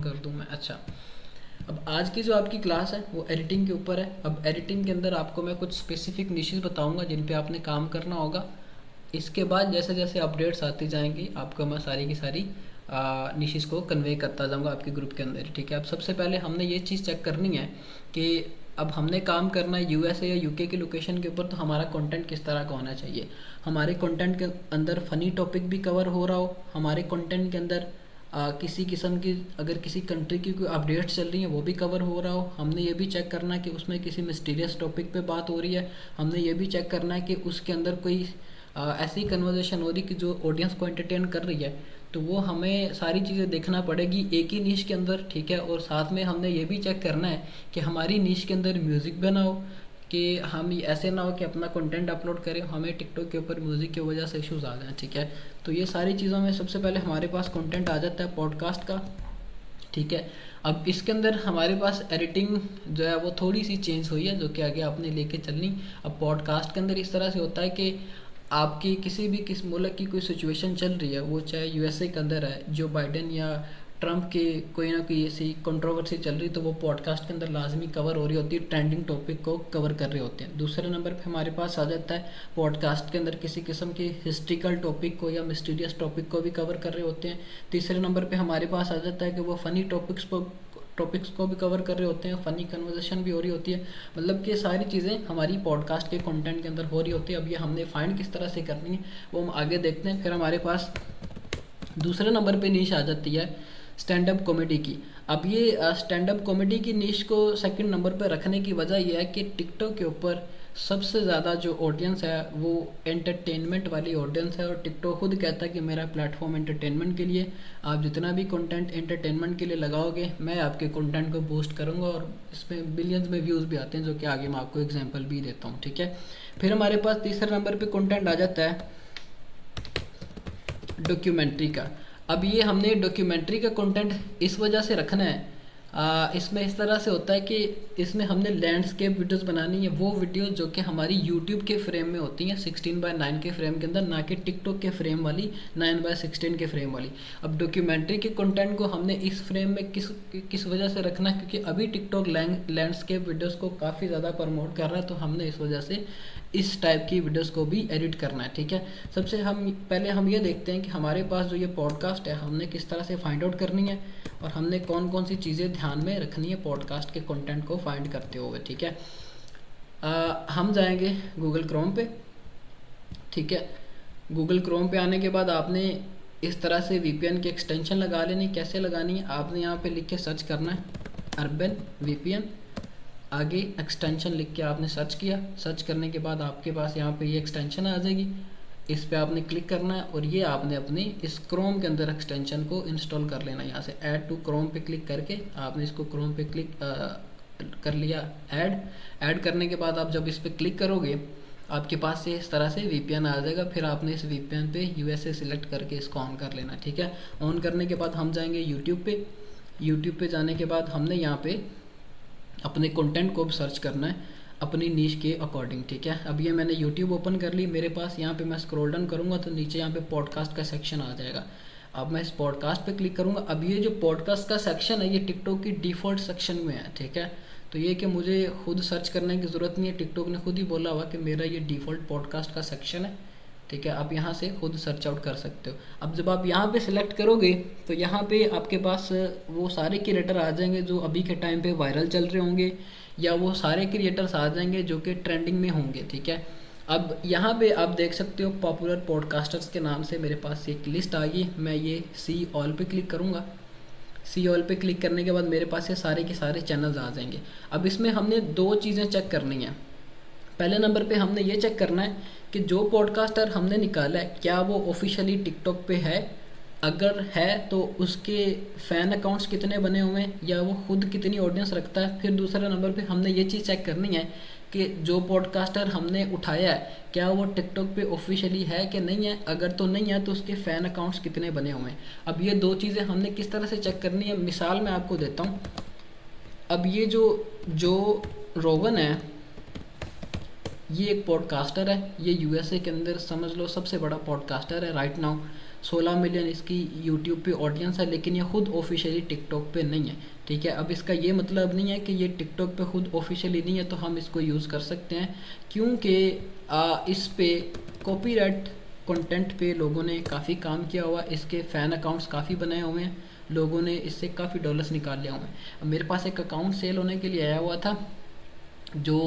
कर दूं मैं। अच्छा, अब आज की जो आपकी क्लास है वो एडिटिंग के ऊपर है। अब एडिटिंग के अंदर आपको मैं कुछ स्पेसिफिक निशेस बताऊंगा जिन पे आपने काम करना होगा। इसके बाद जैसे जैसे अपडेट्स आती जाएंगी आपको मैं सारी की सारी निशेस को कन्वे करता जाऊंगा आपके ग्रुप के अंदर। ठीक है, अब सबसे पहले हमने ये चीज़ चेक करनी है कि अब हमने काम करना है यूएसए या यूके की लोकेशन के ऊपर, तो हमारा कंटेंट किस तरह का होना चाहिए। हमारे कंटेंट के अंदर फ़नी टॉपिक भी कवर हो रहा हो, हमारे कंटेंट के अंदर किसी किस्म की अगर किसी कंट्री की कोई अपडेट्स चल रही हैं वो भी कवर हो रहा हो। हमने ये भी चेक करना है कि उसमें किसी मिस्टीरियस टॉपिक पे बात हो रही है। हमने ये भी चेक करना है कि उसके अंदर कोई ऐसी कन्वर्जेशन हो रही कि जो ऑडियंस को एंटरटेन कर रही है। तो वो हमें सारी चीज़ें देखना पड़ेगी एक ही नीश के अंदर। ठीक है, और साथ में हमने ये भी चेक करना है कि हमारी नीश के अंदर म्यूज़िक बना हो, कि हम ऐसे ना हो कि अपना कंटेंट अपलोड करें हमें टिकटॉक के ऊपर म्यूज़िक की वजह से इश्यूज़ आ जाएँ। ठीक है, तो ये सारी चीज़ों में सबसे पहले हमारे पास कंटेंट आ जाता है पॉडकास्ट का। ठीक है, अब इसके अंदर हमारे पास एडिटिंग जो है वो थोड़ी सी चेंज हुई है, जो कि आगे आपने लेके चलनी। अब पॉडकास्ट के अंदर इस तरह से होता है कि आपकी किसी भी किस मुल्क की कोई सिचुएशन चल रही है, वो चाहे यूएसए के अंदर है, जो बाइडेन या ट्रंप की कोई ना कोई ऐसी कंट्रोवर्सी चल रही, तो वो पॉडकास्ट के अंदर लाजमी कवर हो रही होती है, ट्रेंडिंग टॉपिक को कवर कर रहे होते हैं। दूसरे नंबर पे हमारे पास आ जाता है पॉडकास्ट के अंदर किसी किस्म की हिस्ट्रिकल टॉपिक को या मिस्टीरियस टॉपिक को भी कवर कर रहे होते हैं। तीसरे नंबर पे हमारे पास आ जाता है कि वो फ़नी टॉपिक्स को भी कवर कर रहे होते हैं, फ़नी कन्वर्सेशन भी हो रही होती है। मतलब कि सारी चीज़ें हमारी पॉडकास्ट के कंटेंट के अंदर हो रही होती है। अब ये हमने फाइंड किस तरह से करनी है वो हम आगे देखते हैं। फिर हमारे पास दूसरे नंबर पे नीश आ जाती है स्टैंड अप कॉमेडी की। अब ये स्टैंड अप कॉमेडी की नीश को सेकंड नंबर पे रखने की वजह यह है कि टिकटॉक के ऊपर सबसे ज़्यादा जो ऑडियंस है वो एंटरटेनमेंट वाली ऑडियंस है, और टिकटॉक खुद कहता है कि मेरा प्लेटफॉर्म एंटरटेनमेंट के लिए, आप जितना भी कंटेंट एंटरटेनमेंट के लिए लगाओगे मैं आपके कंटेंट को बूस्ट करूँगा, और इसमें बिलियंस में व्यूज़ भी आते हैं, जो कि आगे मैं आपको एग्जांपल भी देता हूँ। ठीक है, फिर हमारे पास तीसरे नंबर पे कंटेंट आ जाता है डॉक्यूमेंट्री का। अब ये हमने डॉक्यूमेंट्री का कंटेंट इस वजह से रखना है, इसमें इस तरह से होता है कि इसमें हमने लैंडस्केप वीडियोस बनानी है, वो वीडियो जो कि हमारी यूट्यूब के फ्रेम में होती हैं 16:9 के फ्रेम के अंदर, ना कि टिकटॉक के फ्रेम वाली 9:16 के फ्रेम वाली। अब डॉक्यूमेंट्री के कंटेंट को हमने इस फ्रेम में किस वजह से रखना है, क्योंकि अभी टिकटॉक लैंडस्केप वीडियोस को काफ़ी ज़्यादा प्रमोट कर रहा है, तो हमने इस वजह से इस टाइप की वीडियोस को भी एडिट करना है। ठीक है, सबसे हम ये देखते हैं कि हमारे पास जो ये पॉडकास्ट है हमने किस तरह से फाइंड आउट करनी है, और हमने कौन कौन सी चीज़ें ध्यान में रखनी है पॉडकास्ट के कंटेंट को फाइंड करते हुए। ठीक है, हम जाएंगे गूगल क्रोम पे। ठीक है, गूगल क्रोम पे आने के बाद आपने इस तरह से वीपीएन की एक्सटेंशन लगा लेनी। कैसे लगानी है, आपने यहाँ पे लिख के सर्च करना है अर्बन वीपीएन, आगे एक्सटेंशन लिख के आपने सर्च किया। सर्च करने के बाद आपके पास यहाँ पे ये एक्सटेंशन आ जाएगी, इस पे आपने क्लिक करना है, और ये आपने अपनी इस क्रोम के अंदर एक्सटेंशन को इंस्टॉल कर लेना है। यहाँ से ऐड टू क्रोम पे क्लिक करके आपने इसको क्रोम पे क्लिक कर लिया। ऐड करने के बाद आप जब इस पे क्लिक करोगे आपके पास से इस तरह से वीपीएन आ जाएगा। फिर आपने इस वीपीएन पे यूएसए सिलेक्ट करके इसको ऑन कर लेना। ठीक है, ऑन करने के बाद हम जाएंगे यूट्यूब पे। यूट्यूब पे जाने के बाद हमने यहाँ पे अपने कंटेंट को भी सर्च करना है अपनी नीश के अकॉर्डिंग। ठीक है, अब ये मैंने यूट्यूब ओपन कर ली, मेरे पास यहाँ पे मैं स्क्रॉल डाउन करूँगा तो नीचे यहाँ पे पॉडकास्ट का सेक्शन आ जाएगा। अब मैं इस पॉडकास्ट पे क्लिक करूँगा। अब ये जो पॉडकास्ट का सेक्शन है ये टिकटॉक की डिफ़ॉल्ट सेक्शन में है। ठीक है, तो ये कि मुझे खुद सर्च करने की ज़रूरत नहीं है, टिकटॉक ने खुद ही बोला हुआ कि मेरा ये डिफ़ॉल्ट पॉडकास्ट का सेक्शन है। ठीक है, आप यहाँ से खुद सर्च आउट कर सकते हो। अब जब आप यहाँ पे सिलेक्ट करोगे तो यहाँ पे आपके पास वो सारे क्रिएटर आ जाएंगे जो अभी के टाइम पे वायरल चल रहे होंगे, या वो सारे क्रिएटर्स आ जाएंगे जो कि ट्रेंडिंग में होंगे। ठीक है, अब यहाँ पे आप देख सकते हो पॉपुलर पॉडकास्टर्स के नाम से मेरे पास एक लिस्ट आ गई। मैं ये सी ऑल पे क्लिक करूँगा। सी ऑल पे क्लिक करने के बाद मेरे पास ये सारे के सारे चैनल्स आ जाएंगे। अब इसमें हमने दो चीज़ें चेक करनी है। पहले नंबर पे हमने ये चेक करना है कि जो पॉडकास्टर हमने निकाला है क्या वो ऑफिशियली टिकटॉक पे है, अगर है तो उसके फ़ैन अकाउंट्स कितने बने हुए हैं, या वो खुद कितनी ऑडियंस रखता है। फिर दूसरे नंबर पे हमने ये चीज़ चेक करनी है कि जो पॉडकास्टर हमने उठाया है क्या वो टिकटॉक पे ऑफिशियली है कि नहीं है, अगर तो नहीं है तो उसके फ़ैन अकाउंट्स कितने बने हुए हैं। अब ये दो चीज़ें हमने किस तरह से चेक करनी है, मिसाल मैं आपको देता हूँ। अब ये जो रोगन है ये एक पॉडकास्टर है, ये यूएसए के अंदर समझ लो सबसे बड़ा पॉडकास्टर है राइट नाउ। 16 मिलियन इसकी यूट्यूब पे ऑडियंस है, लेकिन ये खुद ऑफिशियली टिकटॉक पे नहीं है, ठीक है। अब इसका ये मतलब नहीं है कि ये टिकटॉक पे खुद ऑफिशियली नहीं है तो हम इसको यूज़ कर सकते हैं, क्योंकि इस पे कॉपीराइट कंटेंट पे लोगों ने काफ़ी काम किया हुआ, इसके फ़ैन अकाउंट्स काफ़ी बनाए हुए हैं, लोगों ने इससे काफ़ी डॉलर्स निकाल लिया हुए हैं। अब मेरे पास एक अकाउंट सेल होने के लिए आया हुआ था जो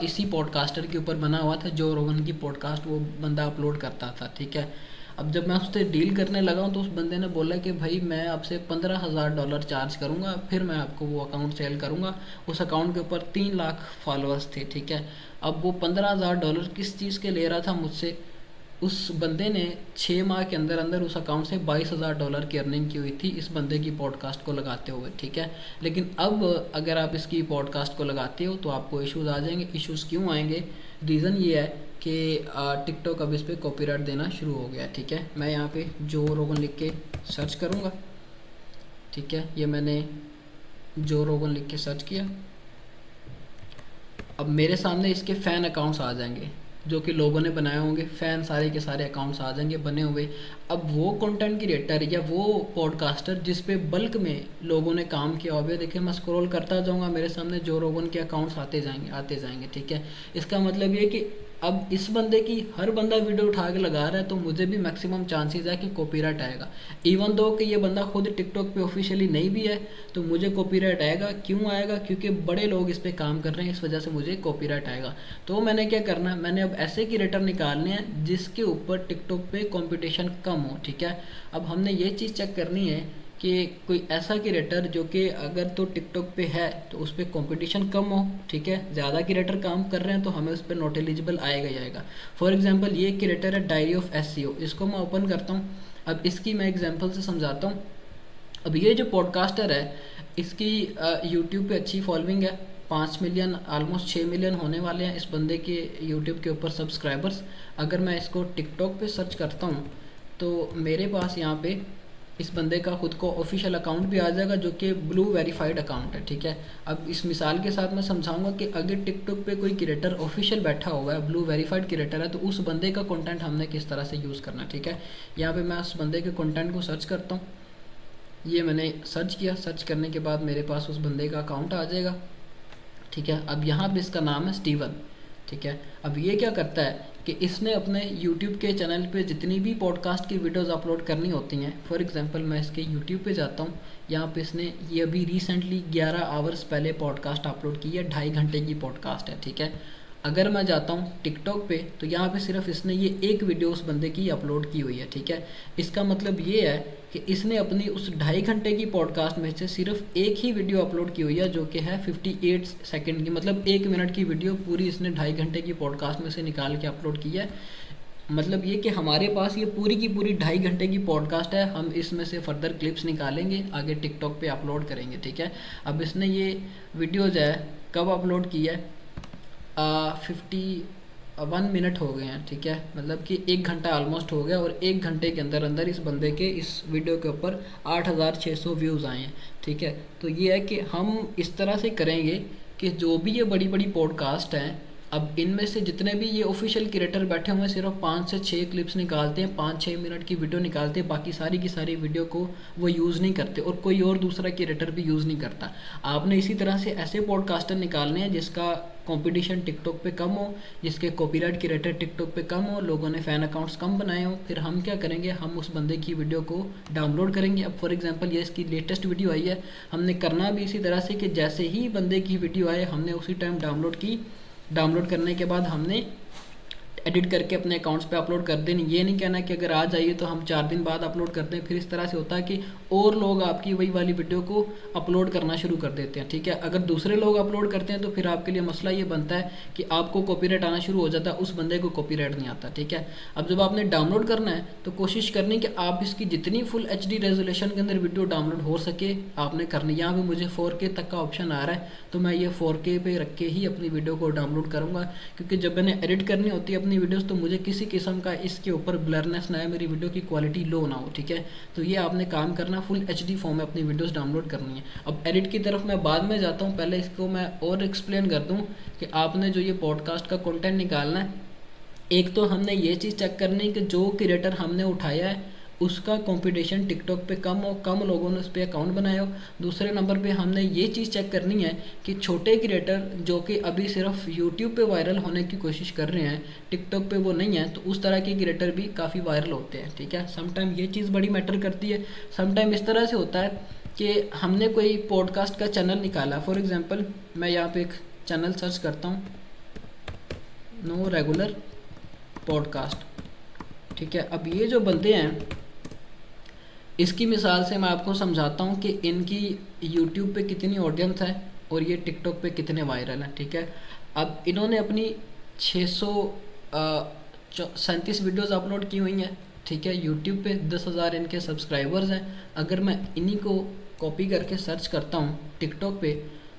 इसी पॉडकास्टर के ऊपर बना हुआ था, जो रोगन की पॉडकास्ट वो बंदा अपलोड करता था, ठीक है। अब जब मैं उससे डील करने लगा हूँ तो उस बंदे ने बोला कि भाई मैं आपसे $15,000 चार्ज करूँगा, फिर मैं आपको वो अकाउंट सेल करूँगा। उस अकाउंट के ऊपर 3 लाख फॉलोअर्स थे, ठीक है। अब वो $15,000 किस चीज़ के ले रहा था मुझसे, उस बंदे ने 6 माह के अंदर अंदर उस अकाउंट से $22,000 की अर्निंग की हुई थी इस बंदे की पॉडकास्ट को लगाते हुए, ठीक है। लेकिन अब अगर आप इसकी पॉडकास्ट को लगाते हो तो आपको इश्यूज़ आ जाएंगे। इश्यूज़ क्यों आएंगे? रीज़न ये है कि टिकटॉक अब इस पर कॉपीराइट देना शुरू हो गया, ठीक है। मैं यहाँ पे जो रोगन लिख के सर्च करूँगा, ठीक है, ये मैंने जो रोगन लिख के सर्च किया। अब मेरे सामने इसके फ़ैन अकाउंट्स आ जाएंगे जो कि लोगों ने बनाए होंगे, फ़ैन सारे के सारे अकाउंट्स आ जाएंगे बने हुए। अब वो कंटेंट क्रिएटर या वो पॉडकास्टर जिस पे बल्क में लोगों ने काम किया होगा, देखिए मैं स्क्रॉल करता जाऊंगा, मेरे सामने जो रोगन के अकाउंट्स आते जाएंगे, ठीक है। इसका मतलब ये कि अब इस बंदे की हर बंदा वीडियो उठा के लगा रहा है तो मुझे भी मैक्सिमम चांसेस है कि कॉपीराइट आएगा। इवन दो कि ये बंदा खुद टिकटॉक पे ऑफिशियली नहीं भी है तो मुझे कॉपीराइट आएगा। क्यों आएगा? क्योंकि बड़े लोग इस पे काम कर रहे हैं, इस वजह से मुझे कॉपीराइट आएगा। तो मैंने क्या करना है, मैंने अब ऐसे क्रिएटर निकालने हैं जिसके ऊपर टिकटॉक पे कंपटीशन कम हो, ठीक है। अब हमने ये चीज़ चेक करनी है कि कोई ऐसा क्रिएटर जो कि अगर तो टिकटॉक पे है तो उस पर कंपटीशन कम हो, ठीक है। ज़्यादा क्रिएटर काम कर रहे हैं तो हमें उस पर नॉट एलिजिबल आएगा ही आएगा। फॉर एग्जांपल ये क्रिएटर है डायरी ऑफ एसईओ, इसको मैं ओपन करता हूँ। अब इसकी मैं एग्जांपल से समझाता हूँ। अब ये जो पॉडकास्टर है इसकी यूट्यूब पे अच्छी फॉलोइंग है, 5 मिलियन ऑलमोस्ट 6 मिलियन होने वाले हैं इस बंदे के यूट्यूब के ऊपर सब्सक्राइबर्स। अगर मैं इसको टिकटॉक पे सर्च करता हूँ तो मेरे पास यहाँ पे इस बंदे का खुद को ऑफिशियल अकाउंट भी आ जाएगा जो कि ब्लू वेरीफाइड अकाउंट है, ठीक है। अब इस मिसाल के साथ मैं समझाऊंगा कि अगर टिकटॉक पे कोई क्रिएटर ऑफिशियल बैठा हुआ है, ब्लू वेरीफाइड क्रिएटर है, तो उस बंदे का कंटेंट हमने किस तरह से यूज़ करना है, ठीक है। यहाँ पे मैं उस बंदे के कंटेंट को सर्च करता हूँ। ये मैंने सर्च किया, सर्च करने के बाद मेरे पास उस बंदे का अकाउंट आ जाएगा, ठीक है। अब यहाँ पे इसका नाम है स्टीवन, ठीक है। अब ये क्या करता है कि इसने अपने YouTube के चैनल पे जितनी भी पॉडकास्ट की वीडियोस अपलोड करनी होती हैं, फॉर एग्जांपल मैं इसके YouTube पे जाता हूँ, यहाँ पे इसने ये अभी रिसेंटली 11 आवर्स पहले पॉडकास्ट अपलोड की है, 2.5 घंटे की पॉडकास्ट है, ठीक है। अगर मैं जाता हूँ टिकटॉक पे तो यहाँ पे सिर्फ इसने ये एक वीडियो उस बंदे की अपलोड की हुई है, ठीक है। इसका मतलब ये है कि इसने अपनी उस 2.5 घंटे की पॉडकास्ट में से सिर्फ एक ही वीडियो अपलोड की हुई है जो कि है 58 सेकंड की, मतलब 1 मिनट की वीडियो पूरी इसने 2.5 घंटे की पॉडकास्ट में से निकाल के अपलोड की है। मतलब ये कि हमारे पास ये पूरी की पूरी 2.5 घंटे की पॉडकास्ट है, हम इसमें से फर्दर क्लिप्स निकालेंगे, आगे टिकटॉक पे अपलोड करेंगे, ठीक है। अब इसने ये वीडियो जो है कब अपलोड की है, 51 मिनट हो गए हैं, ठीक है। मतलब कि 1 घंटा ऑलमोस्ट हो गया और 1 घंटे के अंदर अंदर इस बंदे के इस वीडियो के ऊपर 8,600 व्यूज़ आए हैं, ठीक है। तो ये है कि हम इस तरह से करेंगे कि जो भी ये बड़ी बड़ी पॉडकास्ट हैं, अब इनमें से जितने भी ये ऑफिशियल क्रिएटर बैठे हुए हैं सिर्फ 5 से 6 क्लिप्स निकालते हैं, 5-6 मिनट की वीडियो निकालते हैं, बाकी सारी की सारी वीडियो को वो यूज़ नहीं करते और कोई और दूसरा क्रिएटर भी यूज़ नहीं करता। आपने इसी तरह से ऐसे पॉडकास्टर निकालने हैं जिसका कंपटीशन टिकटॉक पे कम हो, जिसके कॉपीराइट क्रिएटर टिकटॉक पे कम हो, लोगों ने फ़ैन अकाउंट्स कम बनाए हो। फिर हम क्या करेंगे, हम उस बंदे की वीडियो को डाउनलोड करेंगे। अब फॉर एग्जांपल ये इसकी लेटेस्ट वीडियो आई है, हमने करना भी इसी तरह से कि जैसे ही बंदे की वीडियो आए हमने उसी टाइम डाउनलोड की, डाउनलोड करने के बाद हमने एडिट करके अपने अकाउंट्स पे अपलोड कर देनी। ये नहीं कहना कि अगर आ जाइए तो हम 4 दिन बाद अपलोड कर दें, फिर इस तरह से होता है कि और लोग आपकी वही वाली वीडियो को अपलोड करना शुरू कर देते हैं, ठीक है। अगर दूसरे लोग अपलोड करते हैं तो फिर आपके लिए मसला ये बनता है कि आपको कॉपीराइट आना शुरू हो जाता है, उस बंदे को कॉपीराइट नहीं आता, ठीक है। अब जब आपने डाउनलोड करना है तो कोशिश करनी कि आप इसकी जितनी फुल HD रेजोल्यूशन के अंदर वीडियो डाउनलोड हो सके आपने करनी। यहाँ पर मुझे 4K तक का ऑप्शन आ रहा है तो मैं ये 4K पे रख के ही अपनी वीडियो को डाउनलोड करूँगा, क्योंकि जब मैंने एडिट करनी होती है अपनी वीडियोज़ तो मुझे किसी किस्म का इसके ऊपर ब्लरनेस ना है, मेरी वीडियो की क्वालिटी लो ना हो, ठीक है। तो ये आपने काम करना ना फुल HD फॉर्म में अपनी वीडियोस डाउनलोड करनी है। अब एडिट की तरफ मैं बाद में जाता हूँ, पहले इसको मैं और एक्सप्लेन कर दूँ कि आपने जो ये पॉडकास्ट का कंटेंट निकालना है, एक तो हमने ये चीज़ चेक करनी है कि जो क्रिएटर हमने उठाया है उसका कंपटीशन टिकटॉक पे कम हो, कम लोगों ने उस पर अकाउंट बनाया हो। दूसरे नंबर पे हमने ये चीज़ चेक करनी है कि छोटे क्रिएटर जो कि अभी सिर्फ यूट्यूब पे वायरल होने की कोशिश कर रहे हैं, टिकटॉक पे वो नहीं है, तो उस तरह के क्रिएटर भी काफ़ी वायरल होते हैं। ठीक है, समटाइम ये चीज़ बड़ी मैटर करती है। समटाइम इस तरह से होता है कि हमने कोई पॉडकास्ट का चैनल निकाला, फॉर एग्ज़ाम्पल मैं यहाँ पर एक चैनल सर्च करता हूँ, नो रेगुलर पॉडकास्ट। ठीक है, अब ये जो बंदे हैं, इसकी मिसाल से मैं आपको समझाता हूँ कि इनकी यूट्यूब पे कितनी ऑडियंस है और ये टिकटॉक पे कितने वायरल हैं। ठीक है, अब इन्होंने अपनी 637 वीडियोस अपलोड की हुई हैं। ठीक है, यूट्यूब पे 10,000 इनके सब्सक्राइबर्स हैं। अगर मैं इन्हीं को कॉपी करके सर्च करता हूँ टिकटॉक पे,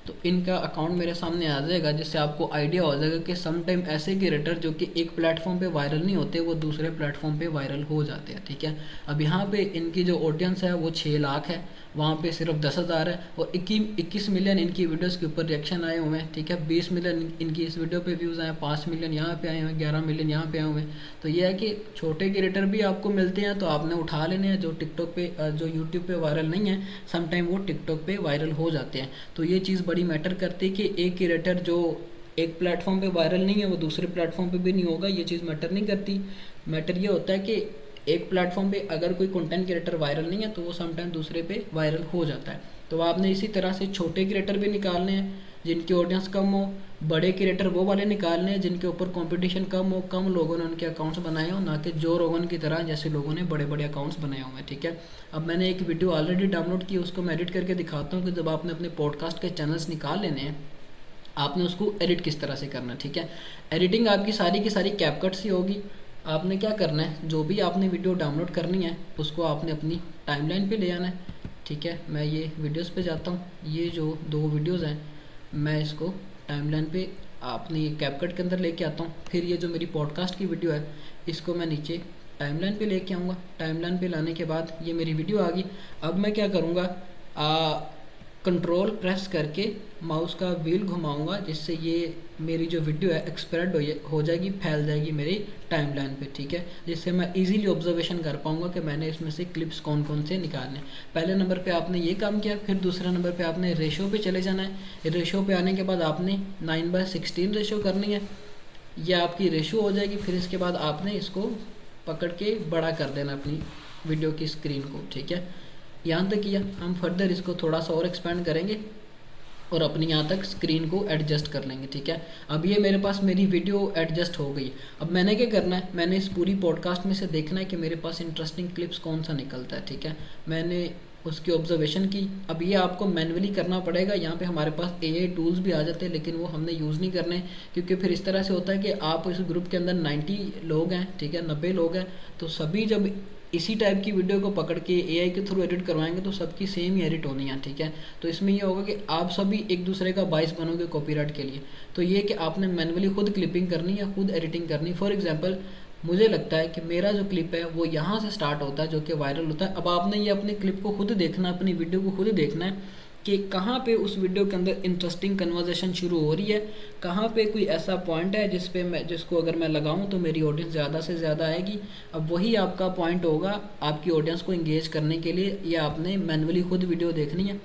तो इनका अकाउंट मेरे सामने आ जाएगा, जिससे आपको आइडिया हो जाएगा कि सम टाइम ऐसे क्रिएटर जो कि एक प्लेटफॉर्म पे वायरल नहीं होते, वो दूसरे प्लेटफॉर्म पे वायरल हो जाते हैं। ठीक है, अब यहाँ पे इनकी जो ऑडियंस है वो 6 लाख है, वहाँ पे सिर्फ 10,000 है और 21 मिलियन इनकी वीडियोस के ऊपर रिएक्शन आए हुए हैं। ठीक है, 20 मिलियन इनकी इस वीडियो पे व्यूज़ आए, 5 मिलियन यहाँ पे आए हुए हैं, 11 मिलियन यहाँ पे आए हुए हैं। तो ये है कि छोटे क्रिएटर भी आपको मिलते हैं, तो आपने उठा लेने हैं। जो टिकटॉक पे जो यूट्यूब पे वायरल नहीं है, समटाइम वो टिकटॉक पे वायरल हो जाते हैं। तो ये चीज़ बड़ी मैटर करती है कि एक क्रिएटर जो एक प्लेटफॉर्म पे वायरल नहीं है वो दूसरे प्लेटफॉर्म पे भी नहीं होगा, ये चीज़ मैटर नहीं करती। मैटर ये होता है कि एक प्लेटफॉर्म पे अगर कोई कंटेंट क्रिएटर वायरल नहीं है तो वो समटाइम दूसरे पे वायरल हो जाता है। तो आपने इसी तरह से छोटे क्रिएटर भी निकालने हैं जिनकी ऑडियंस कम हो, बड़े क्रिएटर वो वाले निकालने हैं जिनके ऊपर कंपटीशन कम हो, कम लोगों ने उनके अकाउंट्स बनाए हो, ना कि जो रोगन की तरह जैसे लोगों ने बड़े बड़े अकाउंट्स बनाए हुए हैं। ठीक है, अब मैंने एक वीडियो ऑलरेडी डाउनलोड की, उसको मैं एडिट करके दिखाता हूँ कि जब आपने अपने पॉडकास्ट के चैनल्स निकाल लेने हैं, आपने उसको एडिट किस तरह से करना है। ठीक है, एडिटिंग आपकी सारी की सारी कैपकट से होगी। आपने क्या करना है, जो भी आपने वीडियो डाउनलोड करनी है उसको आपने अपनी टाइमलाइन पे ले आना है। ठीक है, मैं ये वीडियोस पे जाता हूँ, ये जो 2 वीडियोस हैं मैं इसको टाइमलाइन पे अपनी कैपकट के अंदर लेके आता हूँ। फिर ये जो मेरी पॉडकास्ट की वीडियो है इसको मैं नीचे टाइमलाइन पे लेके आऊँगा। टाइमलाइन पे लाने के बाद ये मेरी वीडियो आ गई। अब मैं क्या करूँगा, कंट्रोल प्रेस करके माउस का व्हील घुमाऊंगा, जिससे ये मेरी जो वीडियो है एक्सप्रेड हो जाएगी, फैल जाएगी मेरी टाइमलाइन पे। ठीक है, जिससे मैं इजीली ऑब्जर्वेशन कर पाऊंगा कि मैंने इसमें से क्लिप्स कौन कौन से निकालने। पहले नंबर पे आपने ये काम किया, फिर दूसरे नंबर पे आपने रेशो पे चले जाना है। रेशो पे आने के बाद आपने 9:16 रेशो करनी है, ये आपकी रेशो हो जाएगी। फिर इसके बाद आपने इसको पकड़ के बड़ा कर देना अपनी वीडियो की स्क्रीन को। ठीक है, यहाँ तक किया, हम फर्दर इसको थोड़ा सा और एक्सपेंड करेंगे और अपनी यहाँ तक स्क्रीन को एडजस्ट कर लेंगे। ठीक है, अब ये मेरे पास मेरी वीडियो एडजस्ट हो गई। अब मैंने क्या करना है, मैंने इस पूरी पॉडकास्ट में से देखना है कि मेरे पास इंटरेस्टिंग क्लिप्स कौन सा निकलता है। ठीक है, मैंने उसकी ऑब्जर्वेशन की। अब ये आपको मैनुअली करना पड़ेगा। यहाँ पे हमारे पास AI टूल्स भी आ जाते हैं, लेकिन वो हमने यूज़ नहीं करने, क्योंकि फिर इस तरह से होता है कि आप इस ग्रुप के अंदर 90 लोग हैं। ठीक है, 90 लोग हैं, तो सभी जब इसी टाइप की वीडियो को पकड़ के AI के थ्रू एडिट करवाएंगे तो सबकी सेम ही एडिट होनी है। ठीक है, तो इसमें ये होगा कि आप सभी एक दूसरे का बाइस बनोगे कॉपीराइट के लिए। तो ये कि आपने मैनुअली खुद क्लिपिंग करनी है, खुद एडिटिंग करनी। फॉर एग्जांपल मुझे लगता है कि मेरा जो क्लिप है वो यहाँ से स्टार्ट होता है, जो कि वायरल होता है। अब आपने ये अपने क्लिप को खुद देखना, अपनी वीडियो को खुद देखना है कि कहाँ पे उस वीडियो के अंदर इंटरेस्टिंग कन्वर्सेशन शुरू हो रही है, कहाँ पे कोई ऐसा पॉइंट है जिसको अगर मैं लगाऊं तो मेरी ऑडियंस ज़्यादा से ज़्यादा आएगी। अब वही आपका पॉइंट होगा आपकी ऑडियंस को इंगेज करने के लिए। या आपने मैनुअली खुद वीडियो देखनी है,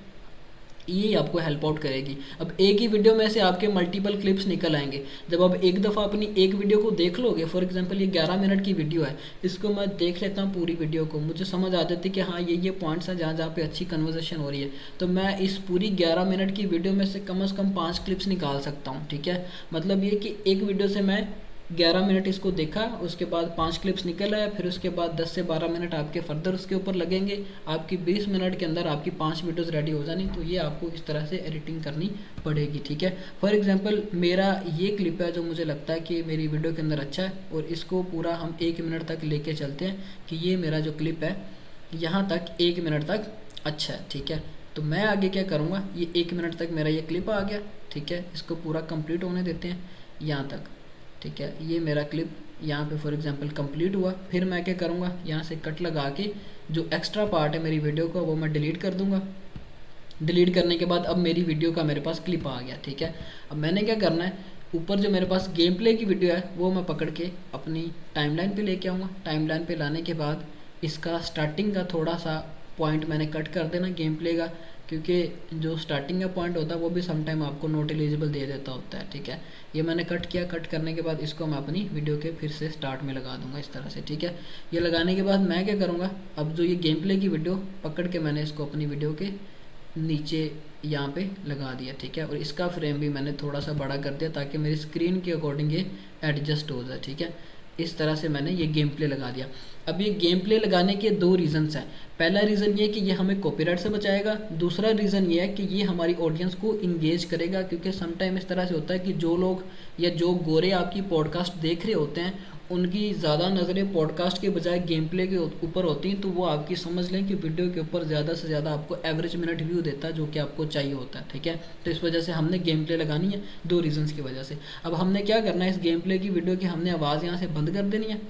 ये आपको हेल्प आउट करेगी। अब एक ही वीडियो में से आपके मल्टीपल क्लिप्स निकल आएंगे। जब आप एक दफ़ा अपनी एक वीडियो को देख लोगे, फॉर एग्जांपल ये 11 मिनट की वीडियो है, इसको मैं देख लेता हूँ पूरी वीडियो को, मुझे समझ आ जाती है कि हाँ ये पॉइंट्स हैं जहाँ पे अच्छी कन्वर्सेशन हो रही है, तो मैं इस पूरी 11 मिनट की वीडियो में से कम 5 क्लिप्स निकाल सकता हूँ। ठीक है, मतलब ये कि एक वीडियो से मैं 11 मिनट इसको देखा, उसके बाद 5 क्लिप्स निकल आया, फिर उसके बाद 10 से 12 मिनट आपके फर्दर उसके ऊपर लगेंगे। आपकी 20 मिनट के अंदर आपकी 5 वीडियोस रेडी हो जानी। तो ये आपको इस तरह से एडिटिंग करनी पड़ेगी। ठीक है, फॉर एग्जांपल मेरा ये क्लिप है जो मुझे लगता है कि मेरी वीडियो के अंदर अच्छा है, और इसको पूरा हम 1 मिनट तक लेके चलते हैं कि ये मेरा जो क्लिप है यहाँ तक 1 मिनट तक अच्छा है। ठीक है, तो मैं आगे क्या करूँगा, ये 1 मिनट तक मेरा ये क्लिप आ गया। ठीक है, इसको पूरा कंप्लीट होने देते हैं यहाँ तक। ठीक है, ये मेरा क्लिप यहाँ पे फॉर एग्जांपल कंप्लीट हुआ। फिर मैं क्या करूँगा, यहाँ से कट लगा के जो एक्स्ट्रा पार्ट है मेरी वीडियो का वो मैं डिलीट कर दूँगा। डिलीट करने के बाद अब मेरी वीडियो का मेरे पास क्लिप आ गया, ठीक है। अब मैंने क्या करना है, ऊपर जो मेरे पास गेम प्ले की वीडियो है वो मैं पकड़ के अपनी टाइमलाइन पे लेके आऊँगा। टाइमलाइन पे लाने के बाद इसका स्टार्टिंग का थोड़ा सा पॉइंट मैंने कट कर देना गेम प्ले का, क्योंकि जो स्टार्टिंग का पॉइंट होता है वो भी समटाइम आपको नॉट एलिजिबल दे देता होता है, ठीक है। ये मैंने कट किया। कट करने के बाद इसको मैं अपनी वीडियो के फिर से स्टार्ट में लगा दूंगा इस तरह से, ठीक है। ये लगाने के बाद मैं क्या करूँगा, अब जो ये गेम प्ले की वीडियो पकड़ के मैंने इसको अपनी वीडियो के नीचे यहाँ पे लगा दिया, ठीक है। और इसका फ्रेम भी मैंने थोड़ा सा बड़ा कर दिया ताकि मेरी स्क्रीन के अकॉर्डिंग ये एडजस्ट हो जाए, ठीक है। इस तरह से मैंने ये गेम प्ले लगा दिया। अब ये गेम प्ले लगाने के दो रीज़न्स हैं। पहला रीज़न ये कि ये हमें कॉपीराइट से बचाएगा। दूसरा रीज़न ये है कि ये हमारी ऑडियंस को इंगेज करेगा, क्योंकि समटाइम इस तरह से होता है कि जो लोग या जो गोरे आपकी पॉडकास्ट देख रहे होते हैं उनकी ज़्यादा नज़रें पॉडकास्ट के बजाय गेम प्ले के ऊपर होती हैं, तो वो आपकी समझ लें कि वीडियो के ऊपर ज़्यादा से ज़्यादा आपको एवरेज मिनट व्यू देता है जो कि आपको चाहिए होता है, ठीक है। तो इस वजह से हमने गेम प्ले लगानी है, दो रीज़न्स की वजह से। अब हमने क्या करना है, इस गेम प्ले की वीडियो की हमने आवाज़ यहाँ से बंद कर देनी है।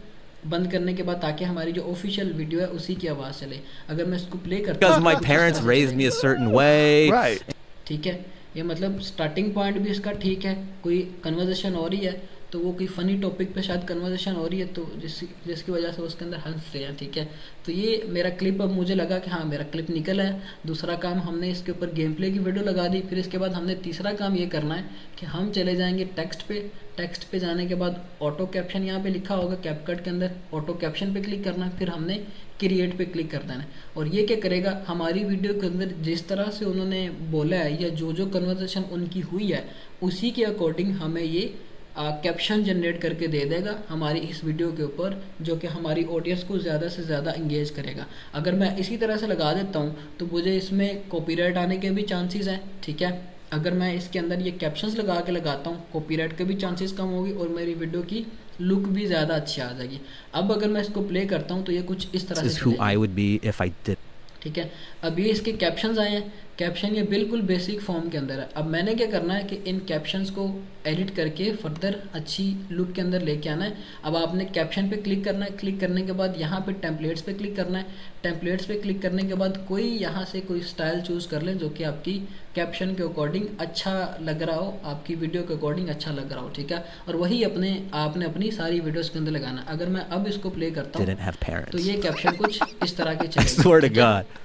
बंद करने के बाद ताकि हमारी जो ऑफिशियल वीडियो है उसी की आवाज़ चले। अगर मैं इसको प्ले करता हूँ, my parents raised me a certain way, Right. ठीक है। ये मतलब स्टार्टिंग पॉइंट भी इसका ठीक है, कोई कन्वर्सेशन हो रही है तो वो कोई फ़नी टॉपिक पे शायद कन्वर्सेशन हो रही है, तो जिसकी वजह से उसके अंदर हंस रहे हैं, ठीक है। तो ये मेरा क्लिप, अब मुझे लगा कि हाँ मेरा क्लिप निकल है। दूसरा काम हमने इसके ऊपर गेम प्ले की वीडियो लगा दी। फिर इसके बाद हमने तीसरा काम ये करना है कि हम चले जाएंगे टेक्स्ट पे। टेक्स्ट पे जाने के बाद ऑटो कैप्शन यहाँ पे लिखा होगा कैपकट के अंदर, ऑटो कैप्शन पे क्लिक करना है। फिर हमने क्रिएट पे क्लिक कर देना है। और ये क्या करेगा, हमारी वीडियो के अंदर जिस तरह से उन्होंने बोला है या जो जो कन्वर्सेशन उनकी हुई है उसी के अकॉर्डिंग हमें ये कैप्शन जनरेट करके दे देगा हमारी इस वीडियो के ऊपर, जो कि हमारी ऑडियंस को ज़्यादा से ज़्यादा इंगेज करेगा। अगर मैं इसी तरह से लगा देता हूँ तो मुझे इसमें कॉपीराइट आने के भी चांसेस हैं, ठीक है। अगर मैं इसके अंदर ये कैप्शंस लगा के लगाता हूँ, कॉपीराइट के भी चांसेस कम होगी और मेरी वीडियो की लुक भी ज़्यादा अच्छी आ जाएगी। अब अगर मैं इसको प्ले करता हूँ तो ये कुछ इस तरह this is से who चलेगी, I would be if I did. ठीक है। अब ये इसके कैप्शंस आए हैं। कैप्शन ये बिल्कुल बेसिक फॉर्म के अंदर है। अब मैंने क्या करना है कि इन कैप्शंस को एडिट करके फर्दर अच्छी लुक के अंदर लेके आना है। अब आपने कैप्शन पे क्लिक करना है। क्लिक करने के बाद यहाँ पे टेम्पलेट्स पे क्लिक करना है। टेम्पलेट्स पे क्लिक करने के बाद कोई यहाँ से कोई स्टाइल चूज़ कर लें जो कि आपकी कैप्शन के अकॉर्डिंग अच्छा लग रहा हो, आपकी वीडियो के अकॉर्डिंग अच्छा लग रहा हो, ठीक है। और वही आपने अपनी सारी वीडियोस के अंदर लगाना। अगर मैं अब इसको प्ले करता हूँ Didn't have parents. तो ये कैप्शन कुछ इस तरह के I चलेंगे, swear to ठीक है? God.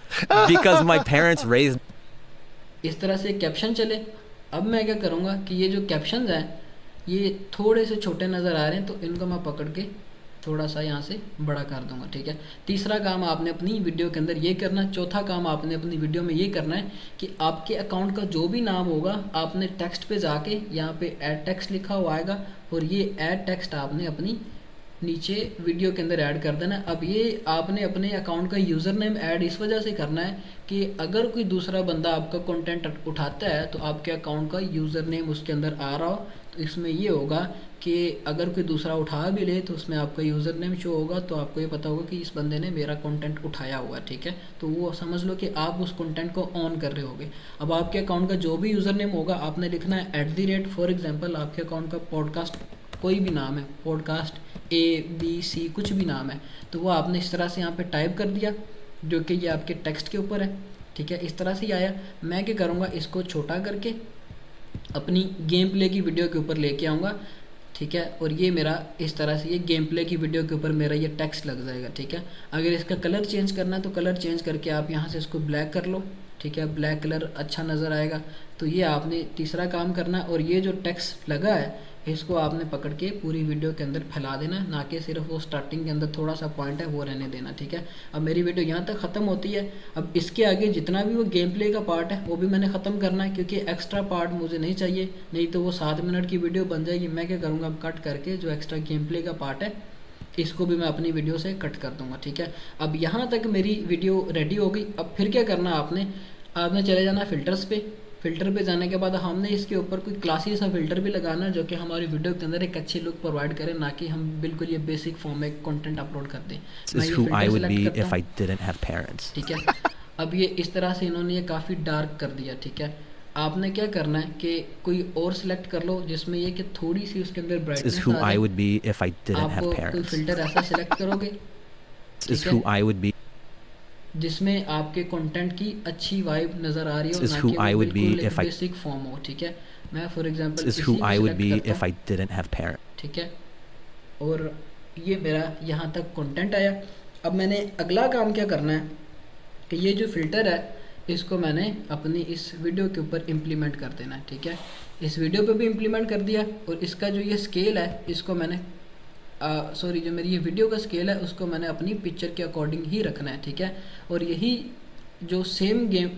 Because my parents raised इस तरह से कैप्शन चले। अब मैं क्या करूँगा कि ये जो कैप्शंस हैं ये थोड़े से छोटे नज़र आ रहे हैं, तो इनको मैं पकड़ के थोड़ा सा यहाँ से बड़ा कर दूंगा, ठीक है। तीसरा काम आपने अपनी वीडियो के अंदर ये करना है। चौथा काम आपने अपनी वीडियो में ये करना है कि आपके अकाउंट का जो भी नाम होगा आपने टेक्स्ट पे जाके यहाँ पे ऐड टेक्स्ट लिखा हुआ आएगा और ये ऐड टेक्स्ट आपने अपनी नीचे वीडियो के अंदर ऐड कर देना। अब ये आपने अपने अकाउंट का यूज़र नेम ऐड इस वजह से करना है कि अगर कोई दूसरा बंदा आपका कंटेंट उठाता है तो आपके अकाउंट का यूज़र नेम उसके अंदर आ रहा हो, तो इसमें ये होगा कि अगर कोई दूसरा उठा भी ले तो उसमें आपका यूज़र नेम शो होगा, तो आपको ये पता होगा कि इस बंदे ने मेरा कंटेंट उठाया हुआ है, ठीक है। तो वो समझ लो कि आप उस कंटेंट को ऑन कर रहे होगे। अब आपके अकाउंट का जो भी यूज़र नेम होगा आपने लिखना है @ फॉर एग्जांपल आपके अकाउंट का पॉडकास्ट कोई भी नाम है, पॉडकास्ट ABC कुछ भी नाम है, तो वो आपने इस तरह से यहाँ पे टाइप कर दिया जो कि ये आपके टेक्स्ट के ऊपर है, ठीक है। इस तरह से ही आया। मैं क्या करूँगा, इसको छोटा करके अपनी गेम प्ले की वीडियो के ऊपर लेके आऊँगा, ठीक है। और ये मेरा इस तरह से ये गेम प्ले की वीडियो के ऊपर मेरा ये टेक्स्ट लग जाएगा, ठीक है। अगर इसका कलर चेंज करना है तो कलर चेंज करके आप यहाँ से इसको ब्लैक कर लो, ठीक है। ब्लैक कलर अच्छा नज़र आएगा। तो ये आपने तीसरा काम करना। और ये जो टेक्स्ट लगा है इसको आपने पकड़ के पूरी वीडियो के अंदर फैला देना, ना कि सिर्फ वो स्टार्टिंग के अंदर थोड़ा सा पॉइंट है वो रहने देना, ठीक है। अब मेरी वीडियो यहाँ तक ख़त्म होती है। अब इसके आगे जितना भी वो गेम प्ले का पार्ट है वो भी मैंने ख़त्म करना है, क्योंकि एक्स्ट्रा पार्ट मुझे नहीं चाहिए, नहीं तो वो 7 मिनट की वीडियो बन जाएगी। मैं क्या करूँगा, अब कट करके जो एक्स्ट्रा गेम प्ले का पार्ट है इसको भी मैं अपनी वीडियो से कट कर दूँगा, ठीक है। अब यहाँ तक मेरी वीडियो रेडी हो गई। अब फिर क्या करना आपने चले जाना फ़िल्टर्स पे। फ़िल्टर पे जाने के बाद हमने इसके ऊपर कोई क्लासी सा फ़िल्टर भी लगाना जो कि हमारी वीडियो के अंदर एक अच्छी लुक प्रोवाइड करे, ना कि हम बिल्कुल ये बेसिक फॉर्म में कंटेंट अपलोड कर दें। This is who I would be if I didn't have parents. ठीक है। अब ये इस तरह से इन्होंने ये काफ़ी डार्क कर दिया, ठीक है। आपने क्या करना है कि कोई और सिलेक्ट कर लो जिसमें ये कि थोड़ी सी उसके अंदर This is ब्राइटनेस who आ I जाए। would be if I didn't आप have कोई parents. फ़िल्टर ऐसा सिलेक्ट करोगे, This is ठीक who है, I would be. जिसमें आपके कंटेंट की अच्छी वाइब नज़र आ रही हो, This is ना who कि I वो would be बिल्कुल एक if I. बेसिक फॉर्म हो, ठीक है। मैं फॉर This एग्जांपल is इसी who को I would सिलेक्ट be करता if I हूँ, didn't have parents. ठीक है। और ये मेरा यहाँ तक कंटेंट आया। अब मैंने अगला काम क्या करना है कि ये जो फ़िल्टर है इसको मैंने अपनी इस वीडियो के ऊपर इम्प्लीमेंट कर देना है, ठीक है। इस वीडियो पे भी इम्प्लीमेंट कर दिया और इसका जो ये स्केल है इसको मैंने सॉरी जो मेरी ये वीडियो का स्केल है उसको मैंने अपनी पिक्चर के अकॉर्डिंग ही रखना है, ठीक है। और यही जो सेम गेम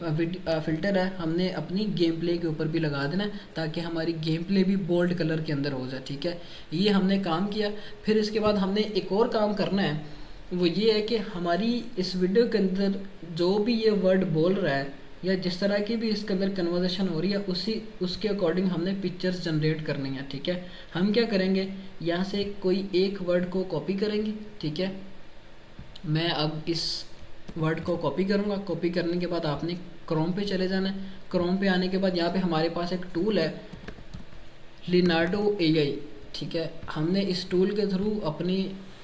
फ़िल्टर है हमने अपनी गेम प्ले के ऊपर भी लगा देना है ताकि हमारी गेम प्ले भी बोल्ड कलर के अंदर हो जाए, ठीक है। ये हमने काम किया। फिर इसके बाद हमने एक और काम करना है, वो ये है कि हमारी इस वीडियो के अंदर जो भी ये वर्ड बोल रहा है या जिस तरह की भी इसके अंदर कन्वर्सेशन हो रही है उसके अकॉर्डिंग हमने पिक्चर्स जनरेट करनी है, ठीक है। हम क्या करेंगे, यहाँ से कोई एक वर्ड को कॉपी करेंगे, ठीक है। मैं अब इस वर्ड को कॉपी करूँगा। कॉपी करने के बाद आपने क्रोम पे चले जाना है। क्रोम पे आने के बाद यहाँ पे हमारे पास एक टूल है लिनार्डो एआई, ठीक है। हमने इस टूल के थ्रू अपनी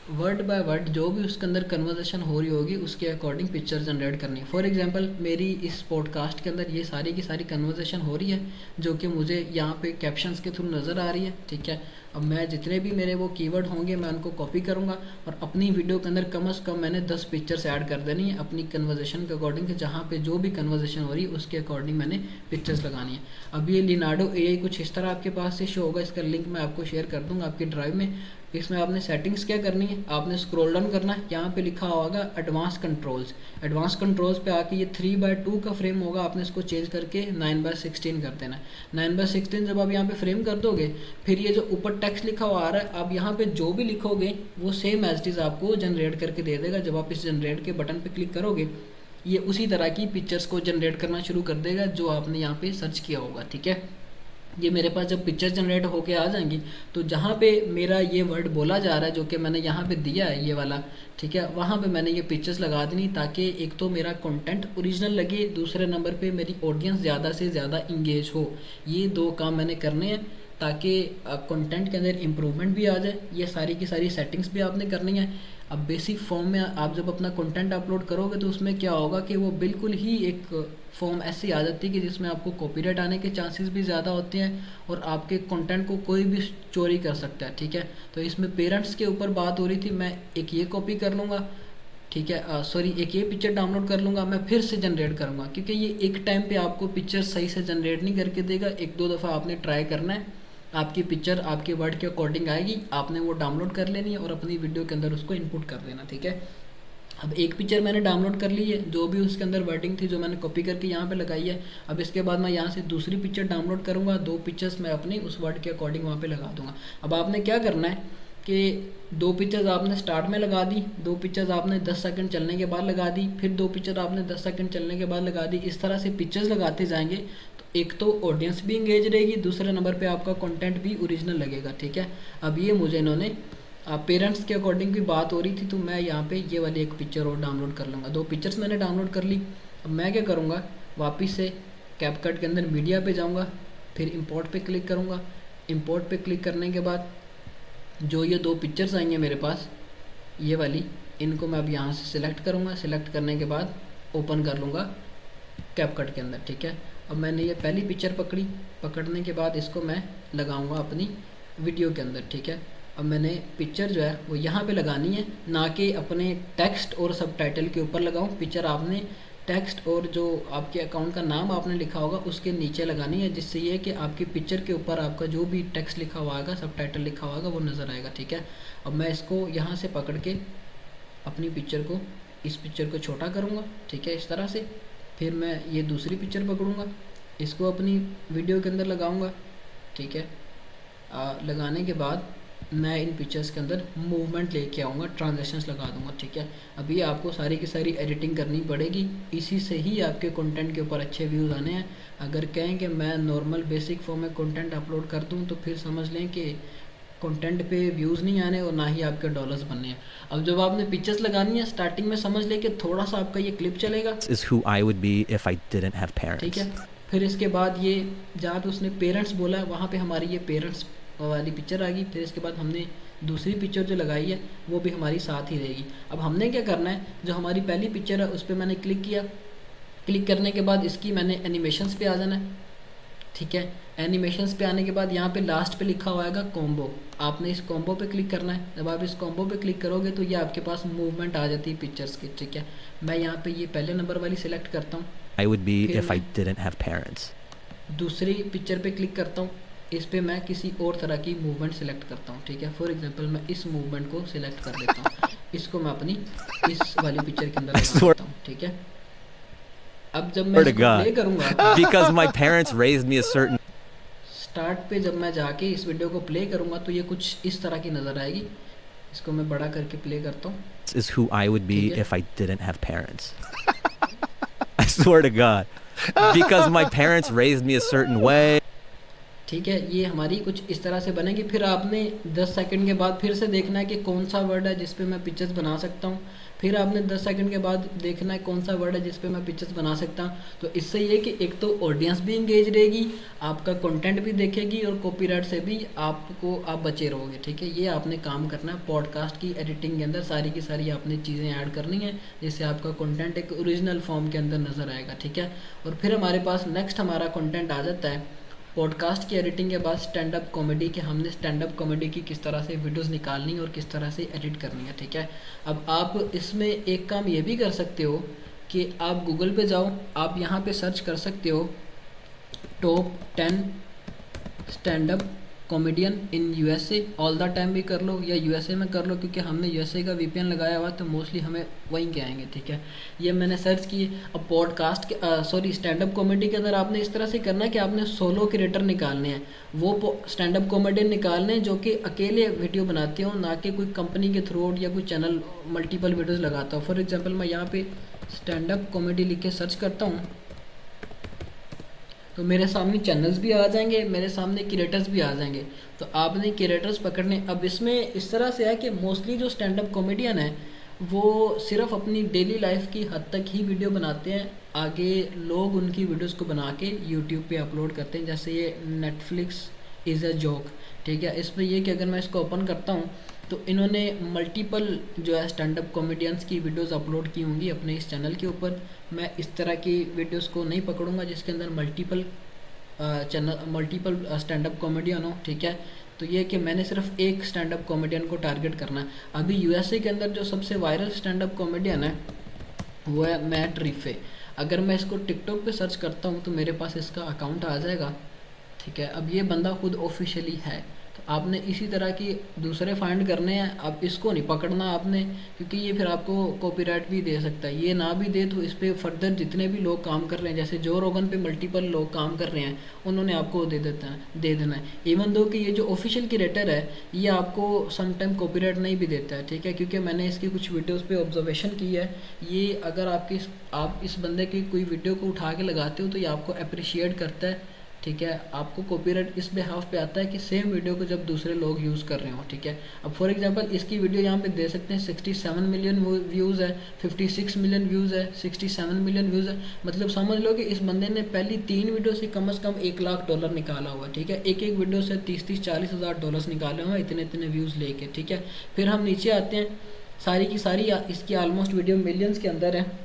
वर्ड बाय वर्ड जो भी उसके अंदर कन्वर्सेशन हो रही होगी उसके अकॉर्डिंग पिक्चर जनरेट करनी है। फॉर एग्जांपल मेरी इस पॉडकास्ट के अंदर ये सारी की सारी कन्वर्सेशन हो रही है जो कि मुझे यहाँ पे कैप्शंस के थ्रू नज़र आ रही है, ठीक है। अब मैं जितने भी मेरे वो कीवर्ड होंगे मैं उनको कॉपी करूँगा और अपनी वीडियो के अंदर कम से कम मैंने 10 पिक्चर्स ऐड कर देनी है अपनी कन्वर्सेशन के अकॉर्डिंग, जहाँ पे जो भी कन्वर्सेशन हो रही है उसके अकॉर्डिंग मैंने पिक्चर्स लगानी है। अब ये लिनार्डो एआई कुछ इस तरह आपके पास से शो होगा। इसका लिंक मैं आपको शेयर कर दूँगा आपकी ड्राइव में। इसमें आपने सेटिंग्स क्या करनी है, आपने स्क्रॉल डाउन करना है, यहाँ पे लिखा होगा एडवांस कंट्रोल्स। एडवांस कंट्रोल्स पे आके ये 3/2 का फ्रेम होगा, आपने इसको चेंज करके 9/16 कर देना है। 9/16 जब आप यहाँ पे फ्रेम कर दोगे फिर ये जो ऊपर टेक्स्ट लिखा हुआ आ रहा है आप यहाँ पे जो भी लिखोगे वो सेम एज इट इज़ आपको जनरेट करके दे देगा। जब आप इस जनरेट के बटन पे क्लिक करोगे ये उसी तरह की पिक्चर्स को जनरेट करना शुरू कर देगा जो आपने यहाँ पे सर्च किया होगा, ठीक है। ये मेरे पास जब पिक्चर जनरेट होके आ जाएंगी तो जहाँ पे मेरा ये वर्ड बोला जा रहा है जो कि मैंने यहाँ पे दिया है ये वाला, ठीक है, वहाँ पे मैंने ये पिक्चर्स लगा देनी ताकि एक तो मेरा कंटेंट ओरिजिनल लगे, दूसरे नंबर पे मेरी ऑडियंस ज़्यादा से ज़्यादा इंगेज हो। ये 2 काम मैंने करने हैं ताकि कंटेंट के अंदर इम्प्रूवमेंट भी आ जाए। ये सारी की सारी सेटिंग्स भी आपने करनी है। अब बेसिक फॉर्म में आप जब अपना कंटेंट अपलोड करोगे तो उसमें क्या होगा कि वो बिल्कुल ही एक फॉर्म ऐसी आ जाती है कि जिसमें आपको कॉपीराइट आने के चांसेस भी ज़्यादा होते हैं और आपके कंटेंट को कोई भी चोरी कर सकता है, ठीक है। तो इसमें पेरेंट्स के ऊपर बात हो रही थी, मैं एक ये कॉपी कर लूँगा, ठीक है, सॉरी एक ये पिक्चर डाउनलोड कर लूँगा, मैं फिर से जनरेट करूँगा क्योंकि ये एक टाइम पे आपको पिक्चर सही से जनरेट नहीं करके देगा। 1-2 दफ़ा आपने ट्राई करना है, आपकी पिक्चर आपके वर्ड के अकॉर्डिंग आएगी, आपने वो डाउनलोड कर लेनी है और अपनी वीडियो के अंदर उसको इनपुट कर देना, ठीक है। अब एक पिक्चर मैंने डाउनलोड कर ली है, जो भी उसके अंदर वर्डिंग थी जो मैंने कॉपी करके यहाँ पे लगाई है। अब इसके बाद मैं यहाँ से दूसरी पिक्चर डाउनलोड करूँगा, 2 पिक्चर्स मैं अपनी उस वर्ड के अकॉर्डिंग वहाँ पे लगा दूँगा। अब आपने क्या करना है कि 2 पिक्चर्स आपने स्टार्ट में लगा दी, 2 पिक्चर्स आपने 10 सेकंड चलने के बाद लगा दी, फिर 2 पिक्चर आपने 10 सेकंड चलने के बाद लगा दी। इस तरह से पिक्चर्स लगाते जाएंगे तो एक तो ऑडियंस भी इंगेज रहेगी, दूसरे नंबर पे आपका कंटेंट भी ओरिजिनल लगेगा, ठीक है। अब ये मुझे इन्होंने पेरेंट्स के अकॉर्डिंग भी बात हो रही थी तो मैं यहाँ पे ये वाली एक पिक्चर और डाउनलोड कर लूँगा। 2 पिक्चर्स मैंने डाउनलोड कर ली। अब मैं क्या करूँगा, वापस से कैपकट के अंदर मीडिया पे जाऊँगा, फिर इंपोर्ट पे क्लिक करूँगा। इंपोर्ट पे क्लिक करने के बाद जो ये 2 पिक्चर्स आएंगे मेरे पास ये वाली, इनको मैं अब यहाँ से सिलेक्ट करूँगा। सिलेक्ट करने के बाद ओपन कर लूँगा कैपकट के अंदर, ठीक है। अब मैंने ये पहली पिक्चर पकड़ने के बाद इसको मैं लगाऊंगा अपनी वीडियो के अंदर, ठीक है। अब मैंने पिक्चर जो है वो यहाँ पे लगानी है, ना कि अपने टेक्स्ट और सबटाइटल के ऊपर लगाऊं। पिक्चर आपने टेक्स्ट और जो आपके अकाउंट का नाम आपने लिखा होगा उसके नीचे लगानी है, जिससे ये कि आपकी पिक्चर के ऊपर आपका जो भी टेक्स्ट लिखा हुआ आएगा, सबटाइटल लिखा हुआ आएगा, वो नज़र आएगा, ठीक है। अब मैं इसको यहाँ से पकड़ के अपनी पिक्चर को, इस पिक्चर को छोटा करूँगा, ठीक है, इस तरह से। फिर मैं ये दूसरी पिक्चर पकड़ूँगा, इसको अपनी वीडियो के अंदर लगाऊँगा, ठीक है। लगाने के बाद मैं इन पिक्चर्स के अंदर मूवमेंट लेके आऊँगा, ट्रांजेक्शंस लगा दूँगा, ठीक है। अभी आपको सारी की सारी एडिटिंग करनी पड़ेगी, इसी से ही आपके कंटेंट के ऊपर अच्छे व्यूज़ आने हैं। अगर कहें कि मैं नॉर्मल बेसिक फॉर्म में कंटेंट अपलोड कर दूँ तो फिर समझ लें कि कंटेंट पे व्यूज़ नहीं आने और ना ही आपके डॉलर्स बनने हैं। अब जब आपने पिक्चर्स लगानी है स्टार्टिंग में समझ लें कि थोड़ा सा आपका ये क्लिप चलेगा, Is who I would be if I didn't have parents. ठीक है। फिर इसके बाद ये जहाँ पे उसने पेरेंट्स बोला है वहाँ पे हमारी ये पेरेंट्स वाली पिक्चर आ गई। फिर इसके बाद हमने दूसरी पिक्चर जो लगाई है वो भी हमारी साथ ही रहेगी। अब हमने क्या करना है, जो हमारी पहली पिक्चर है उस पर मैंने क्लिक किया। क्लिक करने के बाद इसकी मैंने एनिमेशंस पे आ जाना है, ठीक है। एनिमेशंस पे आने के बाद यहाँ पे लास्ट पे लिखा हुआ आएगा कॉम्बो। आपने इस कॉम्बो पे क्लिक करना है। जब आप इस कॉम्बो पे क्लिक करोगे तो ये आपके पास मूवमेंट आ जाती है पिक्चर्स की, ठीक है। मैं यहाँ पे ये पहले नंबर वाली सिलेक्ट करता हूँ। I would be फिर if I मैं didn't have parents. दूसरी पिक्चर पे क्लिक करता हूँ। इस पे मैं किसी और तरह की मूवमेंट सेलेक्ट करता हूँ, ठीक है। फॉर एग्जांपल मैं इस मूवमेंट को सिलेक्ट कर लेता हूँ। इसको मैं अपनी इस वाली पिक्चर के अंदर I लगा swear, देता हूँ, ठीक है। अब जब मैं swear to इसको प्ले God, करूँगा, because my parents raised me a certain. Start पे जब मैं जाके इस वीडियो को प्ले करूँगा तो ये कुछ इस तरह की नज़र आएगी। इसको मैं बड़ा करके प्ले करता हूँ, This is who I would be ठीक है। if I didn't have parents. I swear to God, because my parents raised me a certain way. ठीक है। ये हमारी कुछ इस तरह से बनेगी। फिर आपने 10 सेकंड के बाद फिर से देखना है कि कौन सा वर्ड है जिस पे मैं पिक्चर्स बना सकता हूँ। फिर आपने 10 सेकंड के बाद देखना है कौन सा वर्ड है जिस पे मैं पिक्चर्स बना सकता हूँ। तो इससे ये कि एक तो ऑडियंस भी इंगेज रहेगी, आपका कंटेंट भी देखेगी और कॉपीराइट से भी आप बचे रहोगे, ठीक है। ये आपने काम करना है पॉडकास्ट की एडिटिंग के अंदर। सारी की सारी आपने चीज़ें ऐड करनी है जिससे आपका कंटेंट एक ओरिजिनल फॉर्म के अंदर नज़र आएगा, ठीक है। और फिर हमारे पास नेक्स्ट हमारा कंटेंट आ जाता है पॉडकास्ट की एडिटिंग के बाद स्टैंड अप कॉमेडी के। हमने स्टैंड अप कॉमेडी की किस तरह से वीडियोस निकालनी और किस तरह से एडिट करनी है, ठीक है। अब आप इसमें एक काम ये भी कर सकते हो कि आप गूगल पे जाओ, आप यहाँ पे सर्च कर सकते हो top 10 stand up comedian in USA. All the time भी कर लो या यूएसए में कर लो, क्योंकि हमने यूएसए का वीपीएन लगाया हुआ तो मोस्टली हमें वहीं के आएंगे, ठीक है। ये मैंने सर्च किए। अब पॉडकास्ट के स्टैंड अप कॉमेडी के अंदर आपने इस तरह से करना है कि आपने सोलो क्रिएटर निकालने हैं। वो स्टैंड अप कॉमेडियन निकालने हैं जो कि अकेले वीडियो बनाते हो, ना कि कोई कंपनी के थ्रू या कोई चैनल मल्टीपल वीडियोज़ लगाता हो। फॉर एग्जाम्पल मैं यहाँ पे स्टैंड अप कॉमेडी लिख के सर्च करता हूँ तो मेरे सामने चैनल्स भी आ जाएंगे, मेरे सामने क्रिएटर्स भी आ जाएंगे। तो आपने क्रिएटर्स पकड़ने। अब इसमें इस तरह से है कि मोस्टली जो स्टैंड अप कॉमेडियन है वो सिर्फ अपनी डेली लाइफ की हद तक ही वीडियो बनाते हैं। आगे लोग उनकी वीडियोस को बना के यूट्यूब पे अपलोड करते हैं। जैसे ये नेटफ्लिक्स इज़ अ जोक, ठीक है। इसमें ये कि अगर मैं इसको ओपन करता हूँ तो इन्होंने मल्टीपल जो है स्टैंड अप कॉमेडियंस की वीडियोस अपलोड की होंगी अपने इस चैनल के ऊपर। मैं इस तरह की वीडियोस को नहीं पकड़ूंगा जिसके अंदर मल्टीपल स्टैंड अप कॉमेडियन हो, ठीक है। तो ये कि मैंने सिर्फ एक स्टैंड अप कॉमेडियन को टारगेट करना है। अभी यूएसए के अंदर जो सबसे वायरल स्टैंड अप कॉमेडियन है वो है मैट रिफे। अगर मैं इसको टिकटॉक पे सर्च करता हूँ तो मेरे पास इसका अकाउंट आ जाएगा, ठीक है। अब ये बंदा खुद ऑफिशियली है। तो आपने इसी तरह की दूसरे फाइंड करने हैं। अब इसको नहीं पकड़ना आपने, क्योंकि ये फिर आपको कॉपीराइट भी दे सकता है। ये ना भी दे तो इस पर फर्दर जितने भी लोग काम कर रहे हैं, जैसे जो रोगन पे मल्टीपल लोग काम कर रहे हैं, उन्होंने आपको दे देना है। इवन दो कि ये जो ऑफिशियल क्रिएटर है ये आपको समटाइम कॉपीराइट नहीं भी देता है, ठीक है। क्योंकि मैंने इसकी कुछ वीडियोज़ पे ऑब्जर्वेशन की है। ये अगर आप इस बंदे की कोई वीडियो को उठा के लगाते हो तो ये आपको अप्रिशिएट करता है, ठीक है। आपको कॉपीराइट इस बिहाफ पे आता है कि सेम वीडियो को जब दूसरे लोग यूज़ कर रहे हो, ठीक है। अब फॉर एग्जांपल इसकी वीडियो यहाँ पे दे सकते हैं 67 मिलियन व्यूज़ है, 56 मिलियन व्यूज़ है, 67 मिलियन व्यूज़ है। मतलब समझ लो कि इस बंदे ने पहली 3 वीडियो से कम $1 लाख निकाला हुआ, ठीक है। एक वीडियो से 30-40 हज़ार डॉलर्स निकाले हुए इतने व्यूज़ लेके, ठीक है। फिर हम नीचे आते हैं, सारी की सारी इसकी ऑलमोस्ट वीडियो मिलियंस के अंदर है।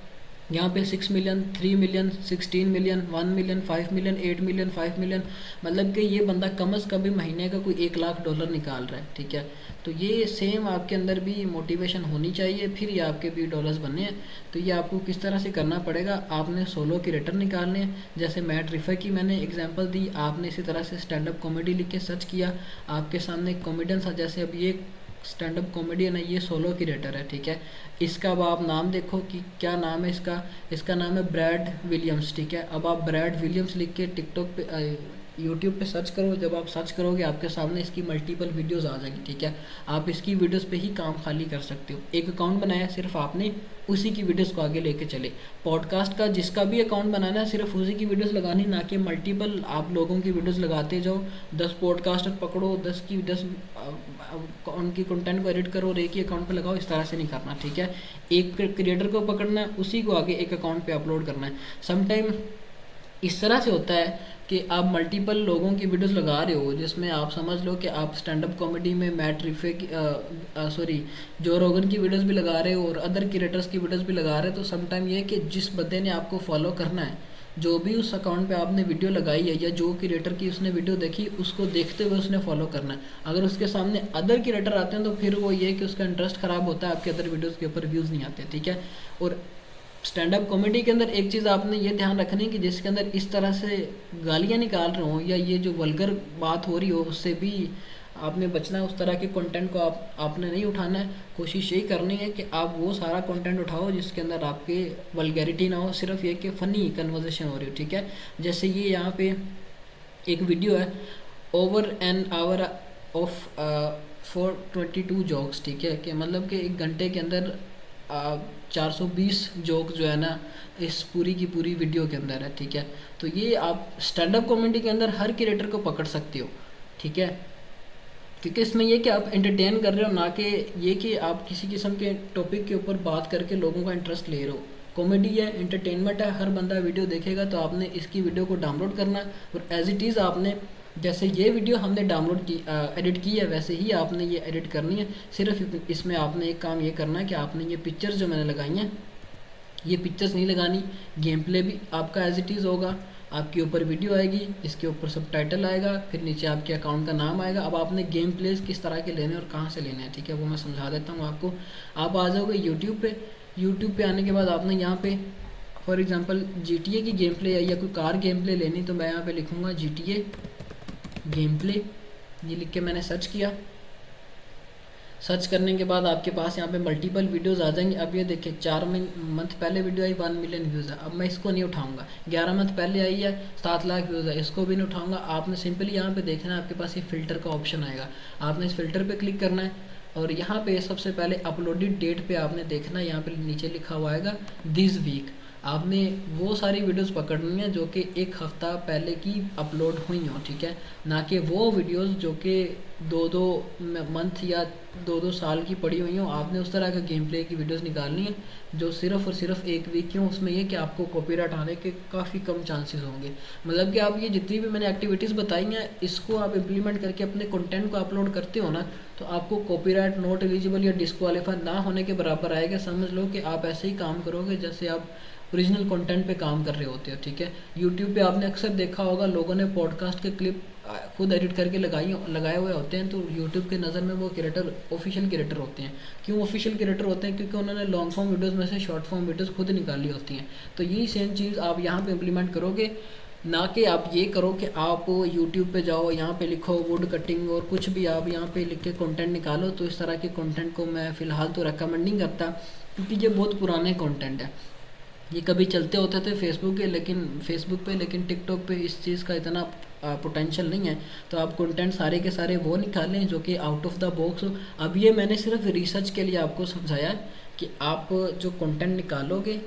यहाँ पे 6 million, 3 million, 16 million, 1 million, 5 million, 8 million, 5 million. मतलब कि ये बंदा कम से कम भी महीने का कोई $1 लाख निकाल रहा है, ठीक है। तो ये सेम आपके अंदर भी मोटिवेशन होनी चाहिए, फिर ये आपके भी डॉलर्स बनने हैं। तो ये आपको किस तरह से करना पड़ेगा, आपने सोलो क्रिएटर निकालने हैं। जैसे मैट रिफर की मैंने एग्जांपल दी, आपने इसी तरह से स्टैंड अप कॉमेडी लिख के सर्च किया, आपके सामने कॉमेडियंस था। जैसे अब ये स्टैंड अप कॉमेडियन है, ये सोलो क्रिएटर है, ठीक है। इसका अब आप नाम देखो कि क्या नाम है इसका नाम है ब्रैड विलियम्स, ठीक है। अब आप ब्रैड विलियम्स लिख के टिकटॉक पे यूट्यूब पे सर्च करो। जब आप सर्च करोगे आपके सामने इसकी मल्टीपल वीडियोस आ जाएगी, ठीक है। आप इसकी वीडियोस पे ही काम खाली कर सकते हो। एक अकाउंट बनाया, सिर्फ आपने उसी की वीडियोस को आगे लेके चले। पॉडकास्ट का जिसका भी अकाउंट बनाना है सिर्फ उसी की वीडियोस लगानी, ना कि मल्टीपल आप लोगों की वीडियोस लगाते जाओ। 10 पॉडकास्टर पकड़ो, 10 उनकी कंटेंट को एडिट करो और एक ही अकाउंट पे लगाओ, इस तरह से नहीं करना, ठीक है। एक क्रिएटर को पकड़ना है, उसी को आगे एक अकाउंट पे अपलोड करना है। समटाइम इस तरह से होता है कि आप मल्टीपल लोगों की वीडियोस लगा रहे हो, जिसमें आप समझ लो कि आप स्टैंड अप कॉमेडी में मैट रिफे की सॉरी जो रोगन की वीडियोस भी लगा रहे हो और अदर क्रिएटर्स की वीडियोस भी लगा रहे हो, तो सम टाइम ये है कि जिस बंदे ने आपको फॉलो करना है, जो भी उस अकाउंट पे आपने वीडियो लगाई है या जो क्रिएटर की उसने वीडियो देखी, उसको देखते हुए उसने फॉलो करना है। अगर उसके सामने अदर क्रिएटर आते हैं तो फिर वो ये है कि उसका इंटरेस्ट ख़राब होता है, आपके अदर वीडियोज़ के ऊपर व्यूज़ नहीं आते, ठीक है। और स्टैंड अप कॉमेडी के अंदर एक चीज़ आपने ये ध्यान रखनी है कि जिसके अंदर इस तरह से गालियाँ निकाल रहे हो या ये जो वल्गर बात हो रही हो, उससे भी आपने बचना है। उस तरह के कंटेंट को आपने नहीं उठाना है। कोशिश यही करनी है कि आप वो सारा कंटेंट उठाओ जिसके अंदर आपके वल्गैरिटी ना हो, सिर्फ ये कि फ़नी कन्वर्सेशन हो रही हो, ठीक है। जैसे ये यहाँ पे एक वीडियो है, over an hour of 422 jokes, ठीक है, कि मतलब कि 1 घंटे के अंदर 420 जोक जो है ना इस पूरी की पूरी वीडियो के अंदर है, ठीक है। तो ये आप स्टैंड अप कॉमेडी के अंदर हर क्रिएटर को पकड़ सकते हो, ठीक है, क्योंकि इसमें ये कि आप एंटरटेन कर रहे हो, ना कि ये कि आप किसी किस्म के टॉपिक के ऊपर बात करके लोगों का इंटरेस्ट ले रहे हो। कॉमेडी है, एंटरटेनमेंट है, हर बंदा वीडियो देखेगा, तो आपने इसकी वीडियो को डाउनलोड करना है और एज इट इज़ आपने जैसे ये वीडियो हमने डाउनलोड की एडिट की है, वैसे ही आपने ये एडिट करनी है। सिर्फ इसमें आपने एक काम ये करना है कि आपने ये पिक्चर्स जो मैंने लगाई हैं, ये पिक्चर्स नहीं लगानी। गेम प्ले भी आपका एज इट इज़ होगा, आपके ऊपर वीडियो आएगी, इसके ऊपर सब टाइटल आएगा, फिर नीचे आपके अकाउंट का नाम आएगा। अब आपने गेम प्लेस किस तरह के लेने और कहाँ से लेने हैं, ठीक है, वो मैं समझा देता हूँ आपको। आप आ जाओगे यूट्यूब पे आने के बाद आपने यहाँ पे फॉर एग्जांपल GTA की गेम प्ले या कोई कार गेम प्ले लेनी, तो मैं यहाँ पे लिखूँगा GTA गेम प्ले, ये लिख के मैंने सर्च किया। सर्च करने के बाद आपके पास यहाँ पे मल्टीपल वीडियोस आ जाएंगे। अब ये देखिए 4 मंथ पहले वीडियो आई 1 मिलियन व्यूज़ है। अब मैं इसको नहीं उठाऊंगा। 11 मंथ पहले आई है 7 लाख व्यूज़ है, इसको भी नहीं उठाऊंगा। आपने सिंपली यहाँ पे देखना है, आपके पास ये फ़िल्टर का ऑप्शन आएगा, आपने इस फ़िल्टर पे क्लिक करना है और यहाँ पे सबसे पहले अपलोडेड डेट पे आपने देखना है, यहाँ पे नीचे लिखा हुआ आएगा दिस वीक। आपने वो सारी वीडियोस पकड़नी है जो कि 1 हफ्ता पहले की अपलोड हुई हो, ठीक है, ना कि वो वीडियोस जो कि 2-2 मंथ या 2-2 साल की पड़ी हुई हो। आपने उस तरह का गेम प्ले की वीडियोस निकालनी है जो सिर्फ और सिर्फ 1 वीक की हो। उसमें ये कि आपको कॉपीराइट आने के काफ़ी कम चांसेस होंगे। मतलब कि आप ये जितनी भी मैंने एक्टिविटीज़ बताई हैं, इसको आप इम्प्लीमेंट करके अपने कंटेंट को अपलोड करते हो ना, तो आपको कॉपीराइट नॉट एलिजिबल या डिस्क्वालीफाई ना होने के बराबर आएगा। समझ लो कि आप ऐसे ही काम करोगे जैसे आप ओरिजिनल कंटेंट पे काम कर रहे होते हो, ठीक है। यूट्यूब पे आपने अक्सर देखा होगा लोगों ने पॉडकास्ट के क्लिप खुद एडिट करके लगाए हुए होते हैं, तो यूट्यूब के नज़र में वो क्रिएटर ऑफिशियल क्रिएटर होते हैं। क्यों ऑफिशियल क्रिएटर होते हैं? क्योंकि उन्होंने लॉन्ग फॉर्म वीडियोज़ में से शॉर्ट फॉर्म वीडियोज़ खुद निकाली होती हैं। तो यही सेम चीज़ आप यहाँ पे इम्प्लीमेंट करोगे, ना कि आप ये करो कि आप यूट्यूब पे जाओ, यहाँ पे लिखो वुड कटिंग और कुछ भी आप यहाँ पे लिख के कंटेंट निकालो। तो इस तरह के कंटेंट को मैं फ़िलहाल तो रेकमेंड नहीं करता, क्योंकि ये बहुत पुराने कंटेंट है। ये कभी चलते होते थे फेसबुक पे, लेकिन टिकटॉक पे इस चीज़ का इतना पोटेंशियल नहीं है। तो आप कंटेंट सारे के सारे वो निकालें जो कि आउट ऑफ द बॉक्स हो। अब ये मैंने सिर्फ रिसर्च के लिए आपको समझाया कि आप जो कंटेंट निकालोगे,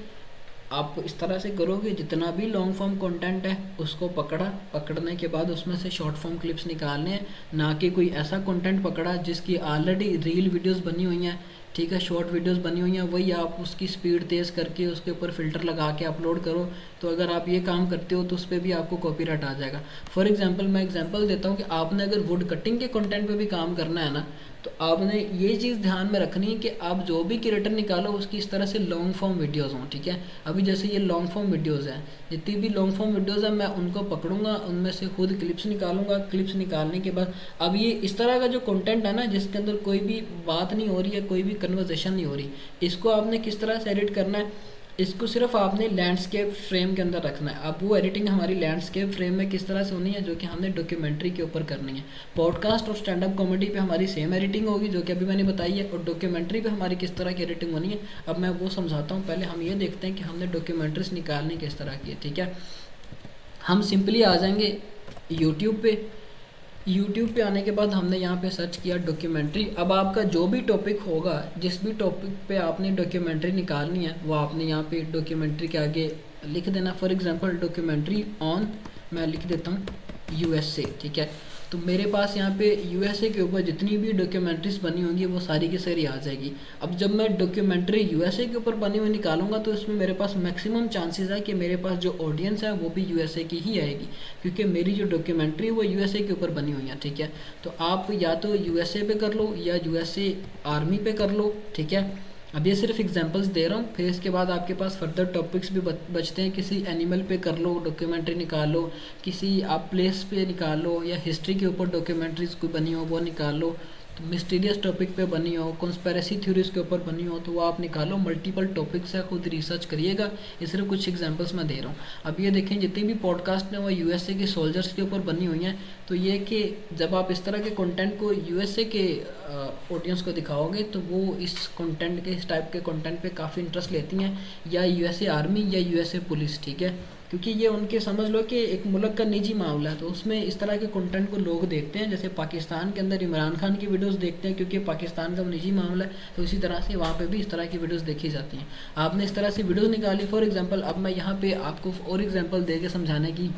आप इस तरह से करोगे, जितना भी लॉन्ग फॉर्म कंटेंट है उसको पकड़ने के बाद उसमें से शॉर्ट फॉर्म क्लिप्स निकालने हैं, ना कि कोई ऐसा कंटेंट पकड़ा जिसकी ऑलरेडी रील वीडियोस बनी हुई हैं, ठीक है, शॉर्ट वीडियोस बनी हुई हैं, वही आप उसकी स्पीड तेज़ करके उसके ऊपर फ़िल्टर लगा के अपलोड करो। तो अगर आप ये काम करते हो तो उस पर भी आपको कॉपीराइट आ जाएगा। फॉर एग्जांपल मैं एग्जांपल देता हूँ कि आपने अगर वुड कटिंग के कंटेंट पे भी काम करना है ना, तो आपने ये चीज़ ध्यान में रखनी है कि आप जो भी क्रिएटर निकालो उसकी इस तरह से लॉन्ग फॉर्म वीडियोज़ हों, ठीक है। अभी जैसे ये लॉन्ग फॉर्म वीडियोज़ हैं, जितनी भी लॉन्ग फॉर्म वीडियोज़ हैं मैं उनको पकड़ूंगा, उनमें से खुद क्लिप्स निकालूंगा। क्लिप्स निकालने के बाद अब ये इस तरह का जो कंटेंट है ना, जिसके अंदर कोई भी बात नहीं हो रही है, कोई भी कन्वर्सेशन नहीं हो रही, इसको आपने किस तरह से एडिट करना है, इसको सिर्फ आपने लैंडस्केप फ्रेम के अंदर रखना है। अब वो एडिटिंग हमारी लैंडस्केप फ्रेम में किस तरह से होनी है, जो कि हमने डॉक्यूमेंट्री के ऊपर करनी है। पॉडकास्ट और स्टैंड अप कॉमेडी पे हमारी सेम एडिटिंग होगी जो कि अभी मैंने बताई है, और डॉक्यूमेंट्री पे हमारी किस तरह की एडिटिंग होनी है अब मैं वो समझाता हूँ। पहले हम ये देखते हैं कि हमने डॉक्यूमेंट्रीज निकालनी किस तरह की है, ठीक है। हम सिंपली आ जाएंगे यूट्यूब पे आने के बाद हमने यहाँ पे सर्च किया डॉक्यूमेंट्री। अब आपका जो भी टॉपिक होगा, जिस भी टॉपिक पे आपने डॉक्यूमेंट्री निकालनी है, वो आपने यहाँ पे डॉक्यूमेंट्री के आगे लिख देना। फॉर एग्जांपल डॉक्यूमेंट्री ऑन, मैं लिख देता हूँ USA, ठीक है। तो मेरे पास यहाँ पे यूएसए के ऊपर जितनी भी डॉक्यूमेंट्रीज बनी होंगी वो सारी की सारी आ जाएगी। अब जब मैं डॉक्यूमेंट्री यूएसए के ऊपर बनी हुई निकालूंगा तो इसमें मेरे पास मैक्सिमम चांसेस है कि मेरे पास जो ऑडियंस है वो भी यूएसए की ही आएगी, क्योंकि मेरी जो डॉक्यूमेंट्री है वो यूएसए के ऊपर बनी हुई है। ठीक है, तो आप या तो यूएसए पे कर लो या यूएसए आर्मी पे कर लो। ठीक है, अब ये सिर्फ एग्जांपल्स दे रहा हूँ, फिर इसके बाद आपके पास फर्दर टॉपिक्स भी बचते हैं। किसी एनिमल पे कर लो डॉक्यूमेंट्री निकालो, किसी आप प्लेस पे निकालो, या हिस्ट्री के ऊपर डॉक्यूमेंट्रीज कोई बनी हो वो निकालो, तो मिस्टीरियस टॉपिक पे बनी हो, कॉन्स्पेरेसी थ्योरीज के ऊपर बनी हो तो वो आप निकालो। मल्टीपल टॉपिक्स है, खुद रिसर्च करिएगा। ये सिर्फ कुछ एग्जांपल्स मैं दे रहा हूँ। अब ये देखें जितनी भी पॉडकास्ट हैं वो यूएसए के सोल्जर्स के ऊपर बनी हुई हैं। तो ये कि जब आप इस तरह के कंटेंट को यूएसए के ऑडियंस को दिखाओगे तो वो इस कंटेंट के, इस टाइप के कंटेंट पे काफ़ी इंटरेस्ट लेती हैं, या यूएसए आर्मी या यूएसए पुलिस। ठीक है, क्योंकि ये उनके समझ लो कि एक मुल्क का निजी मामला है, तो उसमें इस तरह के कंटेंट को लोग देखते हैं। जैसे पाकिस्तान के अंदर इमरान खान की वीडियोस देखते हैं क्योंकि पाकिस्तान का निजी मामला है, तो इसी तरह से वहाँ पे भी इस तरह की वीडियोस देखी जाती हैं। आपने इस तरह से वीडियोस निकाली फॉर एग्जांपल। अब मैं यहाँ पे आपको और एग्जांपल दे के समझाने की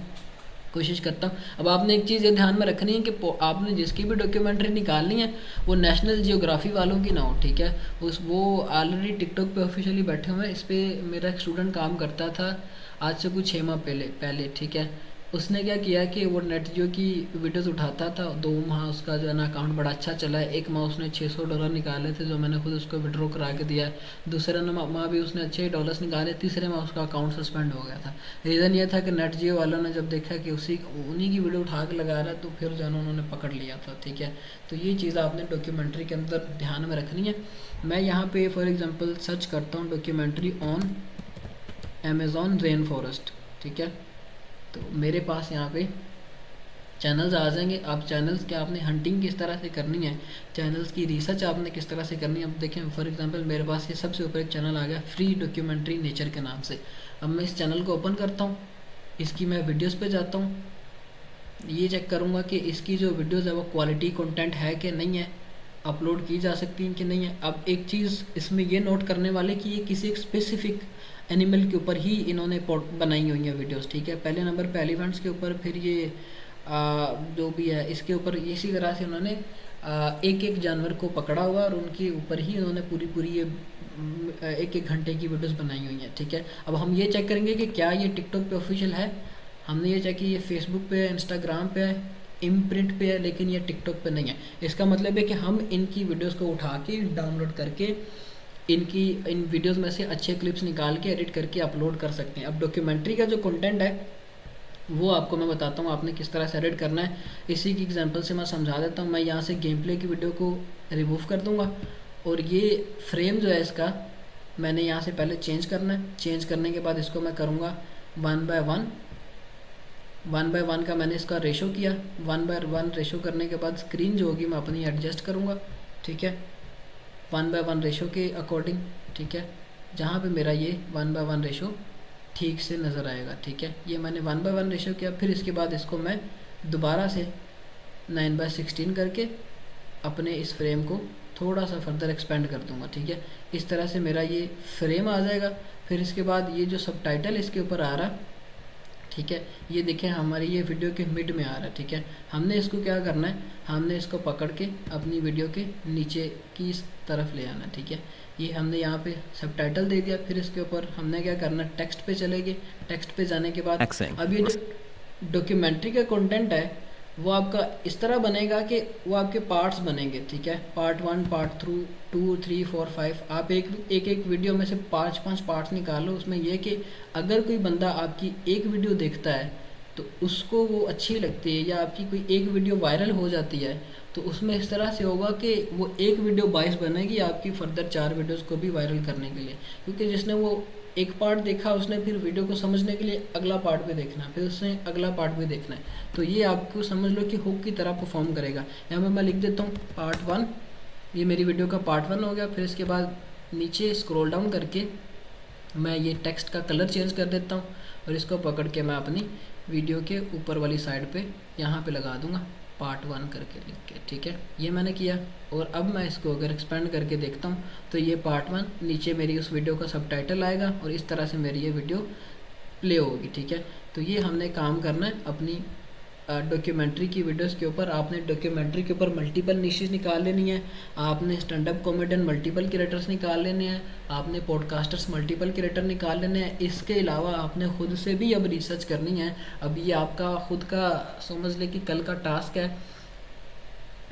कोशिश करता हूँ। अब आपने एक चीज़ ये ध्यान में रखनी है कि आपने जिसकी भी डॉक्यूमेंट्री निकालनी है वो नेशनल जियोग्राफी वालों की ना हो। ठीक है, वो ऑलरेडी टिकटॉक पे ऑफिशियली बैठे हुए हैं। इस पर मेरा एक स्टूडेंट काम करता था आज से कुछ 6 माह पहले। ठीक है, उसने क्या किया कि वो नेट जियो की वीडियोस उठाता था। 2 माह उसका जो है ना अकाउंट बड़ा अच्छा चला है। 1 माह उसने $600 निकाले थे जो मैंने खुद उसको विड्रॉ करा के दिया। दूसरा माह भी उसने अच्छे डॉलर्स निकाले। तीसरे माह उसका अकाउंट सस्पेंड हो गया था। रीज़न ये था कि नेट जियो वालों ने जब देखा कि उन्हीं की वीडियो उठा के लगा रहा है तो फिर जो है ना उन्होंने पकड़ लिया था। ठीक है, तो ये चीज़ आपने डॉक्यूमेंट्री के अंदर ध्यान में रखनी है। मैं यहाँ पे फॉर एग्जांपल सर्च करता हूँ documentary on Amazon rain forest. ठीक है, तो मेरे पास यहाँ पे चैनल्स आ जाएंगे। आप चैनल्स के आपने हंटिंग किस तरह से करनी है, चैनल्स की रिसर्च आपने किस तरह से करनी है। अब देखें फॉर एग्जांपल मेरे पास ये सबसे ऊपर एक चैनल आ गया फ्री डॉक्यूमेंट्री नेचर के नाम से। अब मैं इस चैनल को ओपन करता हूँ, इसकी मैं वीडियोस पे जाता हूँ, ये चेक करूँगा कि इसकी जो वीडियोज़ है वो क्वालिटी कंटेंट है कि नहीं है, अपलोड की जा सकती है कि नहीं है। अब एक चीज़ इसमें ये नोट करने वाले कि ये किसी एक स्पेसिफिक एनिमल के ऊपर ही इन्होंने बनाई हुई है वीडियोस। ठीक है, पहले नंबर पे एलिफेंट्स के ऊपर, फिर ये जो भी है इसके ऊपर इसी तरह से उन्होंने एक एक जानवर को पकड़ा हुआ और उनके ऊपर ही उन्होंने पूरी ये 1-1 घंटे की वीडियोस बनाई हुई हैं। ठीक है, अब हम ये चेक करेंगे कि क्या ये टिकटॉक पे ऑफिशियल है। हमने ये चेक किया ये फेसबुक पे है, इंस्टाग्राम पे है, इम्प्रिंट पे है, लेकिन ये टिकटॉक पे नहीं है। इसका मतलब है कि हम इनकी वीडियोस को उठा के डाउनलोड करके इन वीडियोस में से अच्छे क्लिप्स निकाल के एडिट करके अपलोड कर सकते हैं। अब डॉक्यूमेंट्री का जो कंटेंट है वो आपको मैं बताता हूँ आपने किस तरह से एडिट करना है। इसी की एग्जांपल से मैं समझा देता हूँ। मैं यहाँ से गेम प्ले की वीडियो को रिमूव कर दूँगा और ये फ्रेम जो है इसका मैंने यहाँ से पहले चेंज करना है। चेंज करने के बाद इसको मैं करूँगा 1:1 1:1 का मैंने इसका रेशो किया। 1:1 रेशो करने के बाद स्क्रीन जो होगी मैं अपनी एडजस्ट करूँगा। ठीक है, 1:1 रेशो के अकॉर्डिंग। ठीक है, जहाँ पे मेरा ये 1:1 रेशो ठीक से नज़र आएगा। ठीक है, ये मैंने 1:1 रेशो किया। फिर इसके बाद इसको मैं दोबारा से 9:16 करके अपने इस फ्रेम को थोड़ा सा फर्दर एक्सपेंड कर दूंगा। ठीक है, इस तरह से मेरा ये फ्रेम आ जाएगा। फिर इसके बाद ये जो सबटाइटल इसके ऊपर आ रहा, ठीक है, ये देखें हमारी ये वीडियो के मिड में आ रहा है। ठीक है, हमने इसको क्या करना है, हमने इसको पकड़ के अपनी वीडियो के नीचे की इस तरफ ले आना। ठीक है, ये हमने यहाँ पे सबटाइटल दे दिया। फिर इसके ऊपर हमने क्या करना है, टेक्स्ट पे चले गए। टेक्स्ट पे जाने के बाद अब ये जो डॉक्यूमेंट्री का कंटेंट है वो आपका इस तरह बनेगा कि वो आपके पार्ट्स बनेंगे। ठीक है, पार्ट 1, पार्ट 2, 3, 4, 5। आप एक वीडियो में से 5-5 पार्ट्स निकालो। उसमें यह कि अगर कोई बंदा आपकी एक वीडियो देखता है तो उसको वो अच्छी लगती है, या आपकी कोई एक वीडियो वायरल हो जाती है तो उसमें इस तरह से होगा कि वो एक वीडियो 22 बनेगी आपकी फर्दर 4 वीडियोस को भी वायरल करने के लिए। क्योंकि जिसने वो एक पार्ट देखा उसने फिर वीडियो को समझने के लिए अगला पार्ट भी देखना है, फिर उसने अगला पार्ट भी देखना है। तो ये आपको समझ लो कि हुक की तरह परफॉर्म करेगा। यहाँ पर मैं लिख देता हूँ पार्ट 1, ये मेरी वीडियो का पार्ट 1 हो गया। फिर इसके बाद नीचे स्क्रॉल डाउन करके मैं ये टेक्स्ट का कलर चेंज कर देता हूँ और इसको पकड़ के मैं अपनी वीडियो के ऊपर वाली साइड पे यहाँ पे लगा दूँगा पार्ट 1 करके लिख के। ठीक है, ये मैंने किया। और अब मैं इसको अगर एक्सपेंड करके देखता हूँ तो ये पार्ट 1 नीचे मेरी उस वीडियो का सबटाइटल आएगा और इस तरह से मेरी ये वीडियो प्ले होगी। ठीक है, तो ये हमने काम करना है अपनी डॉक्यूमेंट्री की वीडियोस के ऊपर आपने डॉक्यूमेंट्री के ऊपर मल्टीपल निशेस निकाल लेनी है, आपने stand up comedian multiple creators निकाल लेने हैं, आपने पॉडकास्टर्स मल्टीपल क्रिएटर निकाल लेने हैं। इसके अलावा आपने खुद से भी अब रिसर्च करनी है। अब ये आपका खुद का समझ ले कि कल का टास्क है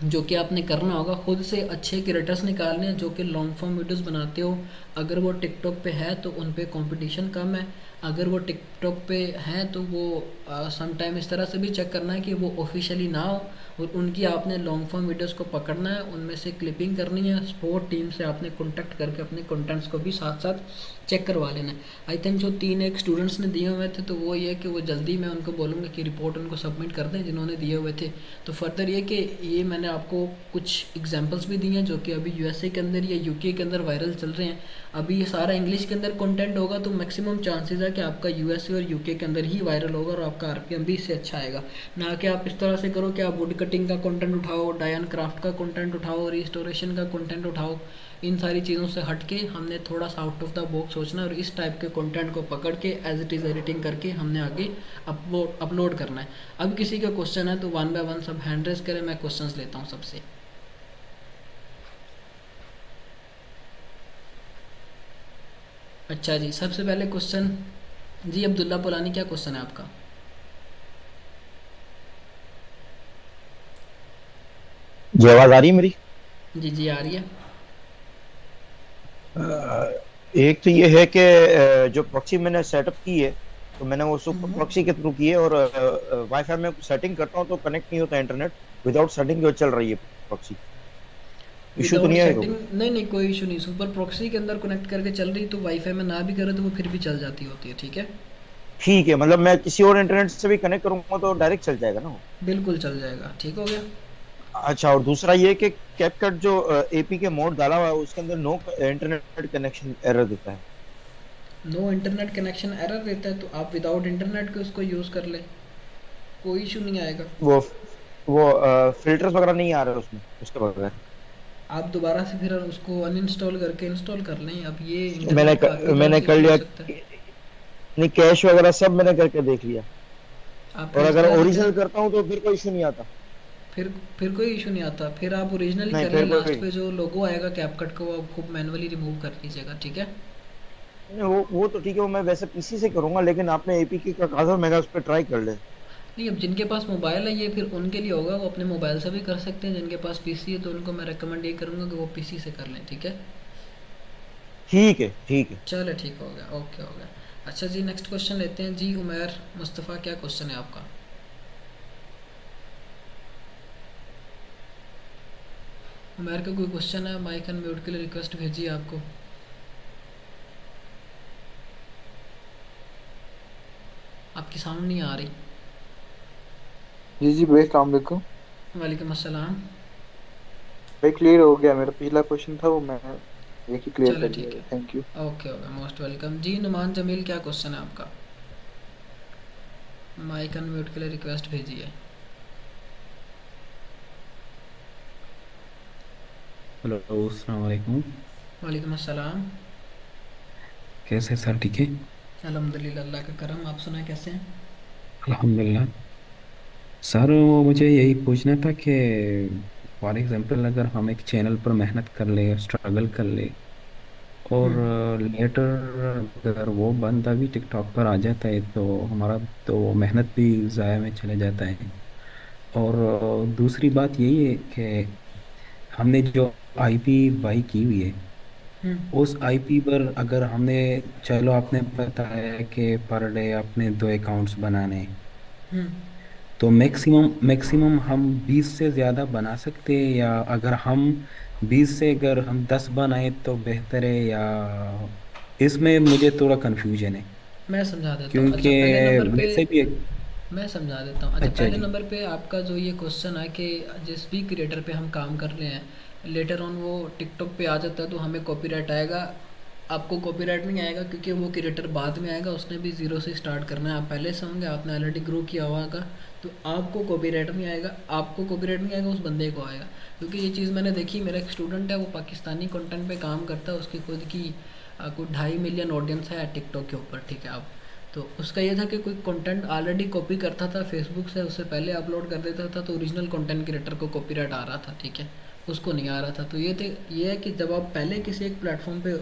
जो कि आपने करना होगा। खुद से अच्छे क्रिएटर्स निकालने हैं जो कि लॉन्ग फॉर्म वीडियोस बनाते हो। अगर वो टिकटॉक पे है तो उन पे कंपटीशन कम है, अगर वो टिकटॉक पे हैं तो वो सम टाइम इस तरह से भी चेक करना है कि वो ऑफिशियली ना हो, और उनकी आपने लॉन्ग फॉर्म वीडियोस को पकड़ना है, उनमें से क्लिपिंग करनी है। स्पोर्ट टीम से आपने कॉन्टैक्ट करके अपने कंटेंट्स को भी साथ साथ चेक करवा लेना है। आई थिंक जो 3 एक स्टूडेंट्स ने दिए हुए थे तो वो ये कि वो जल्दी मैं उनको बोलूँगा कि रिपोर्ट उनको सबमिट कर दें जिन्होंने दिए हुए थे। तो फर्दर ये कि ये मैंने आपको कुछ एग्जांपल्स भी दिए हैं जो कि अभी यूएसए के अंदर या यूके के अंदर वायरल चल रहे हैं। अभी ये सारा इंग्लिश के अंदर कंटेंट होगा तो मैक्सिमम चांसेस है कि आपका यूएसए और यूके के अंदर ही वायरल होगा और आपका आरपीएम भी इससे अच्छा आएगा। ना कि आप इस तरह से करो कि आप वुड कटिंग का कंटेंट उठाओ, डायन क्राफ्ट का कंटेंट उठाओ, रिस्टोरेशन का कंटेंट उठाओ। इन सारी चीज़ों से हट के हमने थोड़ा सा आउट ऑफ द बॉक्स सोचना है और इस टाइप के कंटेंट को पकड़ के एज इट इज़ एडिटिंग करके हमने आगे अपलोड करना है। अब किसी का क्वेश्चन है तो 1 बाय 1 सब हैंड रेज करें, मैं क्वेश्चंस लेता हूँ सबसे। अच्छा जी, सबसे पहले क्वेश्चन जी अब्दुल्ला पुलानी, क्या क्वेश्चन है आपका? जी आवाज आ रही है मेरी? जी जी आ रही है। एक तो ये है कि जो प्रॉक्सी मैंने सेटअप की है तो मैंने वो सुपर हम्म। प्रॉक्सी के थ्रू की है, और वाईफाई में सेटिंग करता हूँ तो कनेक्ट नहीं होता इंटरनेट। विदाउट सेटिंग जो चल रही है प्रॉक्सी, इशू तो विदाउट नहीं आएगा सेटिंग कोई? नहीं नहीं, कोई इशू नहीं। सुपर प्रॉक्सी के अंदर कनेक्ट करके चल रही तो वाईफाई में ना भी करे तो वो फिर भी चल जाती होती है, ठीक है। ठीक है, मतलब मैं किसी और इंटरनेट से भी कनेक्ट करूंगा तो डायरेक्ट चल जाएगा ना वो? बिल्कुल चल जाएगा, ठीक हो गया। अच्छा, और दूसरा ये कि कैपकट जो एपी के मोड डाला हुआ है उसके अंदर नो इंटरनेट कनेक्शन एरर देता है। नो इंटरनेट कनेक्शन एरर देता है तो आप विदाउट इंटरनेट के उसको यूज़ कर ले, कोई इशू नहीं आएगा। वो वो फिल्टर्स वगैरह नहीं आ रहे उसमें उसके बगैर? आप दोबारा से फिर उसको अनइंस्टॉल करके इंस्टॉल कर लें। अब ये इंटरनेट का आपकी तरफ मैंने से कर इशू हो लिया, सकता है। नहीं कैश वगैरह सब मैंने करके देख लिया, आप और फिर इस अगर तरह से ओरिजिनल कर, करता हूँ तो फिर कोई इशू नहीं आता? फिर कोई इशू नहीं आता। फिर आप ओरिजिनली नहीं कर लें, फिर लास्ट कोई पे जो लोगो आएगा कैपकट का वो आप खूब मैनुअली रिमूव कर लीजिएगा, ठीक है। नहीं, वो तो ठीक है, वो मैं वैसे पीसी से करूंगा, लेकिन आपने एपीके का कहा था, मैंने उस पर ट्राई कर ले। नहीं, अब जिनके पास मोबाइल है ये फिर उनके लिए होगा, वो अपने मोबाइल से भी कर सकते हैं। जिनके पास पीसी है तो उनको मैं रेकमेंड ये करूँगा कि वो पीसी से कर लें, ठीक है। ठीक है ठीक है। चलो ठीक हो गया, ओके हो गया। अच्छा जी, नेक्स्ट क्वेश्चन लेते हैं जी। उमैर मुस्तफ़ा, क्या क्वेश्चन है आपका? उमैर का कोई क्वेश्चन है? माइक अनम्यूट के लिए रिक्वेस्ट भेजी है आपको। आपकी साउंड नहीं आ रही। जी जी भाई, अस्सलाम वालेकुम। वालेकुम अस्सलाम। भाई क्लियर हो गया, मेरा पिछला क्वेश्चन था वो मैं एक ही क्लियर चलो कर ठीक दिया। है, थैंक यू। ओके हो गया, मोस्ट वेलकम जी। नुमान जमील, क्या क्वेश्चन है आपका? माइक अनम्यूट के लिए रिक्वेस्ट भेजी है। हेलो, अस्सलाम वालेकुम। वालेकुम अस्सलाम। कैसे सर, ठीक है? अल्हम्दुलिल्लाह, अल्लाह का करम। आप सुनाए कैसे हैं? अल्हम्दुलिल्लाह। सर वो मुझे यही पूछना था कि फॉर एग्जांपल अगर हम एक चैनल पर मेहनत कर ले, स्ट्रगल कर ले, और हम्म। लेटर अगर वो बंदा भी टिकटॉक पर आ जाता है तो हमारा तो मेहनत भी ज़ाया में चले जाता है। और दूसरी बात यही है कि हमने जो आईपी बाई की हुई है, हम्म। उस आईपी पर अगर हमने, चलो आपने बताया कि पर डे आपने 2 अकाउंट्स बनाने हैं, हम्म। तो मैक्सिमम मैक्सिमम हम 20 से ज़्यादा बना सकते हैं, या अगर हम 20 से अगर हम 10 बनाए तो बेहतर है, या इसमें मुझे थोड़ा कन्फ्यूजन है मैं समझा देता हूँ। क्योंकि अच्छा पहले नंबर पे वैसे भी मैं समझा देता हूँ। अच्छा अच्छा पहले जी। नंबर पे आपका जो ये क्वेश्चन है कि जिस भी क्रिएटर पे हम काम कर रहे हैं लेटर ऑन वो टिकटॉक पे आ जाता है तो हमें कॉपीराइट आएगा। आपको कॉपीराइट नहीं आएगा क्योंकि वो क्रिएटर बाद में आएगा, उसने भी ज़ीरो से स्टार्ट करना है। आप पहले से होंगे, आपने ऑलरेडी ग्रो किया हुआ होगा, तो आपको कॉपीराइट नहीं आएगा। आपको कॉपीराइट नहीं आएगा, उस बंदे को आएगा। क्योंकि ये चीज़ मैंने देखी, मेरा एक स्टूडेंट है वो पाकिस्तानी कंटेंट पे काम करता है, उसकी खुद की कोई 2.5 मिलियन ऑडियंस है टिकटॉक के ऊपर, ठीक है। आप तो उसका ये था कि कोई कंटेंट ऑलरेडी कॉपी करता था फेसबुक से, उससे पहले अपलोड कर देता था, तो ओरिजिनल कंटेंट क्रिएटर को कॉपीराइट आ रहा था, ठीक है, उसको नहीं आ रहा था। तो ये है कि जब आप पहले किसी एक प्लेटफॉर्म पे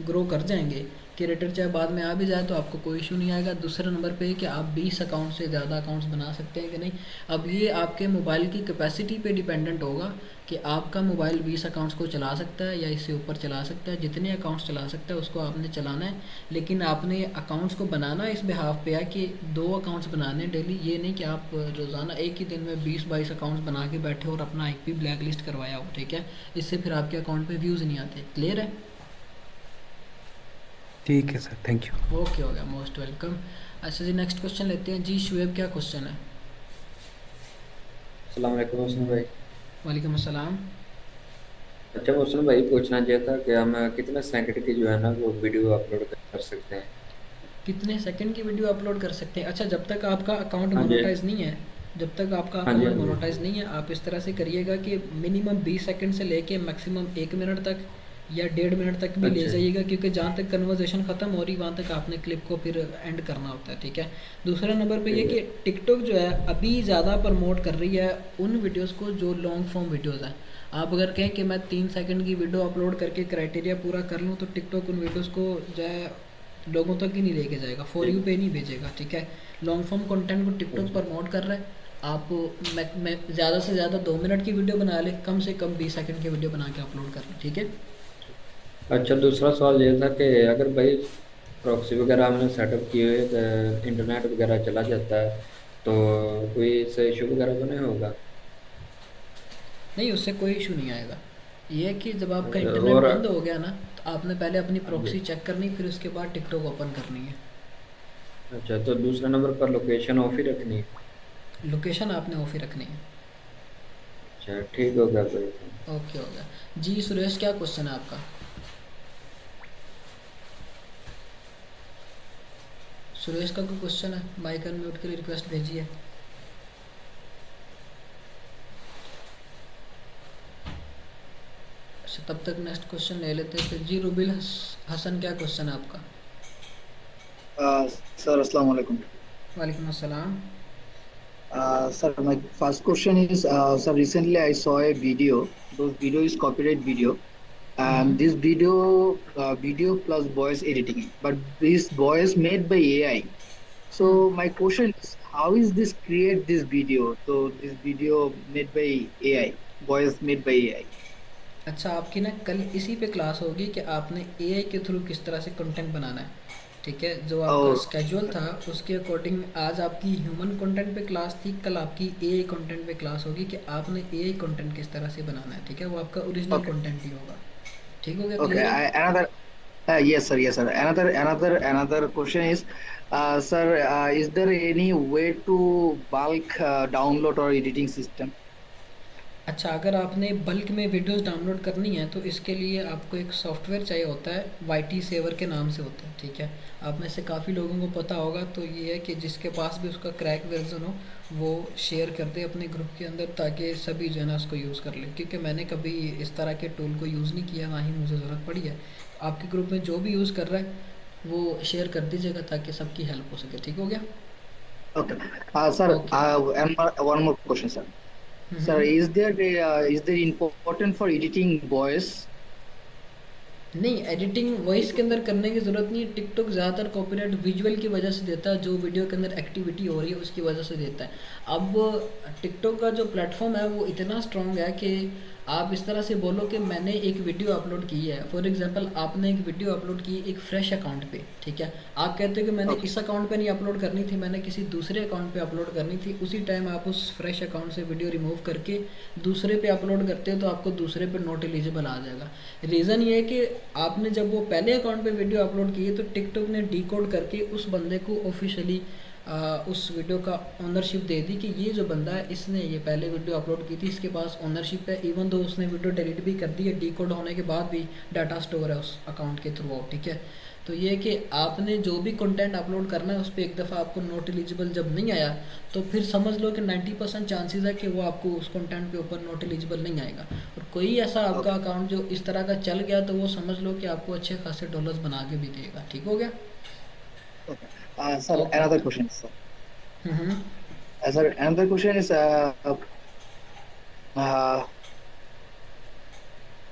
ग्रो कर जाएंगे, क्रिएटर चाहे बाद में आ भी जाए तो आपको कोई इशू नहीं आएगा। दूसरे नंबर पे कि आप 20 अकाउंट से ज़्यादा अकाउंट्स बना सकते हैं कि नहीं। अब ये आपके मोबाइल की कैपेसिटी पे डिपेंडेंट होगा कि आपका मोबाइल 20 अकाउंट्स को चला सकता है या इससे ऊपर चला सकता है। जितने अकाउंट्स चला सकता है उसको आपने चलाना है, लेकिन आपने अकाउंट्स को बनाना इस बिहाफ पे है कि 2 अकाउंट्स बनाने डेली। ये नहीं कि आप रोज़ाना एक ही दिन में 20-22 अकाउंट्स बना के बैठे और अपना एक भी ब्लैक लिस्ट करवाया हो, ठीक है। इससे फिर आपके अकाउंट पे व्यूज़ नहीं आते। क्लियर है? ठीक है सर, थैंक यू। ओके, हो गया, मोस्ट वेलकम। अच्छा जी, नेक्स्ट क्वेश्चन लेते हैं जी। शुएब, क्या क्वेश्चन है? अस्सलाम वालेकुम मोहसिन भाई। वालेकुम अस्सलाम। अच्छा मोहसिन भाई, पूछना चाहता कि हम कितने सेकंड की जो है ना वो वीडियो अपलोड कर सकते हैं? कितने सेकंड की वीडियो अपलोड कर सकते हैं? अच्छा, जब तक आपका अकाउंट हाँ जी। मोनेटाइज नहीं है, जब तक आपका हाँ जी, अकाउंट हाँ जी। मोनेटाइज नहीं है, आप इस तरह से करिएगा कि मिनिमम 20 सेकंड से लेके मैक्सिमम 1 मिनट तक या 1.5 मिनट तक भी ले अच्छा। जाइएगा, क्योंकि जहाँ तक कन्वर्सेशन ख़त्म हो रही वहाँ तक आपने क्लिप को फिर एंड करना होता है, ठीक है। दूसरा नंबर पे ये ठीक कि है। टिकटॉक जो है अभी ज़्यादा प्रमोट कर रही है उन वीडियोज़ को जो लॉन्ग फॉर्म वीडियोज़ हैं। आप अगर कहें कि मैं 3 सेकंड की वीडियो अपलोड करके क्राइटेरिया पूरा कर लूँ, तो टिकटॉक उन वीडियोज़ को जो है लोगों तक ही नहीं लेके जाएगा, फॉर यू पे नहीं भेजेगा, ठीक है। लॉन्ग फॉर्म कंटेंट को टिकटॉक प्रमोट कर रहा है। आप मैं ज़्यादा से ज़्यादा 2 मिनट की वीडियो बना ले, कम से कम 20 सेकंड की वीडियो बना के अपलोड कर लें, ठीक है। अच्छा, दूसरा सवाल ये था कि अगर भाई प्रॉक्सी वगैरह हमने सेटअप किए हुए तो इंटरनेट वगैरह चला जाता है, तो कोई इससे इशू वगैरह तो नहीं होगा? नहीं, उससे कोई इशू नहीं आएगा। ये है कि जब आपका अच्छा, इंटरनेट और बंद हो गया ना, तो आपने पहले अपनी हाँ प्रॉक्सी जी। चेक करनी, फिर उसके बाद टिकटॉक ओपन करनी है। अच्छा, तो दूसरे नंबर पर लोकेशन ऑफ ही रखनी है? लोकेशन आपने ऑफ ही रखनी है। अच्छा, ठीक हो गया भाई। ओके, हो गया जी। सुरेश, क्या क्वेश्चन है आपका? सुरेश का कोई क्वेश्चन है? माइक अनम्यूट के लिए रिक्वेस्ट भेजिए। अच्छा, तब तक नेक्स्ट क्वेश्चन ले लेते हैं फिर जी। रुबिल हसन, क्या क्वेश्चन है आपका? Sir, Assalamu alaikum. वालेकुम अस्सलाम। Sir, my first question is, sir, recently I saw a video. Those video is copyright video, and this video plus voice editing. But this voice made by AI. So my question is, how is this create this video? So this video made by AI, voice made by AI. अच्छा, आपकी ना कल इसी पे class होगी कि आपने AI के थ्रू किस तरह से कंटेंट बनाना है, ठीक है। जो आपका Oh, स्केड्यूल था उसके अकॉर्डिंग आज आपकी ह्यूमन कंटेंट पे क्लास थी, कल आपकी एआई कंटेंट पे क्लास होगी कि आपने एआई कंटेंट किस तरह से बनाना है, ठीक है। वो आपका ओरिजिनल okay, कंटेंट ही होगा। ठीक हो गया? okay. क्लियर है? Another. Yes, sir. Yes, sir. Another question is, sir, is there any way to bulk download or editing system? अच्छा, अगर आपने बल्क में वीडियोस डाउनलोड करनी है तो इसके लिए आपको एक सॉफ्टवेयर चाहिए होता है, वाईटी सेवर के नाम से होता है, ठीक है। आप में से काफ़ी लोगों को पता होगा। तो ये है कि जिसके पास भी उसका क्रैक वर्जन हो वो शेयर कर दे अपने ग्रुप के अंदर, ताकि सभी जो है ना उसको यूज़ कर ले। क्योंकि मैंने कभी इस तरह के टूल को यूज़ नहीं किया, ना ही मुझे ज़रूरत पड़ी है। आपके ग्रुप में जो भी यूज़ कर रहा है वो शेयर कर दीजिएगा ताकि सबकी हेल्प हो सके। ठीक हो गया? Okay. Sir, okay. and one more question, sir. Sir, is there important for editing voice? नहीं, एडिटिंग वॉइस के अंदर करने की ज़रूरत नहीं है। टिकटॉक ज़्यादातर कॉपीराइट विजुअल की वजह से देता है, जो वीडियो के अंदर एक्टिविटी हो रही है उसकी वजह से देता है। अब टिकटॉक का जो प्लेटफॉर्म है वो इतना स्ट्रॉन्ग है कि आप इस तरह से बोलो कि मैंने एक वीडियो अपलोड की है। फॉर एग्जांपल, आपने एक वीडियो अपलोड की एक फ्रेश अकाउंट पे, ठीक है। आप कहते हो कि मैंने Okay. इस अकाउंट पे नहीं अपलोड करनी थी, मैंने किसी दूसरे अकाउंट पे अपलोड करनी थी। उसी टाइम आप उस फ्रेश अकाउंट से वीडियो रिमूव करके दूसरे पे अपलोड करते हो तो आपको दूसरे पे नॉट एलिजिबल आ जाएगा। रीज़न ये है कि आपने जब वो पहले अकाउंट पे वीडियो अपलोड की है तो टिकटॉक ने डिकोड करके उस बंदे को ऑफिशियली उस वीडियो का ओनरशिप दे दी कि ये जो बंदा है इसने ये पहले वीडियो अपलोड की थी, इसके पास ओनरशिप है। इवन दो उसने वीडियो डिलीट भी कर दी है, डिकोड होने के बाद भी डाटा स्टोर है उस अकाउंट के थ्रू, ठीक है। तो ये कि आपने जो भी कंटेंट अपलोड करना है उस पर एक दफ़ा आपको नॉट एलिजिबल जब नहीं आया तो फिर समझ लो कि 90% चांसेस है कि वो आपको उस कंटेंट पे ऊपर नॉट एलिजिबल नहीं आएगा। और कोई ऐसा आपका अकाउंट जो इस तरह का चल गया तो वो समझ लो कि आपको अच्छे खासे डॉलर्स बना के भी देगा। ठीक हो गया? Okay. Sir, Okay. another question, sir. Mm-hmm. Sir, another question is, uh,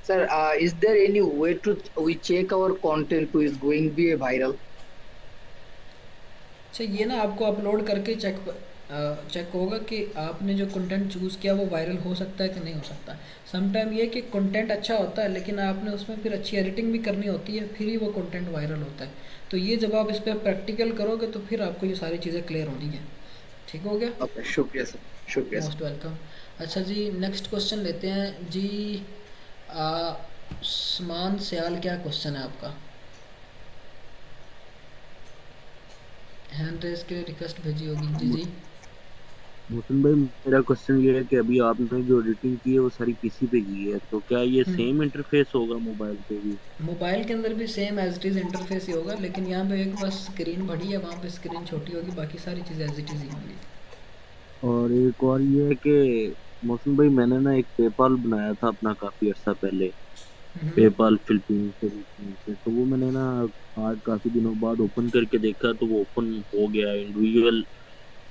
sir, is there any way to we check our content to is going to be a viral? अच्छा, ये ना आपको अपलोड करके चेक होगा कि आपने जो content choose किया वो वायरल हो सकता है कि नहीं हो सकता। समटाइम ये कि कंटेंट अच्छा होता है लेकिन आपने उसमें फिर अच्छी एडिटिंग भी करनी होती है, फिर ही वो कंटेंट वायरल होता है। तो ये जब आप इस पर प्रैक्टिकल करोगे तो फिर आपको ये सारी चीज़ें क्लियर होनी है। ठीक हो गया? Okay, शुक्रिया सर, शुक्रिया सर। Most welcome. अच्छा जी, नेक्स्ट क्वेश्चन लेते हैं जी। समान सयाल, क्या क्वेश्चन है आपका? हैंड रेस के लिए रिक्वेस्ट भेजी होगी जी जी। मोहसिन भाई, मेरा क्वेश्चन ये है कि अभी आपने जो एडिटिंग की है वो सारी पीसी पे की है, तो क्या ये सेम इंटरफेस होगा मोबाइल पे भी? मोबाइल के अंदर भी same as it is interface ही होगा, लेकिन यहाँ पे एक बस स्क्रीन बड़ी है, वहाँ पे स्क्रीन छोटी होगी, बाकी सारी चीज़ें एज इट इज़ ही होंगी। और एक और ये है कि मोहसिन भाई, मैंने ना एक पेपाल बनाया था अपना काफी अर्सा पहले, पेपाल फिलीपींस से, तो वो मैंने ना आज काफी दिनों बाद ओपन करके देखा तो वो ओपन हो गया। इंडिविजुअल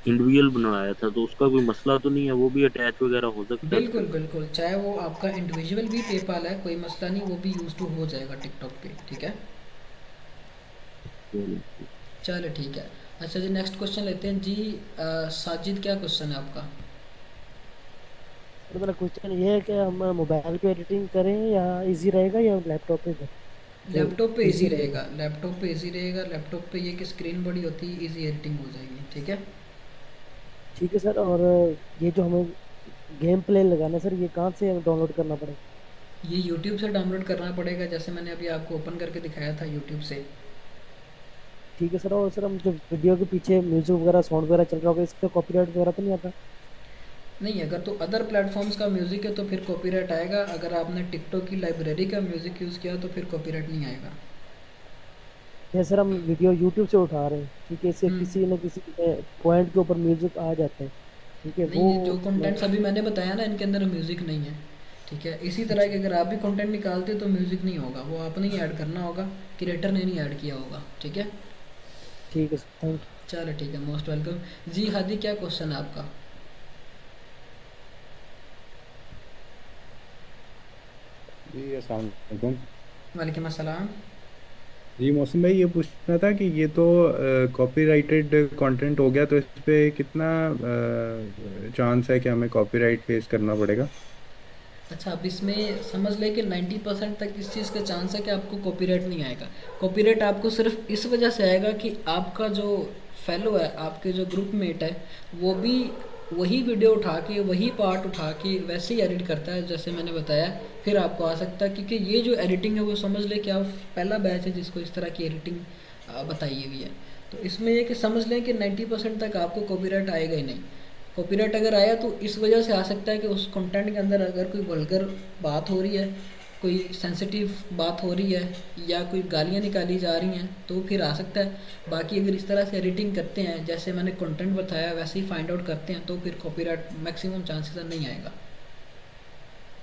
इंडिविजुअल बनवाया था, तो उसका कोई मसला तो नहीं है? वो भी अटैच वगैरह हो सकता है बिल्कुल इससे? बिल्कुल, चाहे वो आपका इंडिविजुअल भी पेपाल है, कोई मसला नहीं, वो भी यूज़ टू हो जाएगा टिकटॉक पे। ठीक है, चलो। चलो ठीक है। अच्छा जी, नेक्स्ट क्वेश्चन लेते हैं जी। साजिद, क्या क्वेश्चन है आपका? तो मेरा क्वेश्चन ये है कि हम मोबाइल पे एडिटिंग करें या इजी रहेगा या लैपटॉप पे करें? जो लैपटॉप पे इजी इजी रहेगा, लैपटॉप पे इजी रहेगा। लैपटॉप पे ये कि स्क्रीन बड़ी होती है, इजी एडिटिंग हो जाएगी। ठीक है, ठीक है सर। और ये जो हमें गेम प्ले लगाना है सर, ये कहाँ से डाउनलोड करना पड़ेगा? ये यूट्यूब से डाउनलोड करना पड़ेगा, जैसे मैंने अभी आपको ओपन करके दिखाया था यूट्यूब से। ठीक है सर। और सर, हम जो वीडियो के पीछे म्यूजिक वगैरह साउंड वगैरह चल रहा होगा, इस पर कॉपीराइट वगैरह तो नहीं आता? नहीं, अगर तो अदर प्लेटफॉर्म्स का म्यूज़िक है तो फिर कॉपीराइट आएगा। अगर आपने टिकटॉक की लाइब्रेरी का म्यूज़िक यूज़ किया तो फिर कॉपीराइट नहीं आएगा। जैसे सर हम वीडियो यूट्यूब से उठा रहे हैं, ठीक है, इससे हम्म। किसी न किसी पॉइंट के ऊपर म्यूजिक आ जाता है, ठीक है, नहीं, वो ये जो कंटेंट्स अभी मैंने बताया ना, इनके अंदर म्यूज़िक नहीं है। ठीक है, इसी तरह के अगर आप भी कंटेंट निकालते हो तो म्यूज़िक नहीं होगा, वो आपने ही ऐड करना होगा, क्रिएटर ने नहीं ऐड किया होगा। ठीक है, ठीक है सर, थैंक यू। चलो ठीक है, मोस्ट वेलकम जी। हादी, क्या क्वेश्चन है आपका? जी अस्सलाम वालेकुम। वालेकुम अस्सलाम। जी मौसम भाई, ये पूछना था कि ये तो कॉपीराइटेड कंटेंट हो गया, तो इस पे कितना चांस है कि हमें कॉपीराइट फेस करना पड़ेगा? अच्छा, अब इसमें समझ लें कि 90% तक इस चीज़ का चांस है कि आपको कॉपीराइट नहीं आएगा। कॉपीराइट आपको सिर्फ इस वजह से आएगा कि आपका जो फेलो है, आपके जो ग्रुप मेट है, वो भी वही वीडियो उठा के, वही पार्ट उठा के वैसे ही एडिट करता है जैसे मैंने बताया, फिर आपको आ सकता है। क्योंकि ये जो एडिटिंग है वो समझ लें कि आप पहला बैच है जिसको इस तरह की एडिटिंग बताई हुई है। तो इसमें ये कि समझ लें कि 90% तक आपको कॉपीराइट आएगा ही नहीं। कॉपीराइट अगर आया तो इस वजह से आ सकता है कि उस कंटेंट के अंदर अगर कोई वल्गर बात हो रही है, कोई सेंसिटिव बात हो रही है, या कोई गालियाँ निकाली जा रही हैं, तो फिर आ सकता है। बाकी अगर इस तरह से एडिटिंग करते हैं जैसे मैंने कंटेंट बताया वैसे ही फाइंड आउट करते हैं, तो फिर कॉपीराइट मैक्सिमम चांसेस नहीं आएगा।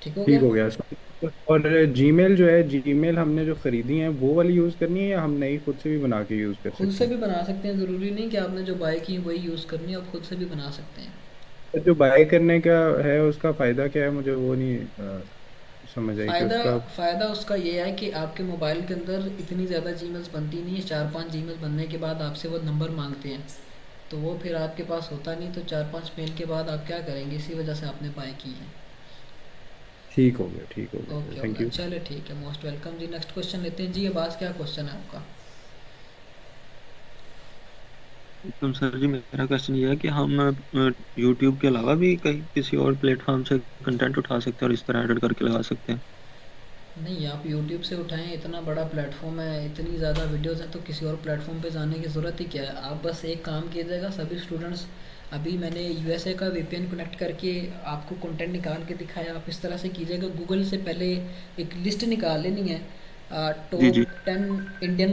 ठीक हो ठीक गया? हो गया सर। और जीमेल जो है, जीमेल हमने जो खरीदी है वो वाली यूज़ करनी है या हम नई खुद से भी बना के यूज़ कर खुद सकते से हैं? भी बना सकते हैं, ज़रूरी नहीं कि आपने जो बाय की वही यूज़ करनी है, आप खुद से भी बना सकते हैं। तो जो बाय करने का है उसका फ़ायदा क्या है? मुझे वो नहीं समझ आई कि फ़ायदा उसका। फ़ायदा उसका ये है कि आपके मोबाइल के अंदर इतनी ज़्यादा जीमेल्स बनती नहीं है। 4-5 जीमेल बनने के बाद आपसे वो नंबर मांगते हैं, तो वो फिर आपके पास होता नहीं, तो 4-5 मेल के बाद आप क्या करेंगे, इसी वजह से आपने बाय की है। ठीक हो गया, ठीक हो गया, ओके थैंक ओके, यू। चलो ठीक है, मोस्ट वेलकम जी। नेक्स्ट क्वेश्चन लेते हैं जी। अब्बास, क्या क्वेश्चन है आपका? तो सर जी, मेरा क्वेश्चन ये है कि हम यूट्यूब के अलावा भी कहीं किसी और प्लेटफॉर्म से कंटेंट उठा सकते हैं और इस तरह एडिट करके लगा सकते हैं? नहीं, आप यूट्यूब से उठाएं, इतना बड़ा प्लेटफॉर्म है, इतनी ज़्यादा वीडियोस हैं, तो किसी और प्लेटफॉर्म पे जाने की ज़रूरत ही क्या है। आप बस एक काम कीजिएगा, सभी स्टूडेंट्स, अभी मैंने यूएसए का वीपीएन कनेक्ट करके आपको कंटेंट निकाल के दिखाया, आप इस तरह से कीजिएगा। गूगल से पहले एक लिस्ट निकाल लेनी है जी टॉप जी 10 इंडियन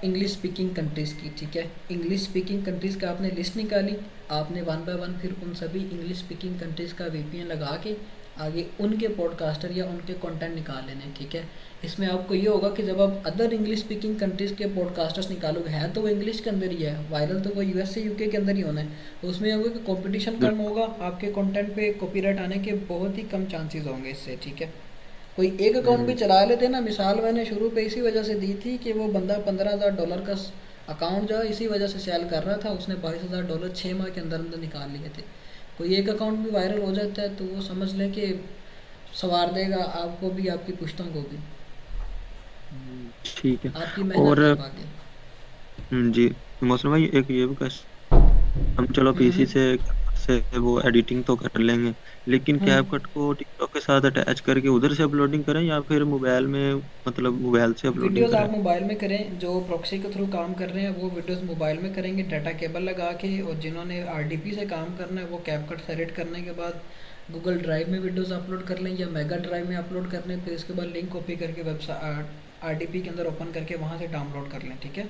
इंग्लिश स्पीकिंग कंट्रीज़ की। ठीक है, इंग्लिश स्पीकिंग कंट्रीज़ का आपने लिस्ट निकाली, आपने 1 बाय 1 फिर उन सभी इंग्लिश स्पीकिंग कंट्रीज़ का वीपीएन लगा के आगे उनके पॉडकास्टर या उनके कंटेंट निकाल लेने, ठीक है। इसमें आपको ये होगा कि जब आप अदर इंग्लिश स्पीकिंग कंट्रीज़ के पॉडकास्टर्स निकालोगे, है तो वो इंग्लिश के अंदर ही है, वायरल तो वो यूएस से यूके के अंदर ही होना है, तो उसमें ये होगा कि कंपटीशन कम होगा, आपके कंटेंट पे कॉपीराइट आने के बहुत ही कम चांसेस होंगे इससे, ठीक है। कोई एक अकाउंट भी चला लेते ना, मिसाल मैंने शुरू पे इसी वजह से दी थी कि वो बंदा $15,000 का अकाउंट जो है इसी वजह से सेल कर रहा था, उसने $22,000 6 माह के अंदर अंदर निकाल लिए थे। कोई एक अकाउंट भी वायरल हो जाता है तो वो समझ लें कि संवार देगा आपको भी, आपकी पुश्तों को भी, ठीक है। आपकी और मेहनत के आगे। जी मौसम भाई, एक ये भी हम चलो पीसी से वो एडिटिंग तो कर लेंगे, लेकिन कैपकट को टिकटॉक के साथ अटैच करके उधर से अपलोडिंग करें या फिर मोबाइल में, मतलब मोबाइल से अपलोडिंग वीडियोस करें? आप मोबाइल में करें, जो प्रॉक्सी के थ्रू काम कर रहे हैं वो वीडियोस मोबाइल में करेंगे डाटा केबल लगा के, और जिन्होंने आरडीपी से काम करना है वो कैपकट से एडिट करने के बाद गूगल ड्राइव में वीडियोस अपलोड कर लें या मेगा ड्राइव में अपलोड कर लें, फिर इसके बाद लिंक कॉपी करके वेबसाइट आरडीपी के अंदर ओपन करके वहाँ से डाउनलोड कर लें, ठीक है।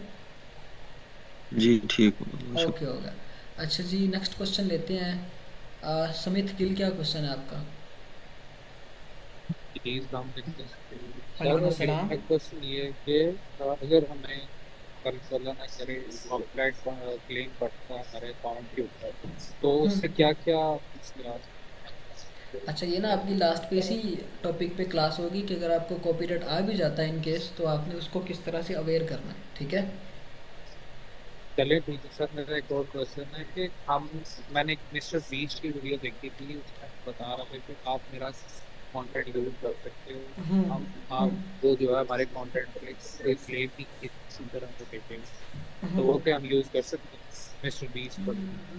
जी ठीक है। ओके होगा। अच्छा जी, नेक्स्ट क्वेश्चन लेते हैं। समित गिल, क्या क्वेश्चन है आपका? जी, अस्सलाम वालेकुम। वालेकुम सर अस्सलाम। मेरा क्वेश्चन ये है कि अगर हमें अल्लाह ना करे कॉपीराइट क्लेम पड़ता है हमारे अकाउंट के ऊपर, तो उससे क्या क्या मुश्किलात? अच्छा, ये ना आपकी लास्ट पे इसी टॉपिक पे क्लास होगी कि अगर आपको कॉपीराइट आ भी जाता है इन केस, तो आपने उसको किस तरह से अवेयर करना है, ठीक है। चलिए ठीक है सर। मेरा एक और क्वेश्चन है कि मैंने एक मिस्टर बीस्ट की वीडियो देखी थी, उसमें बता रहा था कि आप मेरा कंटेंट यूज कर सकते हो, आप वो जो है हमारे कंटेंट पे कोई क्लेम भी किसी तरह से देखेंगे, तो वो क्या हम यूज कर सकते हैं मिस्टर बीस्ट पर?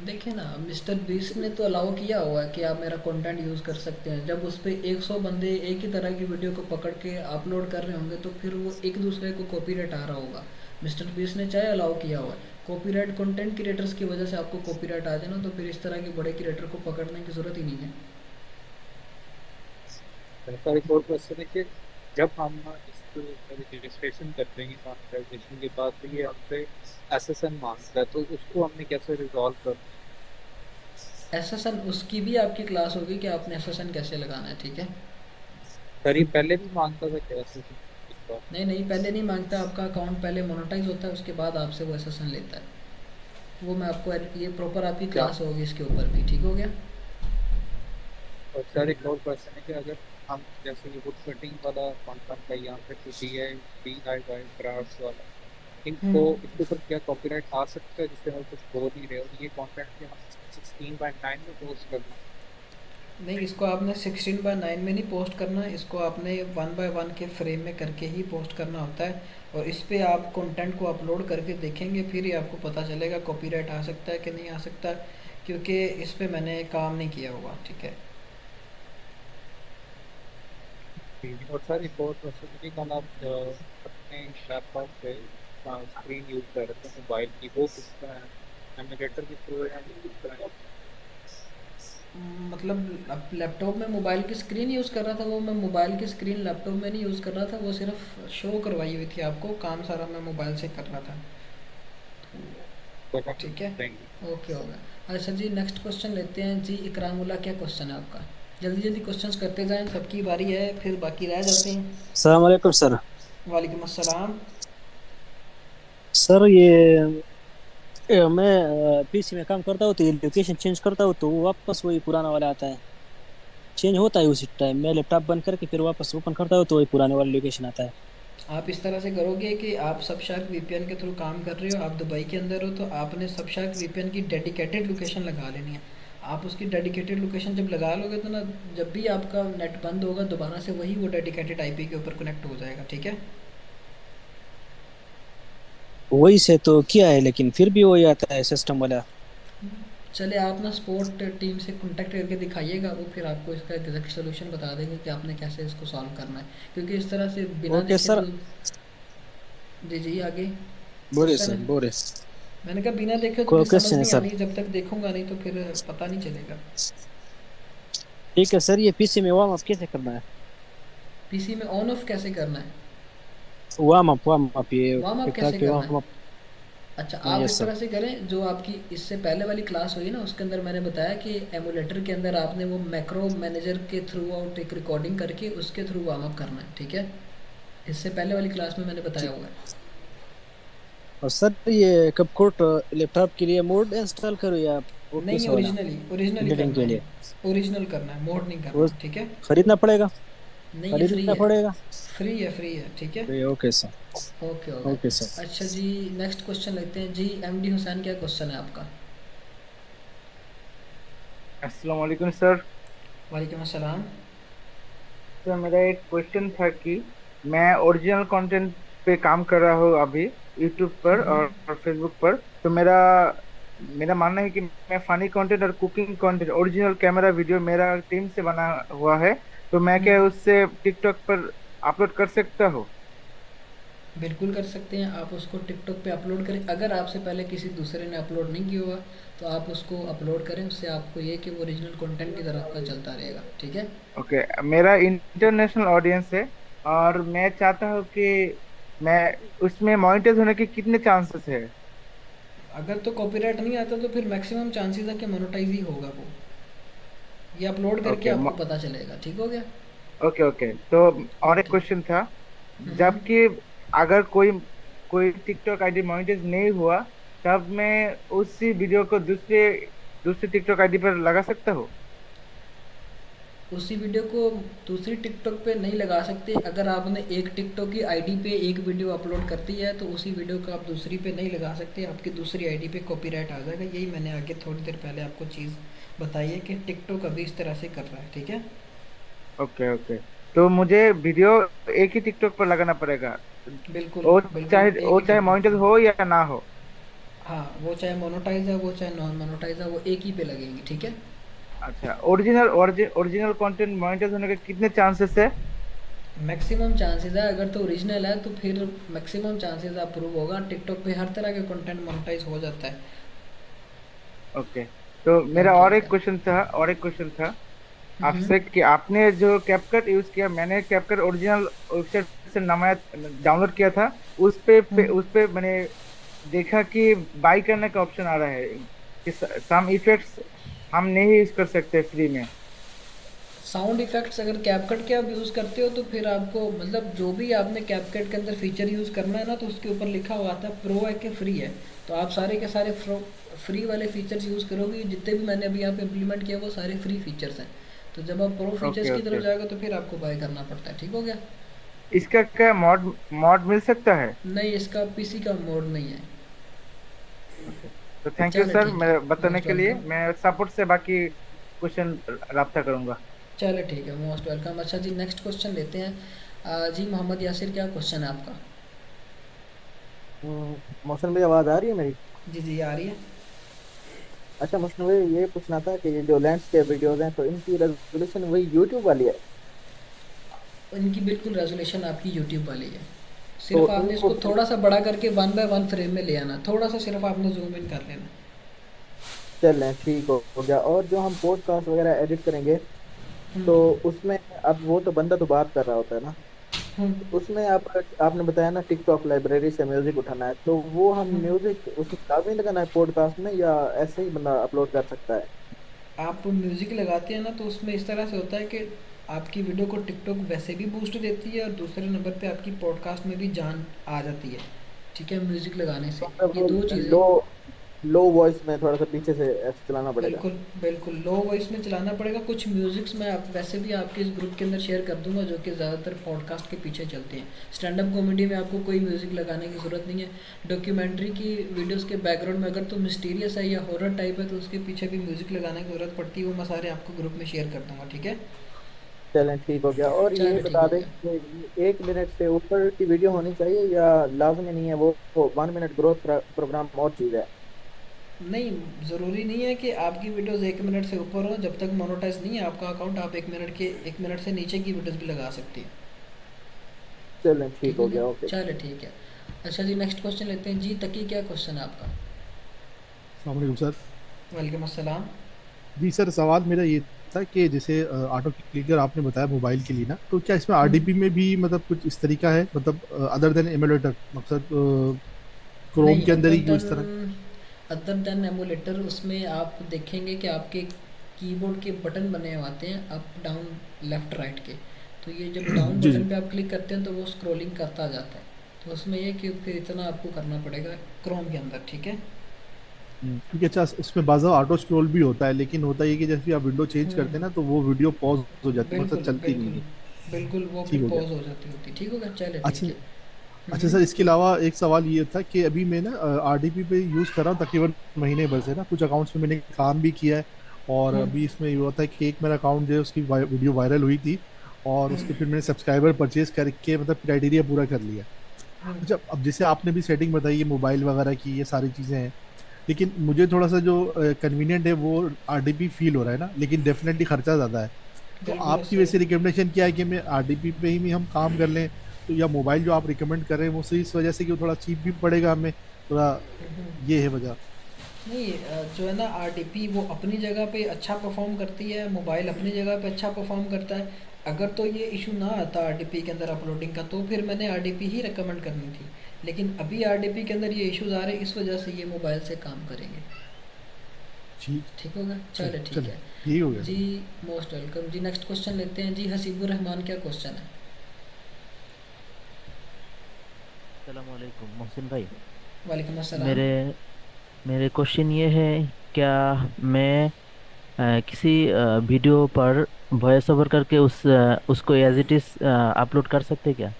देखिए ना, मिस्टर बीस्ट ने तो अलाउ किया हुआ है कि आप मेरा कंटेंट यूज़ कर सकते हैं। जब उस पर 100 बंदे एक ही तरह की वीडियो को पकड़ के अपलोड कर रहे होंगे तो फिर वो एक दूसरे को कॉपीराइट आ रहा होगा। मिस्टर बीस्ट ने चाहे अलाउ किया हुआ है, कॉपीराइट कंटेंट क्रिएटर्स की वजह से आपको कॉपीराइट आ जाए ना, तो फिर इस तरह के बड़े क्रिएटर को पकड़ने की ज़रूरत ही नहीं है। सर एक और क्वेश्चन है कि जब हम इसको रजिस्ट्रेशन कर देंगे मोनेटाइजेशन के बाद, तो ये हमसे एसएसएन मांगता है, तो उसको हमने कैसे रिजॉल्व कर? एसएसएन उसकी भी आपकी क्लास होगी कि आपने एसएसएन कैसे लगाना है, ठीक है। सर ये पहले भी मांगता था क्या एसएसएन? नहीं नहीं, पहले नहीं मांगता, आपका अकाउंट पहले मोनेटाइज होता है, उसके बाद आपसे वो एसएसएन लेता है। वो मैं आपको ये प्रॉपर आपकी क्लास होगी इसके ऊपर भी, ठीक हो गया। और सर एक और क्वेश्चन है कि अगर हम जैसे ये वुड कटिंग वाला कंटेंट है यहाँ पे DIY क्राफ्ट्स वाला, इनको इसके ऊपर क्या कॉपीराइट आ सकता है जिससे हम कुछ बोल नहीं रहे, और ये कंटेंट के हम 16:9 में पोस्ट करना? नहीं, इसको आपने 16:9 में नहीं पोस्ट करना, इसको आपने 1:1 के फ्रेम में करके ही पोस्ट करना होता है, और इस पे आप कंटेंट को अपलोड करके देखेंगे, फिर ही आपको पता चलेगा कॉपीराइट आ सकता है कि नहीं आ सकता, क्योंकि इस पे मैंने काम नहीं किया हुआ, ठीक है। और सर एक और क्वेश्चन है कि कल आप अपने लैपटॉप पे स्क्रीन यूज कर रहे थे मोबाइल की, वो किस तरह एमुलेटर के थ्रू है किस तरह? मतलब अब लैपटॉप में मोबाइल की स्क्रीन यूज़ कर रहा था, वो मैं मोबाइल की स्क्रीन लैपटॉप में नहीं यूज़ कर रहा था, वो सिर्फ शो करवाई हुई थी आपको, काम सारा मैं मोबाइल से कर रहा था, ठीक है। ओके होगा। अच्छा जी, नेक्स्ट क्वेश्चन लेते हैं जी। इकरामुल्लाह, क्या क्वेश्चन है आपका? जल्दी जल्दी क्वेश्चंस करते जाएं, सबकी बारी है, फिर बाकी रह जाते हैं। अस्सलाम वालेकुम सर। वालेकुम अस्सलाम। सर मैं पीसी में काम करता हूँ, तो ये लोकेशन चेंज करता हूँ तो वापस वही पुराना वाला आता है, चेंज होता है उसी टाइम। मैं लैपटॉप बंद करके फिर वापस ओपन करता हूँ तो वही पुराने वाला लोकेशन आता है। आप इस तरह से करोगे कि आप सबशार्क वीपीएन के थ्रू काम कर रहे हो, आप दुबई के अंदर हो, तो आपने सबशार्क वीपीएन की डेडिकेटेड लोकेशन लगा लेनी है। आप उसकी डेडिकेटेड लोकेशन जब लगा लोगे तो ना, जब भी आपका नेट बंद होगा दोबारा से वही वो डेडिकेटेड आईपी के ऊपर कनेक्ट हो जाएगा, ठीक है। वही से तो किया है, लेकिन फिर भी वही आता है सिस्टम वाला। चले, आप ना सपोर्ट टीम से कांटेक्ट करके दिखाइएगा, वो फिर आपको इसका एग्जैक्ट सोल्यूशन बता देंगे कि आपने कैसे इसको सॉल्व करना है, क्योंकि इस तरह से बिना ओके सर। जी जी, आगे बोले सर, बोले। मैंने कहा बिना देखे तो कोई फिर क्वेश्चन समझ है नहीं सर? आनी, जब तक देखूंगा नहीं तो फिर पता नहीं चलेगा। ठीक है सर, ये पीसी में वार्म अप कैसे करना है? पीसी में ऑन ऑफ कैसे करना है? वार्म अप ये वार्म अप टिकटॉक कैसे पे करना वार्म है? अप। अच्छा, आप यस इस सर। तरह से करें, जो आपकी इससे पहले वाली क्लास हुई ना उसके अंदर मैंने बताया कि एमुलेटर के अंदर आपने वो मैक्रो मैनेजर के थ्रू आउट एक रिकॉर्डिंग करके उसके थ्रू वार्म अप करना है, ठीक है? इससे पहले वाली क्लास में मैंने बताया जी। हुआ है। और सर ये कपकोट लैपटॉप के लिए मोड इंस्टॉल करो या नहीं, ओपीएस वाला ओरिजिनली ओरिजिनली एडिटिंग करना के है, लिए? ओरिजिनल करना है, मोड नहीं वो करना, ठीक है? खरीदना पड़ेगा? नहीं, ये फ्री खरीदना है, पड़ेगा? फ्री है, फ्री है, ठीक है? Okay sir. Okay okay. Okay sir. अच्छा जी, नेक्स्ट क्वेश्चन लेते हैं जी। एमडी हुसैन, क्या क्वेश्चन है आपका? अस्सलाम वालेकुम सर। वालेकुम अस्सलाम। सर मेरा एक क्वेश्चन था कि मैं ओरिजिनल कंटेंट पे काम कर रहा हूँ अभी यूट्यूब पर और फेसबुक पर। तो मेरा मेरा मानना है कि मैं फनी कंटेंट और cooking content original camera video मेरा टीम से बना हुआ है, तो मैं क्या उससे टिकटॉक पर अपलोड कर सकता हूँ? बिल्कुल कर सकते हैं, आप उसको टिकटॉक पे अपलोड करें। अगर आपसे पहले किसी दूसरे ने अपलोड नहीं किया हुआ तो आप उसको अपलोड करें, उससे आपको ये कि वो ओरिजिनल कंटेंट की तरह आपका चलता रहेगा, ठीक है? ओके, मेरा इंटरनेशनल ऑडियंस है और मैं चाहता हूँ कि मैं उसमें मोनेटाइज होने के कितने चांसेस है? अगर तो कॉपीराइट नहीं आता तो फिर मैक्सिमम चांसेस है कि मोनेटाइज ही होगा वो। ये अपलोड करके ओके आपको पता चलेगा, ठीक हो गया? Okay okay. तो और एक क्वेश्चन था, जबकि अगर कोई कोई टिकटॉक आईडी मोनेटाइज नहीं हुआ तब मैं उसी वीडियो को दूसरे दूसरे टिकटॉक आईडी पर लगा सकता हूँ? उसी वीडियो को दूसरी टिकटॉक पे नहीं लगा सकते। अगर आपने एक टिकटॉक की आईडी पे एक वीडियो अपलोड कर दी है तो उसी वीडियो को आप दूसरी पे नहीं लगा सकते, आपकी दूसरी आईडी पे कॉपीराइट आ जाएगा। यही मैंने आगे थोड़ी देर पहले आपको चीज़ बताई है कि टिकटॉक अभी इस तरह से कर रहा है, ठीक है? Okay okay. तो मुझे वीडियो एक ही टिकटॉक पर लगाना पड़ेगा, बिल्कुल वो बिल्कुल, चाहे एक ही टिकटॉक मोनेटाइज पे। हो या ना हो? हाँ, वो चाहे मोनोटाइज है, वो चाहे नॉन मोनोटाइज है, वो एक ही पे लगेंगे, ठीक है? अच्छा, ओरिजिनल कंटेंट मोनेटाइज होने के कितने चांसेस है? मैक्सिमम चांसेस है। अगर तो ओरिजिनल है तो फिर मैक्सिमम चांसेस अप्रूव होगा। टिकटॉक पे हर तरह के कंटेंट मोनेटाइज हो जाता है। ओके। तो मेरा ओके और एक ओके। क्वेश्चन था आपसे कि आपने जो कैपकट यूज किया, मैंने कैपकट ओरिजिनल वेबसाइट से नया डाउनलोड किया था। उस पे मैंने देखा कि बाई करने का ऑप्शन आ रहा है कि सम इफेक्ट्स हम नहीं यूज कर सकते फ्री में। साउंड इफेक्ट्स अगर कैपकट के आप यूज़ करते हो तो फिर आपको मतलब जो भी आपने कैपकट के अंदर फीचर यूज़ करना है ना, तो उसके ऊपर लिखा हुआ आता है प्रो है कि फ्री है। तो आप सारे के सारे फ्री वाले फीचर्स यूज़ करोगे। जितने भी मैंने अभी यहाँ पे इम्प्लीमेंट किया वो सारे फ्री फीचर्स हैं। तो जब आप प्रो फीचर्स ओके की तरफ ओके। जाएगा तो फिर आपको बाय करना पड़ता है, ठीक हो गया? इसका क्या मॉड मॉड मिल सकता है? नहीं, इसका पीसी का मोड नहीं है। तो थैंक यू चलो सर ठीक है, मेरे बताने मोस्ट के लिए। वेलकम। मैं सपोर्ट से बाकी क्वेश्चन रब्ता करूंगा। चलो ठीक है, मोस्ट वेलकम। अच्छा जी, नेक्स्ट क्वेश्चन लेते हैं। जी मोहम्मद यासिर, क्या क्वेश्चन है आपका? मोहसिन भाई आवाज़ आ रही है मेरी? जी जी, आ रही है। अच्छा मोहसिन भाई, ये पूछना था कि ये जो लैंडस्केप वीडियोस हैं तो इनकी रेजोल्यूशन वही यूट्यूब वाली है? इनकी बिल्कुल रेजोल्यूशन आपकी यूट्यूब वाली है। तो सिर्फ आपने इनको इसको थोड़ा सा बड़ा करके 1:1 फ्रेम में ले आना, थोड़ा सा सिर्फ आपने जूम इन कर लेना। चलें, ठीक हो गया। और जो हम पॉडकास्ट वगैरह एडिट करेंगे तो उसमें अब वो तो बंदा तो बात कर रहा होता है ना, तो उसमें आपने बताया ना टिकटॉक लाइब्रेरी से म्यूजिक उठाना है, तो वो हम म्यूजिक उसमें लाजमी लगाना है पॉडकास्ट में या ऐसे ही बंदा अपलोड कर सकता है? आप म्यूज़िक लगाते हैं ना तो उसमें इस तरह से होता है कि आपकी वीडियो को टिकटॉक वैसे भी बूस्ट देती है और दूसरे नंबर पे आपकी पॉडकास्ट में भी जान आ जाती है, ठीक है? म्यूज़िक लगाने से ये दो चीज़ें। लो वॉइस में थोड़ा सा पीछे से ऐसे चलाना पड़ेगा? बिल्कुल बिल्कुल, लो वॉइस में चलाना पड़ेगा। कुछ म्यूजिक्स मैं आप वैसे भी आपके इस ग्रुप के अंदर शेयर कर दूंगा जो कि ज़्यादातर पॉडकास्ट के पीछे चलते हैं। स्टैंड अप कॉमेडी में आपको कोई म्यूज़िक लगाने की ज़रूरत नहीं है। डॉक्यूमेंट्री की वीडियोस के बैकग्राउंड में अगर तो मिस्टीरियस है या हॉरर टाइप है तो उसके पीछे भी म्यूज़िक लगाने की ज़रूरत पड़ती है। वो मैं सारे आपको ग्रुप में शेयर कर दूँगा, ठीक है? चलें, ठीक हो गया। और ये चलो ठीक बता हो दें गया। कि 1 मिनट से ऊपर की वीडियो होनी चाहिए या लाजमी नहीं है? वो 1 मिनट ग्रोथ प्रोग्राम और चीज़ है? नहीं, ज़रूरी नहीं है कि आपकी वीडियोस 1 मिनट से ऊपर हो। जब तक मोनेटाइज नहीं है आपका अकाउंट, आप 1 मिनट से नीचे की वीडियोस भी लगा सकती हैं। चलें, ठीक ठीक हो हो गया। गया, ओके। चलो ठीक है। अच्छा जी, नेक्स्ट क्वेश्चन लेते हैं। जी तकी, क्या क्वेश्चन है आपका? अस्सलाम वालेकुम सर। वालेकुम अस्सलाम। जी सर, सवाल मेरा ये था कि जैसे ऑटो क्लिकर आपने बताया मोबाइल के लिए ना, तो क्या इसमें आरडीपी में भी मतलब कुछ इस तरीका है, मतलब अदर देन एमुलेटर, मकसद क्रोम नहीं, के अंदर ही क्यों इस तरह? अदर देन एमुलेटर उसमें आप देखेंगे कि आपके कीबोर्ड के बटन बने हुए आते हैं अप डाउन लेफ्ट राइट के। तो ये जब डाउन जी जी। बटन पे आप क्लिक करते हैं तो वो स्क्रॉलिंग करता जाता है। तो उसमें ये कि फिर इतना आपको करना पड़ेगा क्रोम के अंदर, ठीक है। क्योंकि अच्छा उसमें बाज़ा ऑटो स्क्रॉल भी होता है, लेकिन होता ये कि जैसे भी आप विंडो चेंज करते हैं ना, तो वो वीडियो पॉज हो जाती है, मतलब बिल्कुल चलती नहीं बिल्कुल है। बिल्कुल, वो ठीक फिर हो गया। पॉज हो जाती होती, ठीक होगा, चले अच्छा। ठीक है। अच्छा सर, इसके अलावा एक सवाल ये था कि अभी मैं ना आरडीपी पे यूज़ कर रहा हूँ तकरीबन महीने भर से ना, कुछ अकाउंट्स में मैंने काम भी किया है। और हम्म अभी इसमें ये हुआ था कि एक मेरा अकाउंट जो है उसकी वीडियो वायरल हुई थी, और उसके फिर मैंने सब्सक्राइबर परचेज करके मतलब क्राइटेरिया पूरा कर लिया। हम्म अच्छा, अब जैसे आपने भी सेटिंग बताई है मोबाइल वगैरह की, ये सारी चीज़ें हैं, लेकिन मुझे थोड़ा सा जो कन्वीनियंट है वो आरडीपी फील हो रहा है ना, लेकिन डेफिनेटली खर्चा ज़्यादा है। तो बिल्कुल आपकी सही। वैसे रिकमेंडेशन क्या है कि मैं आरडीपी पे ही हम काम कर लें, तो या मोबाइल जो आप रिकमेंड कर रहे हैं वो सही इस वजह से कि वो थोड़ा चीप भी पड़ेगा हमें थोड़ा, ये है वजह? नहीं, जो है ना आरडीपी वो अपनी जगह पे अच्छा परफॉर्म करती है, मोबाइल अपनी जगह पे अच्छा परफॉर्म करता है। अगर तो ये इशू ना आता आरडीपी के अंदर अपलोडिंग का, तो फिर मैंने आरडीपी ही रिकमेंड करनी थी। लेकिन अभी आरडीपी के अंदर ये इश्यूज आ रहे हैं, इस वजह से ये मोबाइल से काम करेंगे। ठीक। ठीक होगा, चल चलो ठीक चल है। यही हो गया जी, सर। मोस्ट वेलकम जी। नेक्स्ट क्वेश्चन लेते हैं जी। हसीबुर रहमान, क्या क्वेश्चन है? अस्सलामुअलैकुम मोहसिन भाई। वालेकुम अस्सलाम। मेरे मेरे क्वेश्चन ये है, क्या मैं किसी वीडियो पर वॉइस ओवर करके उसको एज इट इज अपलोड कर सकते क्या?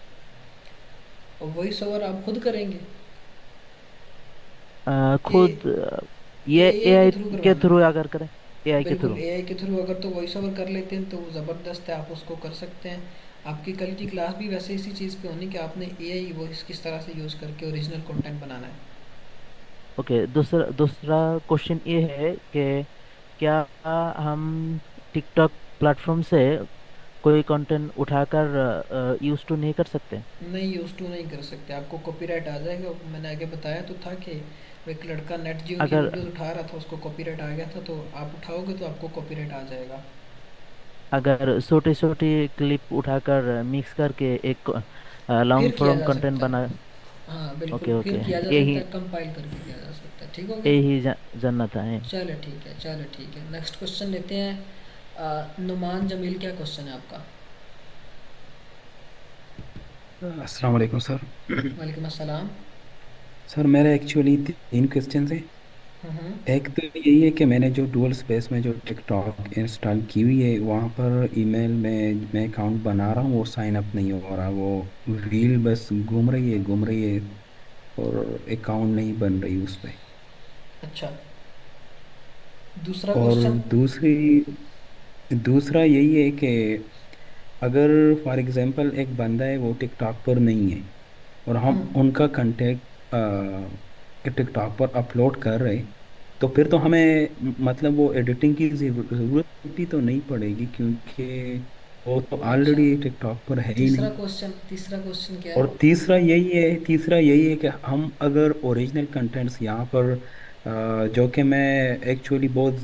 और वॉइस ओवर आप खुद करेंगे कि खुद ये एआई के एआई थ्रू के करवाना थ्रू है? अगर करें, एआई के बिल्कुल, थ्रू। एआई के थ्रू अगर तो वॉइस ओवर कर लेते हैं तो वो ज़बरदस्त है, आप उसको कर सकते हैं। आपकी कल की क्लास भी वैसे इसी चीज़ पे होनी कि आपने एआई वॉइस किस तरह से यूज़ करके ओरिजिनल कंटेंट बनाना है। ओके, दूसरा दूसरा क्वेश्चन ये है कि क्या हम टिकटॉक प्लेटफॉर्म से कोई कंटेंट उठाकर यूज टू नहीं कर सकते? नहीं, यूज़ टू नहीं कर सकते, आपको कॉपीराइट आ जाएगा। मैंने आगे बताया तो था कि वो एक लड़का नेट जियो की अगर वीडियोस उठा रहा था, उसको कॉपीराइट आ गया था, तो आप उठाओगे तो आपको कॉपीराइट आ जाएगा। अगर छोटी छोटी क्लिप उठाकर मिक्स करके एक फिर लॉन्ग किया फॉर्म जा कंटेंट सकता है। बना। हाँ ओके बिल्कुल, फिर ओके, किया जा सकता यही है, कंपाइल करके किया जा सकता है, ठीक हो गया। यही जानना था है। चलो ठीक है, चलो ठीक है। नेक्स्ट क्वेश्चन लेते हैं। नुमान जमील, क्या क्वेश्चन है आपका? अस्सलाम वालेकुम सर। वालेकुम अस्सलाम। सर मेरा एक्चुअली 3 क्वेश्चन है। हम्म एक तो यही है कि मैंने जो डुअल स्पेस में जो टिकटॉक इंस्टॉल की हुई है, वहाँ पर ईमेल में मैं अकाउंट बना रहा हूँ, वो साइन अप नहीं हो रहा, वो रील बस घूम रही है, और अकाउंट नहीं बन रही उस पर। अच्छा, दूसरा और क्वेश्चन। दूसरा यही है कि अगर फॉर एग्जांपल एक बंदा है वो टिकटॉक पर नहीं है, और हम उनका कंटेंट टिकटॉक पर अपलोड कर रहे, तो फिर तो हमें मतलब वो एडिटिंग की जरूरत भी तो नहीं पड़ेगी, क्योंकि वो तो अच्छा, ऑलरेडी टिकटॉक पर है ही नहीं। तीसरा क्वेश्चन क्या और है? तीसरा यही है कि हम अगर ओरिजिनल कंटेंट्स यहाँ पर जो कि मैं एक्चुअली बहुत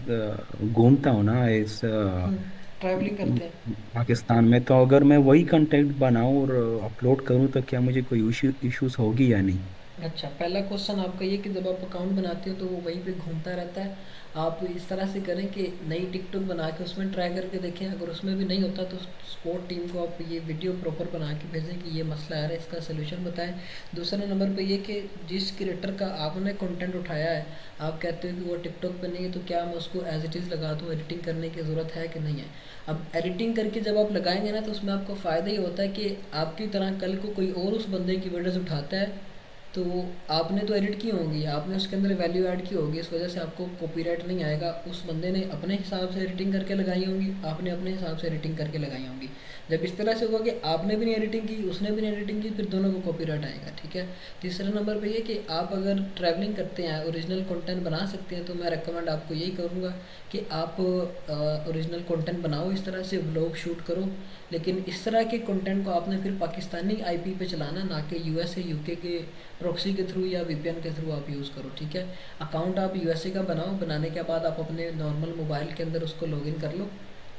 घूमता हूँ ना इस ट्रैवलिंग करते हैं। पाकिस्तान में, तो अगर मैं वही कंटेंट बनाऊँ और अपलोड करूँ तो क्या मुझे कोई इश्यूज होगी या नहीं? अच्छा, पहला क्वेश्चन आपका ये कि जब आप अकाउंट बनाते हो तो वो वहीं पे घूमता रहता है। आप इस तरह से करें कि नई टिकटॉक बना के उसमें ट्राई करके देखें, अगर उसमें भी नहीं होता तो स्पोर्ट टीम को आप ये वीडियो प्रॉपर बना के भेजें कि ये मसला आ रहा है, इसका सोल्यूशन बताएं। दूसरा नंबर पे ये कि जिस क्रिएटर का आपने कंटेंट उठाया है, आप कहते हो कि वो टिकटॉक पे नहीं है, तो क्या मैं उसको एज इट इज़ लगा दूँ? एडिटिंग करने की ज़रूरत है कि नहीं है? अब एडिटिंग करके जब आप लगाएंगे ना, तो उसमें आपको फ़ायदा ये होता है कि आपकी तरह कल को कोई और उस बंदे की वीडियोज़ उठाता है, तो आपने तो एडिट की होंगी, आपने उसके अंदर वैल्यू ऐड की होगी, इस वजह से आपको कॉपीराइट नहीं आएगा। उस बंदे ने अपने हिसाब से एडिटिंग करके लगाई होंगी, आपने अपने हिसाब से एडिटिंग करके लगाई होंगी। जब इस तरह से होगा कि आपने भी नहीं एडिटिंग की, उसने भी नहीं एडिटिंग की, फिर दोनों को कॉपीराइट आएगा, ठीक है। तीसरा नंबर पे ये कि आप अगर ट्रैवलिंग करते हैं, ओरिजिनल कंटेंट बना सकते हैं, तो मैं रेकमेंड आपको यही करूँगा कि आप ओरिजिनल कंटेंट बनाओ, इस तरह से व्लॉग शूट करो। लेकिन इस तरह के कंटेंट को आपने फिर पाकिस्तानी आईपी पे चलाना, ना कि यूएसए यूके के प्रॉक्सी के थ्रू या वीपीएन के थ्रू आप यूज़ करो, ठीक है। अकाउंट आप यूएसए का बनाओ, बनाने के बाद आप अपने नॉर्मल मोबाइल के अंदर उसको लॉगिन कर लो,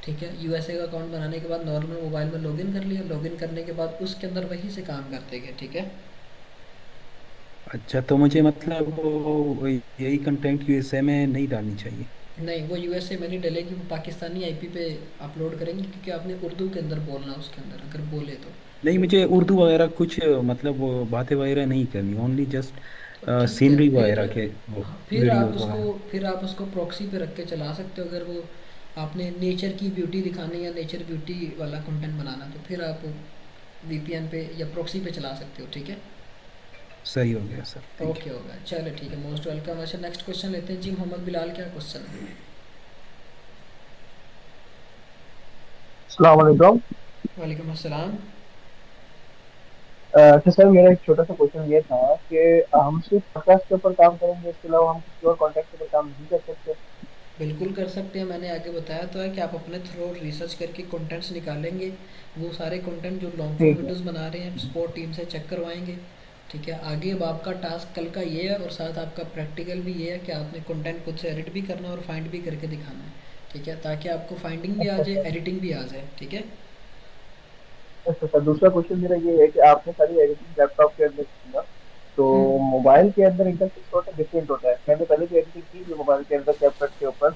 ठीक है। यूएसए का अकाउंट बनाने के बाद नॉर्मल मोबाइल में लॉगिन कर लिया, लॉगिन करने के बाद उसके अंदर वहीं से काम करते गए, ठीक है। अच्छा, तो मुझे मतलब वो यही कंटेंट यूएसए में नहीं डालनी चाहिए? नहीं, वो यूएसए में नहीं डलेगी, वो पाकिस्तानी आईपी पे अपलोड करेंगे, क्योंकि आपने उर्दू के अंदर बोलना है उसके अंदर अगर बोले तो। नहीं, मुझे ठीक है। उर्दू वगैरह कुछ मतलब वो बातें वगैरह नहीं करनी, ओनली जस्ट ठीक है सीनरी फिर। वगैरह के वो हाँ, वीडियोस वगैरह। फिर आप उसको प्रॉक्सी पे रख के चला सकते हो, अगर वो आपने नेचर की ब्यूटी दिखानी या नेचर ब्यूटी वाला कंटेंट बनाना, तो फिर आप वीपीएन पे या प्रॉक्सी पे चला सकते हो। ठीक है। सही हो गया सर, थैंक ओके होगा, चलो ठीक है, मोस्ट वेलकम। अच्छा, नेक्स्ट क्वेश्चन लेते हैं जी। मोहम्मद बिलाल, क्या क्वेश्चन है? अस्सलाम वालेकुम। वालेकुम अस्सलाम। तो सर मेरा एक छोटा सा क्वेश्चन ये था कि हम सिर्फ पॉडकास्ट के ऊपर काम करेंगे, इसके अलावा हम किसी और कॉन्टेंट के ऊपर काम नहीं कर सकते? बिल्कुल कर सकते हैं, मैंने आगे बताया तो है कि आप अपने थ्रू रिसर्च करके कंटेंट्स निकालेंगे, वो सारे कंटेंट जो लॉन्ग फॉर्म ठीक है। वीडियोस बना रहे हैं स्पोर्ट टीम से चेक करवाएंगे। ठीक है। आगे अब आपका टास्क कल का ये है, और साथ आपका प्रैक्टिकल भी ये है कि आपने कंटेंट खुद से एडिट भी करना है और फाइंड भी करके दिखाना है। ठीक है, ताकि आपको फाइंडिंग भी आ जाए, एडिटिंग भी आ जाए। ठीक है। अच्छा सर, दूसरा क्वेश्चन मेरा ये है कि आपने सारी एडिटिंग लैपटॉप के अंदर की ना, तो हम्म मोबाइल के अंदर इंटरफेस थोड़ा सा डिफरेंट होता है। मैंने पहले भी एडिटिंग की थी मोबाइल के अंदर कैपकट के ऊपर,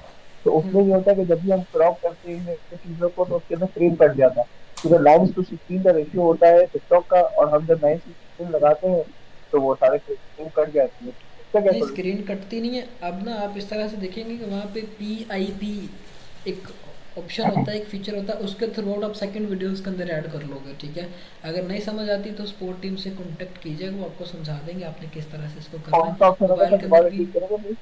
तो उसमें ये होता है कि जब भी हम क्रॉप करते हैं चीजों को, तो उसके अंदर फ्रेम कट जाता है, क्योंकि 9:16 का रेशियो होता है टिकटॉक का, और हम जब 9:16 लगाते हैं तो वो सारे फ्रेम कट जाती है। इसका क्या नहीं, सोल्यूशन? स्क्रीन कटती नहीं है। अब ना आप इस तरह से देखेंगे कि वहाँ पे PIP एक ऑप्शन होता है, एक फीचर होता है, उसके थ्रू आउट आप सेकंड वीडियोस के अंदर ऐड कर लोगे। ठीक है। अगर नहीं समझ आती तो स्पोर्ट टीम से कांटेक्ट कीजिएगा, वो आपको समझा देंगे आपने किस तरह से इसको करना कौन सा है। ऑप्शन होगा मोबाइल सर, के अंदर दोबारा भी रिपीट करेंगे प्लीज?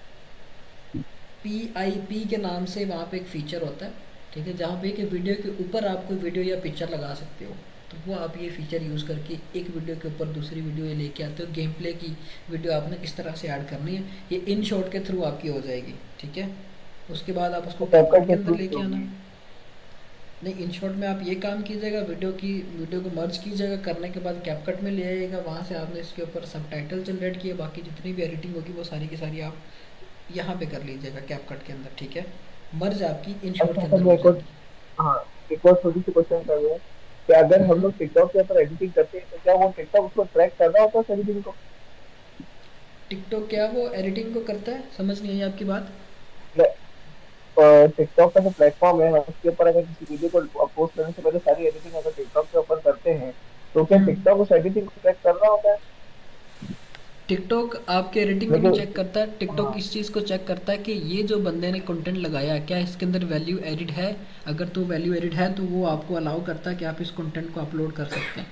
PIP के नाम से वहाँ पे एक फीचर होता है। ठीक है, जहाँ पे कि वीडियो के ऊपर आप कोई वीडियो या पिक्चर लगा सकते हो, तो वो आप ये फीचर यूज़ करके एक वीडियो के ऊपर दूसरी वीडियो ये लेके आते हो। गेम प्ले की वीडियो आपने इस तरह से ऐड करनी है, ये इन शॉट के थ्रू आपकी हो जाएगी। ठीक है। उसके बाद आप उसको कैपकट कैपकट के के अंदर थ्रू लेके आना। होगी? नहीं, इन शॉर्ट में आप ये काम कीजिएगा, वीडियो को मर्ज कीजिएगा, करने के बाद कैपकट में ले आइएगा, वहाँ से आपने इसके ऊपर सबटाइटल जनरेट किए, बाकी जितनी भी एडिटिंग होगी वो सारी की सारी आप यहाँ पे कर लीजिएगा कैपकट के अंदर। ठीक है। मर्ज आपकी इन शॉर्ट अच्छा के सर, अंदर मैं हो एक और, जाएगी। हाँ, एक और छोटी सी क्वेश्चन कर रहे हैं कि अगर हम लोग टिकटॉक के ऊपर एडिटिंग करते हैं, तो क्या वो टिकटॉक उसको ट्रैक कर रहा होता है एडिटिंग को? टिकटॉक क्या वो एडिटिंग को करता है? समझ नहीं आई आपकी बात। टिकटॉक का जो प्लेटफॉर्म है, उसके ऊपर अगर किसी वीडियो को पोस्ट करने से पहले सारी एडिटिंग अगर टिकटॉक के ऊपर करते हैं, तो क्या टिकटॉक उस एडिटिंग को ट्रैक कर रहा होता है? टिकटॉक आपके एडिटिंग को नहीं लेकिन चेक करता है, टिकटॉक हाँ, इस चीज़ को चेक करता है कि ये जो बंदे ने कंटेंट लगाया क्या इसके अंदर वैल्यू एडिड है। अगर तो वैल्यू एडिड है तो वो आपको अलाउ करता है कि आप इस कंटेंट को अपलोड कर सकते हैं।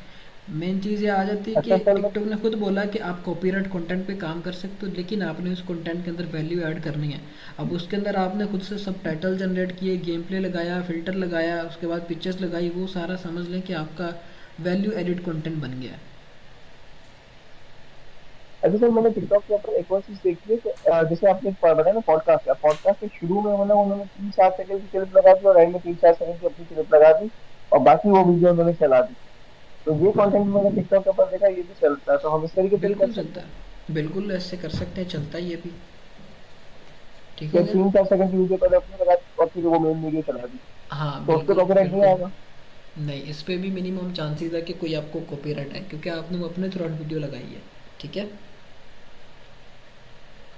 मेन चीज़ ये आ जाती है अच्छा कि सर, मैं टिकटॉक ने खुद बोला कि आप कॉपीराइट कंटेंट पे काम कर सकते हो, लेकिन आपने उस कंटेंट के अंदर वैल्यू ऐड करनी है। अब उसके अंदर आपने खुद से सब टाइटल जनरेट किए, गेम प्ले लगाया, फिल्टर लगाया, उसके बाद पिक्चर्स लगाई, वो सारा समझ लें कि आपका वैल्यू एडिड कंटेंट बन गया है। अच्छा सर, मैंने टिकटॉक के ऊपर एक और चीज देखी है कि जैसे आपने बताया ना पॉडकास्ट, पॉडकास्ट के शुरू में मतलब उन्होंने 3-4 सेकंड की क्लिप लगा दी, और एंड में 3-4 सेकंड की अपनी क्लिप लगा दी, और बाकी वो वीडियो उन्होंने चला दी। तो ये कंटेंट मैंने टिकटॉक के ऊपर देखा, ये भी चलता है, तो हम इस तरीके से भी कर बिल्कुल सकते चलता हैं है, बिल्कुल ऐसे कर सकते हैं, चलता है ये भी। ठीक कि हो गया। 3-4 सेकंड की वीडियो पहले अपनी लगा दी और फिर वो मेन वीडियो चला दी, हाँ तो उस पर बिल्कुल कॉपीराइट नहीं बिल्कुल। आएगा? नहीं, इस पे भी मिनिमम चांसेस है कि कोई आपको कॉपीराइट है, क्योंकि आपने वो अपने थ्रू वीडियो लगाई है। ठीक है।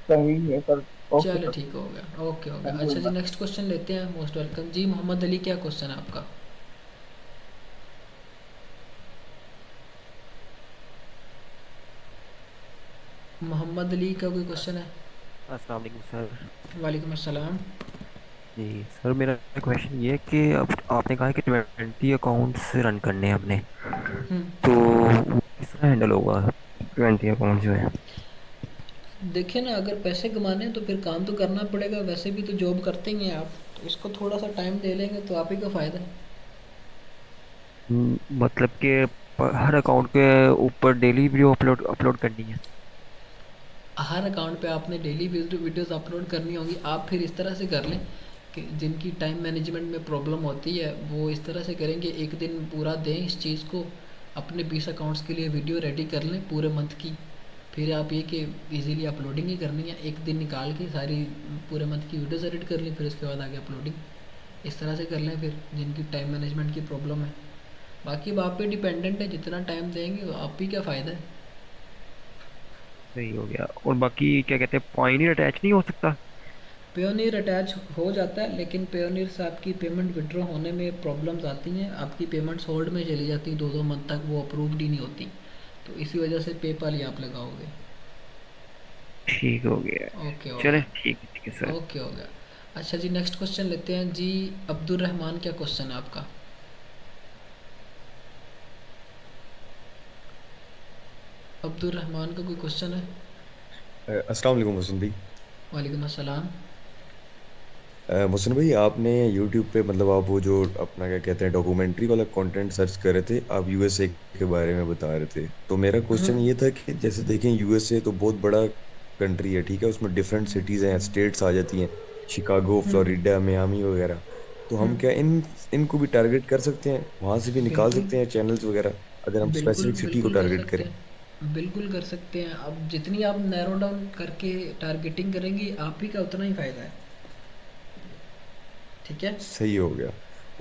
सही है सर। ओके चलो सर, ठीक हो गया, ओके हो गया। थैंक यू अच्छा वेरी जी, मच। नेक्स्ट क्वेश्चन लेते हैं। मोस्ट वेलकम जी। मोहम्मद अली, क्या क्वेश्चन है आपका? मोहम्मद अली का कोई क्वेश्चन है? अस्सलाम वालेकुम सर। वालेकुम अस्सलाम। जी सर, मेरा क्वेश्चन ये है कि अब आपने कहा कि 20 अकाउंट्स रन करने हैं अपने, तो वो किस तरह हैंडल होगा 20 अकाउंट जो है? देखिए ना, अगर पैसे कमाने हैं तो फिर काम तो करना पड़ेगा, वैसे भी तो जॉब करते ही हैं आप, तो इसको थोड़ा सा टाइम दे लेंगे तो आप ही का फ़ायदा है। मतलब कि हर अकाउंट के ऊपर डेली वीडियो अपलोड अपलोड करनी है? हर अकाउंट पे आपने डेली वीडियोस अपलोड करनी होगी। आप फिर इस तरह से कर लें कि जिनकी टाइम मैनेजमेंट में प्रॉब्लम होती है वो इस तरह से करेंगे, एक दिन पूरा दें इस चीज़ को, अपने 20 अकाउंट्स के लिए वीडियो रेडी कर लें पूरे मंथ की। फिर आप ये कि इजीली अपलोडिंग ही करनी है, एक दिन निकाल के सारी पूरे मंथ की वीडियोस एडिट कर लें, फिर उसके बाद आगे अपलोडिंग इस तरह से कर लें, फिर जिनकी टाइम मैनेजमेंट की प्रॉब्लम है। बाकी अब आप पे डिपेंडेंट है, जितना टाइम देंगे आप ही का फ़ायदा है। सही हो गया। और बाकी क्या कहते हैं, पॉइंट अटैच नहीं हो सकता? पेयोनियर अटैच हो जाता है, लेकिन पेयोनियर से आपकी पेमेंट विड्रॉ होने में प्रॉब्लम्स आती हैं, आपकी पेमेंट्स होल्ड में चली जाती हैं 2-2 मंथ तक, वो अप्रूव्ड ही नहीं होती। तो इसी वजह से पेपाल ही आप लगाओगे। ठीक हो गया। ओके हो चले, गया। ठीक है सर। ओके हो गया। अच्छा जी, नेक्स्ट क्वेश्चन लेते हैं जी। अब्दुल रहमान, क्या क्वेश्चन है आपका? अब्दुल रहमान का कोई क्वेश्चन है? अस्सलाम वालेकुम मोहसिन भाई। वालेकुम अस्सलाम। मोहसिन भाई, आपने यूट्यूब पे मतलब आप वो जो अपना क्या कहते हैं डॉक्यूमेंट्री वाला कंटेंट सर्च कर रहे थे, आप यूएसए के बारे में बता रहे थे। तो मेरा क्वेश्चन ये था कि जैसे देखें यूएसए तो बहुत बड़ा कंट्री है, ठीक है, उसमें डिफरेंट सिटीज़ हैं, स्टेट्स आ जाती हैं, शिकागो, फ्लोरिडा, मियामी वगैरह। तो हम क्या इनको भी टारगेट कर सकते हैं, वहां से भी निकाल बिल्कुल सकते हैं चैनल्स वगैरह, अगर हम बिल्कुल स्पेसिफिक सिटी को बिल्कुल कर टारगेट सकते करें? हैं, बिल्कुल कर सकते हैं। अब जितनी आप नैरो डाउन करके टारगेटिंग करेंगे, आप ही का उतना ही फ़ायदा है। ठीक है। सही हो गया।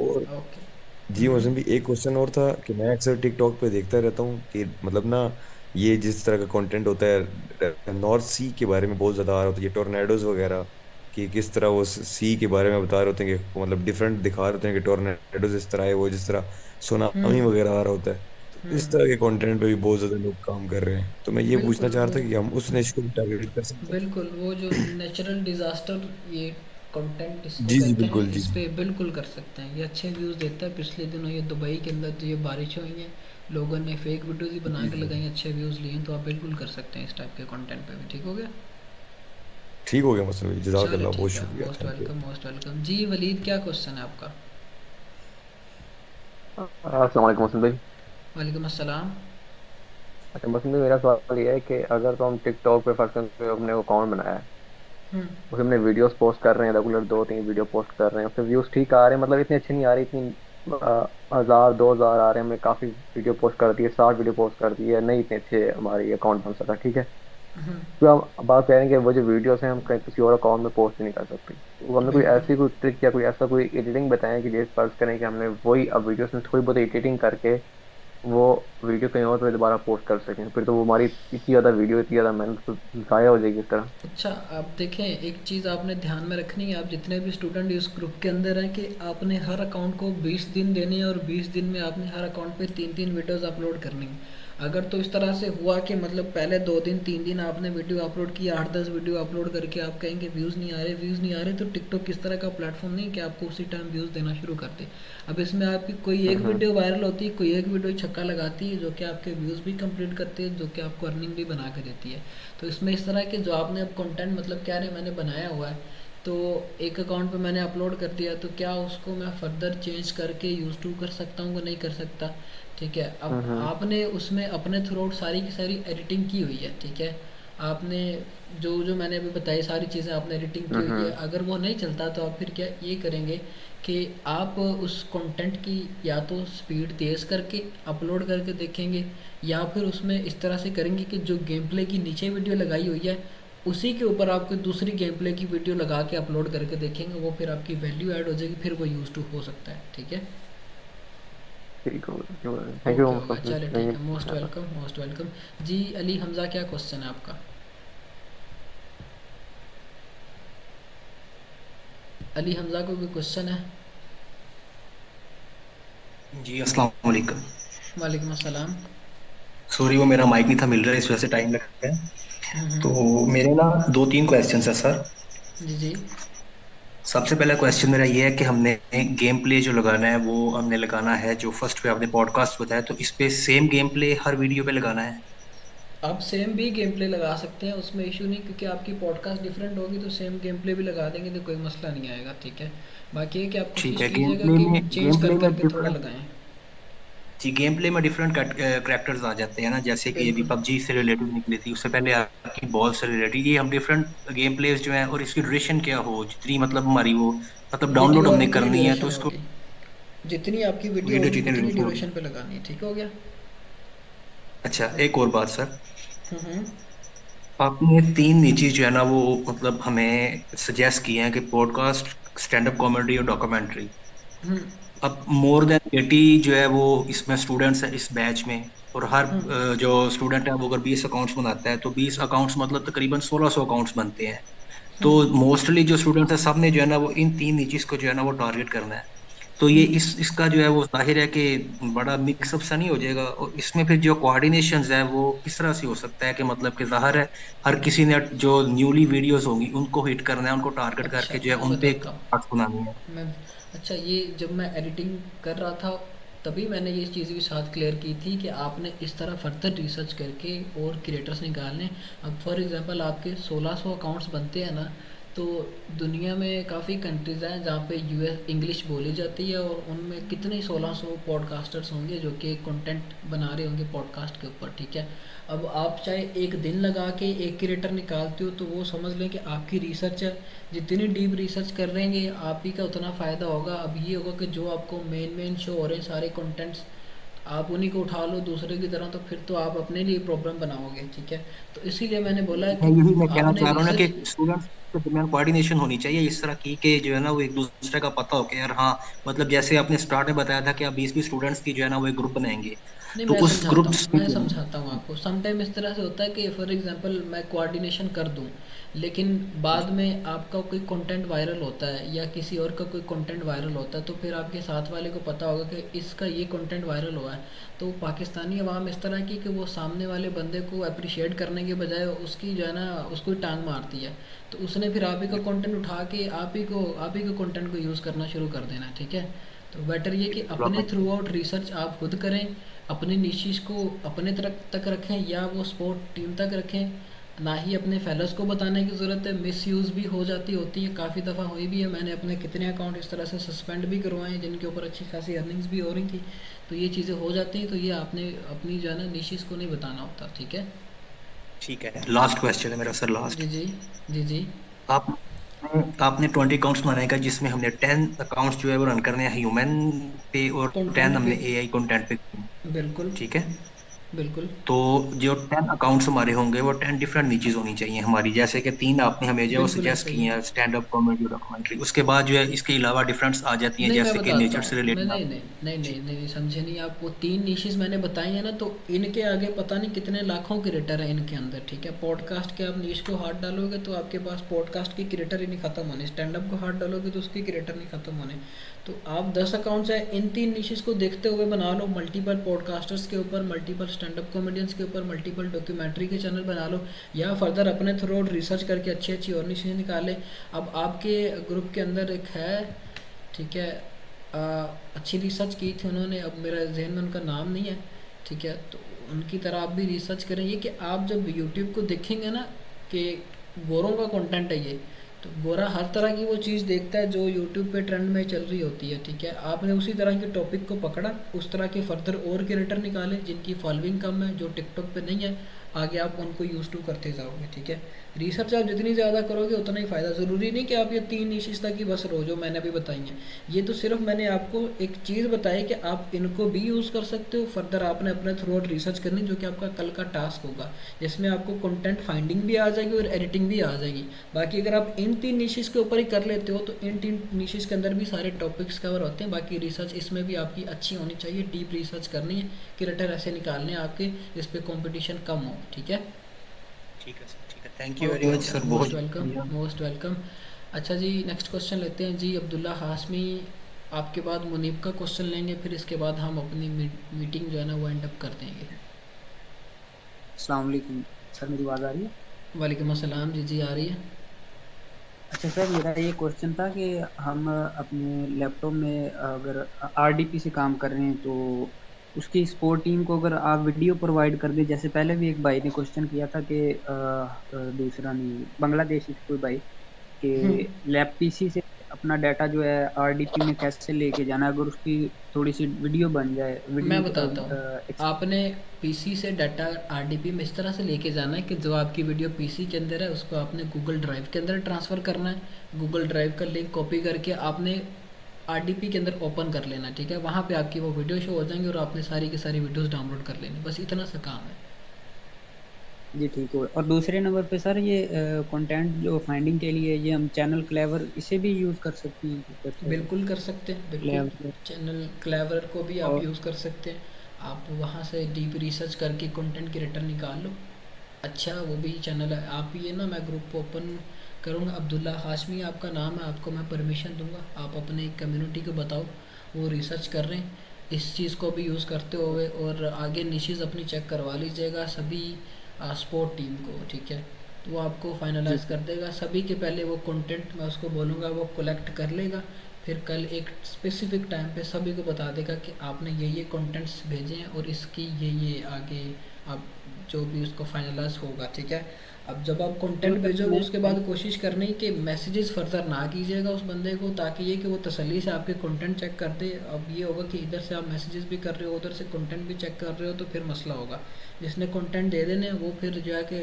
और ओके। जी मोहसिन भी, एक क्वेश्चन और था कि मैं अक्सर टिकटॉक पे देखता रहता हूँ कि मतलब ना ये जिस तरह का कंटेंट होता है नॉर्थ सी के बारे में बहुत ज़्यादा आ रहा होता है, ये टोर्नेडोज वगैरह, कि किस तरह वो सी के बारे में बता रहे होते हैं कि मतलब डिफरेंट दिखा रहे होते हैं कि टोर्नेडोज इस तरह है, वो जिस तरह सुनामी हम्म वगैरह आ रहा होता है। तो इस हम्म तरह के कंटेंट पे भी बहुत ज़्यादा लोग काम कर रहे हैं, तो मैं ये पूछना बिल्कुल चाह वो रहा था कि हम उस निश को भी टारगेट कर सकते हैं? बिल्कुल वो जो नेचुरल डिज़ास्टर, ये कंटेंट इसको जी जी कहते हैं, बिल्कुल, जी इस जी। पे बिल्कुल कर सकते हैं। ये अच्छे व्यूज़ देता है। पिछले दिनों ये दुबई के अंदर जो ये बारिशें हुई हैं, लोगों ने फेक वीडियोज़ ही बना जी के जी। लगाई, अच्छे व्यूज़ लिए हैं। तो आप बिल्कुल कर सकते हैं इस टाइप के कंटेंट पे भी। ठीक हो गया। ठीक हो गया मोहसिन भाई, चलो जज़ाकल्लाह, बहुत ठीक है, शुक्रिया, most thank you. Welcome most welcome ji. Waleed, क्या क्वेश्चन है आपका? अस्सलाम वालेकुम मोहसिन भाई। वालेकुम अस्सलाम। अच्छा मोहसिन भाई, मेरा सवाल ये है कि अगर तो हम टिकटॉक पे फर्स्ट अपने अकाउंट बनाया है, हम्म उसमें हमने वीडियोस पोस्ट कर रहे हैं, रेगुलर 2-3 वीडियो पोस्ट कर रहे हैं, उससे व्यूज ठीक आ रहे हैं, मतलब इतने अच्छे नहीं आ रहे, इतनी 1000-2000 आ रहे हैं, हमने काफ़ी वीडियो पोस्ट कर दी है, 60 वीडियो पोस्ट कर दी है, नहीं इतने अच्छे हमारी अकाउंट बन सका, ठीक है। हम्म तो हम बात कह रहे हैं कि वो जो वीडियोस हैं हम कहीं किसी और अकाउंट में पोस्ट नहीं कर सकते, तो हमने कोई बिल्कुल ऐसी कोई ट्रिक या कोई ऐसा कोई एडिटिंग बताएं कि जैसे फर्ज करें कि हमने वही अब वीडियोस में थोड़ी बहुत एडिटिंग करके वो वीडियो कहीं और पे दोबारा पोस्ट कर सकें, फिर तो वो हमारी इतनी ज़्यादा वीडियो, इतनी ज़्यादा मेहनत तो ज़ाया हो जाएगी इस तरह। अच्छा, आप देखें, एक चीज़ आपने ध्यान में रखनी है, आप जितने भी स्टूडेंट इस ग्रुप के अंदर हैं, कि आपने हर अकाउंट को 20 दिन देने हैं, और 20 दिन में आपने हर अकाउंट पे 3-3 वीडियोस अपलोड करनी है। अगर तो इस तरह से हुआ कि मतलब पहले 2 दिन 3 दिन आपने वीडियो अपलोड किया, 8-10 वीडियो अपलोड करके आप कहेंगे व्यूज़ नहीं आ रहे, व्यूज़ नहीं आ रहे, तो टिकटॉक किस तरह का प्लेटफॉर्म नहीं कि आपको उसी टाइम व्यूज़ देना शुरू कर दे। अब इसमें आपकी कोई एक वीडियो वायरल होती है, कोई एक वीडियो छक्का लगाती है, जो कि आपके व्यूज़ भी कंप्लीट करती है, जो कि आपको अर्निंग भी बना के देती है। तो इसमें इस तरह के जो आपने अब कंटेंट मतलब क्या रहे मैंने बनाया हुआ है, तो एक अकाउंट पे मैंने अपलोड कर दिया, तो क्या उसको मैं फर्दर चेंज करके यूज़ टू कर सकता हूँ कि नहीं कर सकता? ठीक है। अब आपने उसमें अपने थ्रू आउट सारी की सारी एडिटिंग की हुई है, ठीक है। आपने जो जो मैंने अभी बताई सारी चीज़ें आपने एडिटिंग की हुई है। अगर वो नहीं चलता तो आप फिर क्या ये करेंगे कि आप उस कंटेंट की या तो स्पीड तेज़ करके अपलोड करके देखेंगे, या फिर उसमें इस तरह से करेंगे कि जो गेम प्ले की नीचे वीडियो लगाई हुई है, उसी के ऊपर आप कोई दूसरी गेम प्ले की वीडियो लगा के अपलोड करके देखेंगे, वो फिर आपकी वैल्यू ऐड हो जाएगी, फिर वो यूज़ टू हो सकता है। ठीक है। ठीक हो गया, थैंक यू ओके होगा, चलिए ठीक है, most Mohsin. Welcome most welcome ji. Ali Hamza, क्या क्वेश्चन है आपका? अली हमज़ा को कोई क्वेश्चन है? जी अस्सलाम वालेकुम। वालेकुम अस्सलाम। सॉरी, वो मेरा माइक नहीं था मिल रहा है, इस वजह से टाइम लग गया है। तो हम्म। मेरे ना 2-3 क्वेश्चंस है सर। जी जी। सबसे पहला क्वेश्चन मेरा ये है कि हमने गेम प्ले जो लगाना है वो हमने लगाना है, जो फर्स्ट पे आपने पॉडकास्ट बताया, तो इस पे सेम गेम प्ले हर वीडियो पे लगाना है? आप सेम भी गेम प्ले लगा सकते हैं, उसमें इशू नहीं, क्योंकि आपकी पॉडकास्ट डिफरेंट होगी, तो सेम गेम प्ले भी लगा देंगे तो कोई मसला नहीं आएगा। ठीक है। बाकी ये कि आप ठीक कोशिश है। कीजिएगा कि चेंज गेम कर प्ले में करके थोड़ा डिफरेंट लगाएं। जी, गेम प्ले में डिफरेंट करेक्टर्स आ जाते हैं ना, जैसे कि अभी बिल्कुल पबजी से रिलेटेड निकली थी, उससे पहले आपकी बॉल से रिलेटेड, ये हम डिफरेंट गेम प्लेस जो है, और इसकी ड्यूरेशन क्या हो, जितनी मतलब हमारी वो मतलब डाउनलोड वीडियो हमने उतनी करनी है तो ड्यूरेशन इसको होगी, जितनी आपकी वीडियो वीडियो होगी जितनी उतनी ड्यूरेशन होगी। ड्यूरेशन पे लगानी है। ठीक हो गया। अच्छा, एक और बात सर, हम्म आपने 3 नीचे जो है ना वो मतलब हमें सजेस्ट किए हैं कि पॉडकास्ट, स्टैंड अप कॉमेडी और डॉक्यूमेंट्री। हम्म अब मोर देन 80 जो है वो इसमें स्टूडेंट्स है इस बैच में, और हर जो स्टूडेंट है वो अगर 20 अकाउंट्स बनाता है तो 20 अकाउंट्स मतलब तकरीबन 1600 अकाउंट्स बनते हैं। तो मोस्टली जो स्टूडेंट्स है सब ने जो है ना वो इन 3 नीचेस को जो है ना वो टारगेट करना है। तो ये इसका जो है वो जाहिर है कि बड़ा मिक्सअप सा नहीं हो जाएगा, और इसमें फिर जो कोऑर्डिनेशन है वो किस तरह से हो सकता है कि मतलब कि जाहिर है हर किसी ने जो न्यूली वीडियोस होंगी उनको हिट करना है, उनको टारगेट अच्छा करके जो है मैं उन पे बताता हूँ। पार्ट बनानी है। मैं अच्छा, ये जब मैं एडिटिंग कर रहा था तभी मैंने ये चीज़ भी साथ क्लियर की थी कि आपने इस तरह फर्दर रिसर्च करके और क्रिएटर्स निकालने। अब फॉर एग्जांपल आपके 1600 अकाउंट्स बनते हैं ना, तो दुनिया में काफ़ी कंट्रीज़ हैं जहाँ पे यूएस इंग्लिश बोली जाती है, और उनमें कितने 1600 पॉडकास्टर्स होंगे जो कि कंटेंट बना रहे होंगे पॉडकास्ट के ऊपर, ठीक है। अब आप चाहे एक दिन लगा के एक क्रिएटर निकालते हो तो वो समझ लें कि आपकी रिसर्च है, जितनी डीप रिसर्च कर रहेंगे आप ही का उतना फ़ायदा होगा। अब ये होगा कि जो आपको मेन शो हो रहे हैं सारे कंटेंट्स, आप उन्हीं को उठा लो दूसरे की तरह, तो फिर तो आप अपने लिए प्रॉब्लम बनाओगे, ठीक है। तो इसीलिए मैंने बोला है मैं कि यही मैं कहना आपने चाह रहा हूँ ना कि रिसर्च। स्टूडेंट्स के दरमियान कोऑर्डिनेशन होनी चाहिए इस तरह की कि जो है ना वो एक दूसरे का पता हो कि यार हाँ, मतलब जैसे आपने स्टार्ट में बताया था कि आप 20-20 स्टूडेंट्स की जो है ना वो एक ग्रुप बनाएंगे, नहीं, तो उस ग्रुप मैं समझाता हूँ आपको। सम टाइम इस तरह से होता है कि फॉर एग्जांपल मैं कोऑर्डिनेशन कर दूँ, लेकिन बाद में आपका कोई कंटेंट वायरल होता है या किसी और का कोई कंटेंट वायरल होता है, तो फिर आपके साथ वाले को पता होगा कि इसका ये कंटेंट वायरल हुआ है। तो पाकिस्तानी अवाम इस तरह की कि वो सामने वाले बंदे को अप्रिशिएट करने के बजाय उसकी जो है ना उसको ही टांग मारती है। तो उसने फिर आप ही का कंटेंट उठा के आप ही के कंटेंट को यूज़ करना शुरू कर देना, ठीक है। तो बेटर ये कि अपने थ्रू आउट रिसर्च आप खुद करें, अपने निशिश को अपने तक रखें या वो स्पोर्ट टीम तक रखें, ना ही अपने फेलोज़ को बताने की ज़रूरत है। मिस यूज़ भी हो जाती होती है, काफ़ी दफ़ा हुई भी है। मैंने अपने कितने अकाउंट इस तरह से सस्पेंड भी करवाए हैं जिनके ऊपर अच्छी खासी अर्निंग्स भी हो रही थी। तो ये चीज़ें हो जाती हैं, तो ये आपने अपनी जो है ना निशिश को नहीं बताना होता, ठीक है। ठीक है। लास्ट क्वेश्चन है मेरा सर, लास्ट। जी जी जी जी। आप आपने 20 अकाउंट्स बनाएगा जिसमें हमने 10 अकाउंट्स जो है वो रन करने हैं ह्यूमन पे, और 10 कंटेंट पे। हमने एआई कंटेंट पे। बिल्कुल ठीक है। बिल्कुल। तो जो 10 अकाउंट्स हमारे होंगे वो 10 डिफरेंट नीचेज होनी चाहिए हमारी, जैसे कि 3 आपने हमें जो है वो बिल्कुल सजेस्ट ऐसा ही किए है। हैं, स्टैंड अप कॉमेडी, डॉक्यूमेंट्री। उसके बाद जो है इसके अलावा डिफरेंट्स आ जाती हैं नहीं, मैं जैसे कि बताता नेचर से हूँ। मैं रिलेटेड नहीं आप। नहीं नहीं नहीं नहीं नहीं, समझे नहीं आप। वो 3 निशेस मैंने बताई हैं ना, तो इनके आगे पता नहीं कितने लाखों क्रिएटर हैं इनके अंदर, ठीक है। पॉडकास्ट के आप निश को हाथ डालोगे तो आपके पास पॉडकास्ट की क्रिएटर ही नहीं खत्म होने, स्टैंड अप को हाथ डालोगे तो उसके क्रिएटर नहीं खत्म होने। तो आप 10 अकाउंट्स हैं, इन 3 निशेस को देखते हुए बना लो। मल्टीपल पॉडकास्टर्स के ऊपर, मल्टीपल स्टैंड अप कॉमेडियंस के ऊपर, मल्टीपल डॉक्यूमेंट्री के चैनल बना लो, या फर्दर अपने थ्रू रिसर्च करके अच्छी अच्छी और निशेस निकाले। अब आपके ग्रुप के अंदर एक है, ठीक है, अच्छी रिसर्च की थी उन्होंने, अब मेरा जहन में उनका नाम नहीं है, ठीक है। तो उनकी तरह आप भी रिसर्च करें। ये कि आप जब यूट्यूब को देखेंगे ना कि गोरों का कंटेंट है ये, तो गोरा हर तरह की वो चीज़ देखता है जो यूट्यूब पे ट्रेंड में चल रही होती है, ठीक है। आपने उसी तरह के टॉपिक को पकड़ा, उस तरह के फर्दर और क्रिएटर निकाले जिनकी फॉलोइंग कम है, जो टिकटॉक पे नहीं है, आगे आप उनको यूज़ टू करते जाओगे, ठीक है। रिसर्च आप जितनी ज़्यादा करोगे उतना ही फ़ायदा। ज़रूरी नहीं कि आप ये 3 निशेस तक ही बस रहो जो मैंने अभी बताई हैं। ये तो सिर्फ मैंने आपको एक चीज़ बताई कि आप इनको भी यूज़ कर सकते हो। फर्दर आपने अपने थ्रू आउट रिसर्च करनी, जो कि आपका कल का टास्क होगा, जिसमें आपको कंटेंट फाइंडिंग भी आ जाएगी और एडिटिंग भी आ जाएगी। बाकी अगर आप इन 3 निशेस के ऊपर ही कर लेते हो तो इन 3 निशेस के अंदर भी सारे टॉपिक्स कवर होते हैं। बाकी रिसर्च इसमें भी आपकी अच्छी होनी चाहिए, डीप रिसर्च करनी है, क्रिएटर ऐसे निकालने हैं आपके जिस पे कंपटीशन कम हो, ठीक है। ठीक है सर, ठीक है। Thank you very much sir, बहुत मोस्ट वेलकम, मोस्ट वेलकम। अच्छा जी, नेक्स्ट क्वेश्चन लेते हैं जी। अब्दुल्ला हाशमी, आपके बाद मुनीब का क्वेश्चन लेंगे, फिर इसके बाद हम अपनी मीटिंग जो है ना वो एंड अप कर देंगे। अस्सलाम वालेकुम सर, मेरी आवाज़ आ रही है? वालेकुम अस्सलाम, जी जी आ रही है। अच्छा सर, मेरा ये क्वेश्चन था कि हम अपने लैपटॉप में अगर आरडीपी से काम कर रहे हैं तो उसकी सपोर्ट टीम को अगर आप वीडियो प्रोवाइड कर दें, जैसे पहले भी एक भाई ने क्वेश्चन किया था कि दूसरा नहीं, बांग्लादेशी कोई भाई, कि लैप पीसी से अपना डाटा जो है आरडीपी में कैसे लेके जाना, अगर उसकी थोड़ी सी वीडियो बन जाए। मैं बताता हूँ। आपने पीसी से डाटा आरडीपी में इस तरह से लेके जाना है कि जो आपकी वीडियो पीसी के अंदर है उसको आपने गूगल ड्राइव के अंदर ट्रांसफ़र करना है। गूगल ड्राइव का लिंक कॉपी करके आपने आरडीपी के अंदर ओपन कर लेना, ठीक है। वहाँ पे आपकी वो वीडियो शो हो जाएंगी और आपने सारी की सारी वीडियोस डाउनलोड कर लेनी, बस इतना सा काम है। जी ठीक है। और दूसरे नंबर पे सर ये कंटेंट जो फाइंडिंग के लिए ये हम चैनल क्लेवर इसे भी यूज़ कर सकते हैं कुछ अच्छा सा बिल्कुल कर सकते हैं, बिल्कुल। क्लेवर। चैनल क्लेवर को भी आप और यूज़ कर सकते हैं। आप वहाँ से डीप रिसर्च करके कंटेंट क्रिएटर निकाल लो। अच्छा, वो भी चैनल है। आप ये ना, मैं ग्रुप ओपन करूँगा, अब्दुल्ला हाशमी आपका नाम है, आपको मैं परमिशन दूंगा। आप अपने कम्युनिटी को बताओ, वो रिसर्च कर रहे हैं इस चीज़ को भी यूज़ करते हुए। और आगे निशेज़ अपनी चेक करवा लीजिएगा सभी स्पोर्ट टीम को, ठीक है। तो वो आपको जी फाइनलाइज कर देगा सभी के पहले। वो कंटेंट मैं उसको बोलूँगा, वो कलेक्ट कर लेगा। फिर कल एक स्पेसिफिक टाइम पे सभी को बता देगा कि आपने ये कंटेंट्स भेजे हैं और इसकी ये आगे आप जो भी उसको फाइनलाइज होगा, ठीक है। अब जब आप तो कंटेंट सर भेजोगे मैं उसके बाद कोशिश करनी कि मैसेजेस फर्दर ना कीजिएगा उस बंदे को, ताकि ये कि वो तसल्ली से आपके कंटेंट चेक कर दे। अब ये होगा कि इधर से आप मैसेजेस भी कर रहे हो, उधर से कंटेंट भी चेक कर रहे हो, तो फिर मसला होगा। जिसने कंटेंट दे देने वो फिर जो है कि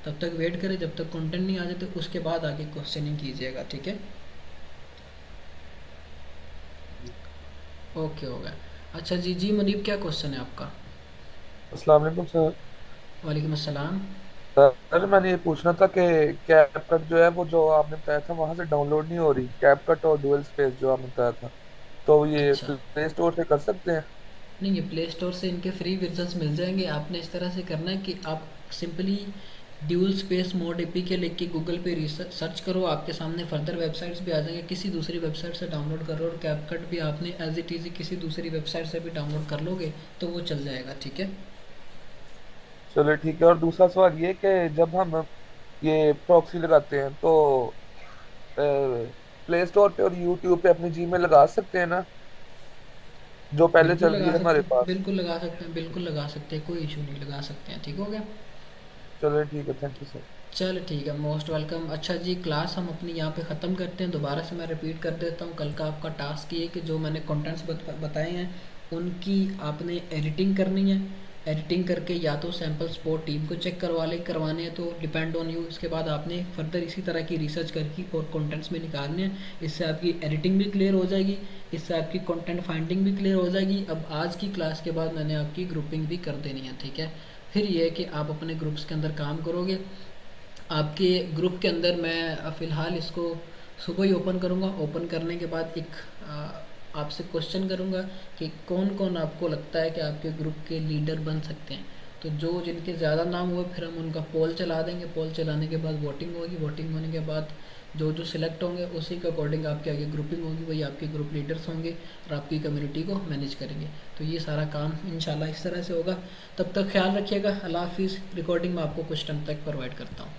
तब तक वेट करे जब तक कंटेंट नहीं आ जाए, तो उसके बाद आगे क्वेश्चनिंग कीजिएगा, ठीक है। ओके, हो गया। अच्छा जी, जी मुनीब, क्या क्वेश्चन है आपका? अस्सलाम वालेकुम सर। वालेकुम अस्सलाम। सर मैंने ये पूछना था कि कैपकट जो है वो जो आपने बताया था वहां से डाउनलोड नहीं हो रही, कैपकट और डुअल स्पेस जो आपने बताया था, तो ये अच्छा, प्ले स्टोर से कर सकते हैं? नहीं, ये प्ले स्टोर से इनके फ्री वर्जन्स मिल जाएंगे। आपने इस तरह से करना है कि आप simply dual space mode AP के लिख के गूगल पे रिसर्च सर्च करो, आपके सामने फर्दर वेबसाइट्स भी आ जाएंगे। किसी दूसरी वेबसाइट से डाउनलोड करो, और कैपकट भी आपने एज इट इज़ किसी दूसरी वेबसाइट से भी डाउनलोड कर लोगे तो वो चल जाएगा, ठीक है। चलो ठीक है। और दूसरा सवाल ये कि जब हम ये प्रॉक्सी लगाते हैं तो प्ले स्टोर पे और यूट्यूब पे अपनी जीमेल लगा सकते हैं ना, जो पहले बिल्कुल चल रही लगा है सकते हमारे हैं, पास? बिल्कुल लगा सकते हैं, बिल्कुल लगा सकते हैं, कोई इशू नहीं, लगा सकते हैं, ठीक हो गया। चलो ठीक है, थैंक यू सर। चल ठीक है, मोस्ट वेलकम। अच्छा जी, क्लास हम अपनी यहाँ पे ख़त्म करते हैं। दोबारा से मैं रिपीट कर देता हूँ, कल का आपका टास्क ये है कि जो मैंने कंटेंट्स बताए हैं उनकी आपने एडिटिंग करनी है। एडिटिंग करके या तो सैम्पल स्पोर्ट टीम को चेक करवाने हैं तो डिपेंड ऑन यू। इसके बाद आपने फर्दर इसी तरह की रिसर्च करके और कंटेंट्स में निकालने हैं। इससे आपकी एडिटिंग भी क्लियर हो जाएगी, इससे आपकी कंटेंट फाइंडिंग भी क्लियर हो जाएगी। अब आज की क्लास के बाद मैंने आपकी ग्रुपिंग भी कर देनी है, ठीक है। फिर ये है कि आप अपने ग्रुप्स के अंदर काम करोगे। आपके ग्रुप के अंदर मैं फ़िलहाल इसको सुबह ही ओपन करूँगा। ओपन करने के बाद एक आपसे क्वेश्चन करूँगा कि कौन कौन आपको लगता है कि आपके ग्रुप के लीडर बन सकते हैं। तो जो जिनके ज़्यादा नाम हुए फिर हम उनका पोल चला देंगे। पोल चलाने के बाद वोटिंग होगी। वोटिंग होने के बाद जो जो सिलेक्ट होंगे उसी के अकॉर्डिंग आपके आगे ग्रुपिंग होगी, वही आपके ग्रुप लीडर्स होंगे और आपकी कम्युनिटी को मैनेज करेंगे। तो ये सारा काम इंशाल्लाह इस तरह से होगा। तब तक ख्याल रखिएगा। अल्लाह हाफिज़। रिकॉर्डिंग मैं आपको कुछ टाइम तक प्रोवाइड करता हूँ।